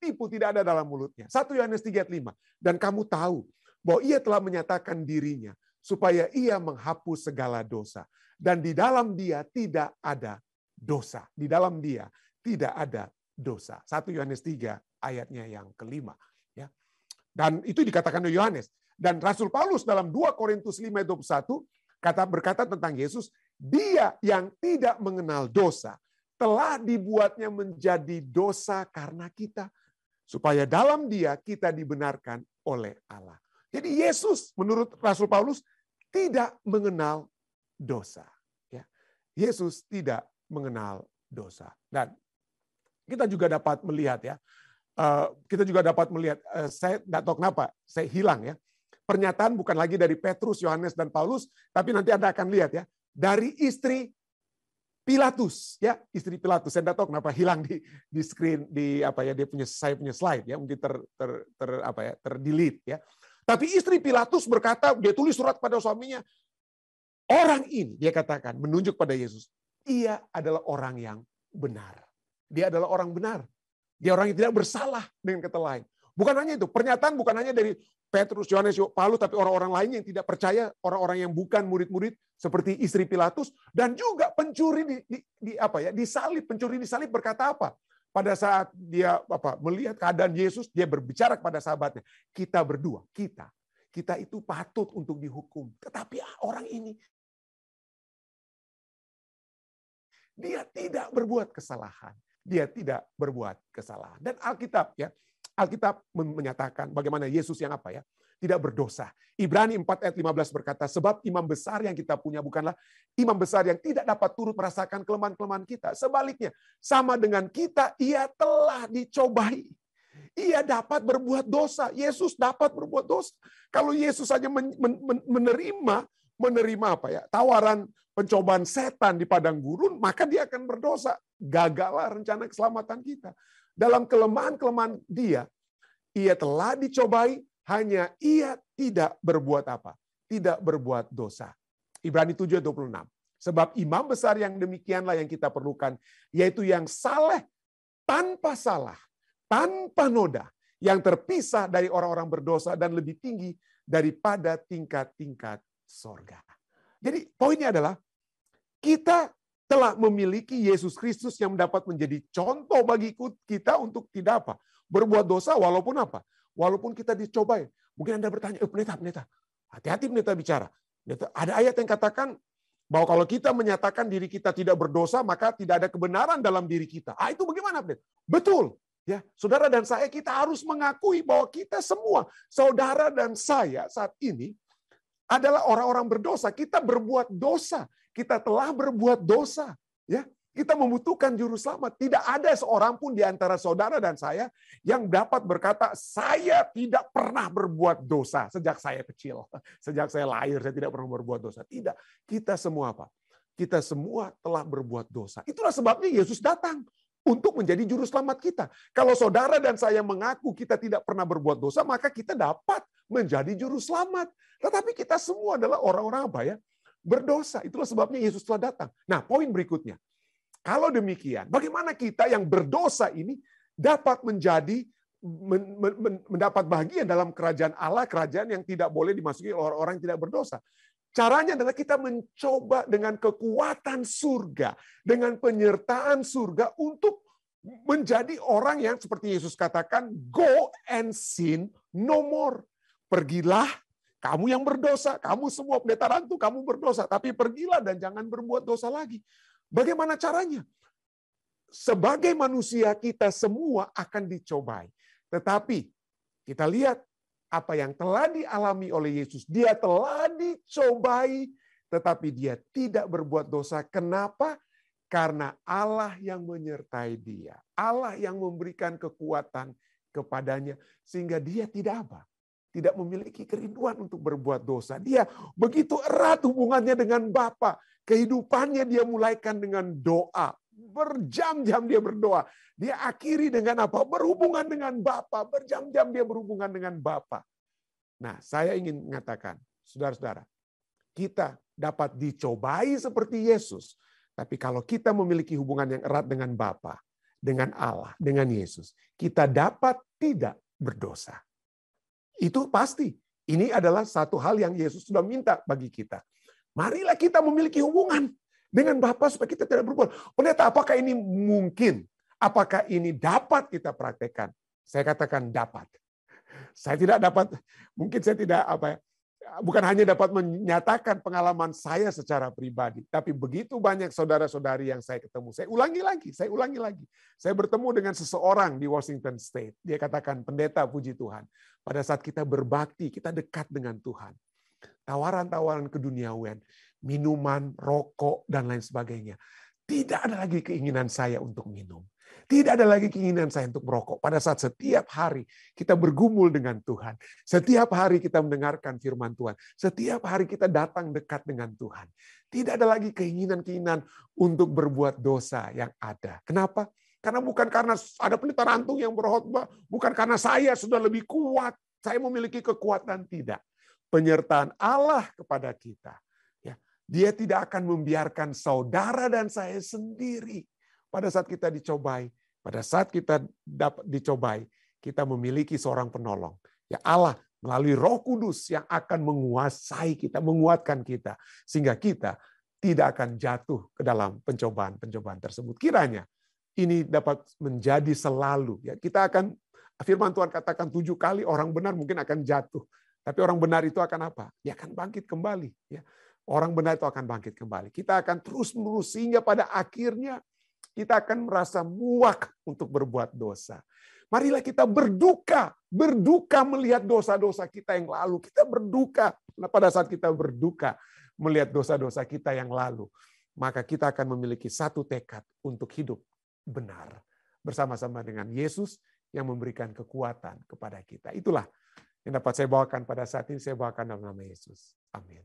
1 Yohanes 3:5. Dan kamu tahu bahwa ia telah menyatakan dirinya supaya ia menghapus segala dosa. Dan di dalam dia tidak ada dosa. Di dalam dia tidak ada dosa. 1 Yohanes 3 ayatnya yang kelima. Ya. Dan itu dikatakan oleh Yohanes. Dan Rasul Paulus dalam 2 Korintus 5:21 berkata tentang Yesus, dia yang tidak mengenal dosa telah dibuatnya menjadi dosa karena kita, supaya dalam dia kita dibenarkan oleh Allah. Jadi Yesus menurut Rasul Paulus tidak mengenal dosa. Ya. Yesus tidak mengenal dosa. Dan kita juga dapat melihat ya, saya tidak tahu kenapa, saya hilang ya. Pernyataan bukan lagi dari Petrus, Yohanes, dan Paulus, tapi nanti Anda akan lihat ya, dari istri Pilatus, ya, istri Pilatus. Saya tidak tahu kenapa hilang di screen, saya punya slide ya, mungkin terdelete ya. Tapi istri Pilatus berkata, dia tulis surat pada suaminya, orang ini, dia katakan, menunjuk pada Yesus, ia adalah orang yang benar. Dia adalah orang benar. Dia orang yang tidak bersalah dengan kata lain. Bukan hanya itu, pernyataan bukan hanya dari Petrus, Yohanes, Paulus, tapi orang-orang lain yang tidak percaya, orang-orang yang bukan murid-murid seperti istri Pilatus, dan juga pencuri disalib. Pencuri disalib berkata apa? Pada saat dia melihat keadaan Yesus, dia berbicara kepada sahabatnya, kita berdua, kita itu patut untuk dihukum. Tetapi orang ini dia tidak berbuat kesalahan. Dia tidak berbuat kesalahan. Dan Alkitab menyatakan bagaimana Yesus yang tidak berdosa. Ibrani 4 ayat 15 berkata, sebab imam besar yang kita punya bukanlah imam besar yang tidak dapat turut merasakan kelemahan-kelemahan kita. Sebaliknya, sama dengan kita, ia telah dicobai. Ia dapat berbuat dosa. Yesus dapat berbuat dosa. Kalau Yesus saja menerima apa ya? Tawaran pencobaan setan di padang gurun, maka dia akan berdosa. Gagallah rencana keselamatan kita. Dalam kelemahan-kelemahan dia, ia telah dicobai, hanya ia tidak berbuat apa? Tidak berbuat dosa. Ibrani 7:26. Sebab imam besar yang demikianlah yang kita perlukan, yaitu yang saleh tanpa salah, tanpa noda, yang terpisah dari orang-orang berdosa dan lebih tinggi daripada tingkat-tingkat sorga. Jadi poinnya adalah kita telah memiliki Yesus Kristus yang dapat menjadi contoh bagi kita untuk tidak apa? Berbuat dosa walaupun apa? Walaupun kita dicobai. Mungkin Anda bertanya, pendeta, hati-hati pendeta bicara. Ada ayat yang katakan bahwa kalau kita menyatakan diri kita tidak berdosa, maka tidak ada kebenaran dalam diri kita. Itu bagaimana, pendeta? Betul. Ya, saudara dan saya, kita harus mengakui bahwa kita semua, saudara dan saya saat ini adalah orang-orang berdosa. Kita berbuat dosa. Kita telah berbuat dosa. Ya, kita membutuhkan juru selamat. Tidak ada seorang pun di antara saudara dan saya yang dapat berkata, saya tidak pernah berbuat dosa sejak saya kecil. Sejak saya lahir, saya tidak pernah berbuat dosa. Tidak. Kita semua apa? Kita semua telah berbuat dosa. Itulah sebabnya Yesus datang untuk menjadi juru selamat kita. Kalau saudara dan saya mengaku kita tidak pernah berbuat dosa, maka kita dapat menjadi juru selamat. Tetapi kita semua adalah orang-orang apa ya? Berdosa. Itulah sebabnya Yesus telah datang. Nah, poin berikutnya. Kalau demikian, bagaimana kita yang berdosa ini dapat mendapat bagian dalam kerajaan Allah, kerajaan yang tidak boleh dimasuki oleh orang-orang yang tidak berdosa? Caranya adalah kita mencoba dengan kekuatan surga, dengan penyertaan surga untuk menjadi orang yang seperti Yesus katakan, go and sin no more. Pergilah, kamu yang berdosa, kamu semua pendeta rantu, kamu berdosa, tapi pergilah dan jangan berbuat dosa lagi. Bagaimana caranya? Sebagai manusia kita semua akan dicobai. Tetapi kita lihat apa yang telah dialami oleh Yesus. Dia telah dicobai, tetapi dia tidak berbuat dosa. Kenapa? Karena Allah yang menyertai dia. Allah yang memberikan kekuatan kepadanya. Sehingga dia tidak apa? Tidak memiliki kerinduan untuk berbuat dosa. Dia begitu erat hubungannya dengan Bapa. Kehidupannya dia mulaikan dengan doa. Berjam-jam dia berdoa. Dia akhiri dengan apa? Berhubungan dengan Bapa. Berjam-jam dia berhubungan dengan Bapa. Nah, saya ingin mengatakan, saudara-saudara, kita dapat dicobai seperti Yesus. Tapi kalau kita memiliki hubungan yang erat dengan Bapa, dengan Allah, dengan Yesus, kita dapat tidak berdosa. Itu pasti. Ini adalah satu hal yang Yesus sudah minta bagi kita. Marilah kita memiliki hubungan dengan Bapa supaya kita tidak berbuat. Pendeta, apakah ini mungkin? Apakah ini dapat kita praktekkan? Saya katakan dapat. Saya tidak dapat, mungkin saya tidak bukan hanya dapat menyatakan pengalaman saya secara pribadi, tapi begitu banyak saudara-saudari yang saya ketemu. Saya ulangi lagi. Saya bertemu dengan seseorang di Washington State. Dia katakan, pendeta, puji Tuhan, pada saat kita berbakti, kita dekat dengan Tuhan. Tawaran-tawaran keduniawian, minuman, rokok, dan lain sebagainya. Tidak ada lagi keinginan saya untuk minum. Tidak ada lagi keinginan saya untuk merokok. Pada saat setiap hari kita bergumul dengan Tuhan. Setiap hari kita mendengarkan firman Tuhan. Setiap hari kita datang dekat dengan Tuhan. Tidak ada lagi keinginan-keinginan untuk berbuat dosa yang ada. Kenapa? Karena bukan karena ada pendeta rantung yang berkhotbah. Bukan karena saya sudah lebih kuat. Saya memiliki kekuatan. Tidak. Penyertaan Allah kepada kita. Ya, Dia tidak akan membiarkan saudara dan saya sendiri. Pada saat kita dicobai, pada saat kita dapat dicobai, kita memiliki seorang penolong. Ya Allah melalui Roh Kudus yang akan menguasai kita, menguatkan kita. Sehingga kita tidak akan jatuh ke dalam pencobaan-pencobaan tersebut. Kiranya ini dapat menjadi selalu. Ya, kita akan, firman Tuhan katakan 7 kali orang benar mungkin akan jatuh. Tapi orang benar itu akan apa? Dia akan bangkit kembali. Ya. Orang benar itu akan bangkit kembali. Kita akan terus-menerus sehingga pada akhirnya kita akan merasa muak untuk berbuat dosa. Marilah kita berduka melihat dosa-dosa kita yang lalu. Kita berduka. Nah, pada saat kita berduka melihat dosa-dosa kita yang lalu, maka kita akan memiliki satu tekad untuk hidup benar bersama-sama dengan Yesus yang memberikan kekuatan kepada kita. Itulah yang dapat saya bawakan pada saat ini. Saya bawakan dalam nama Yesus. Amin.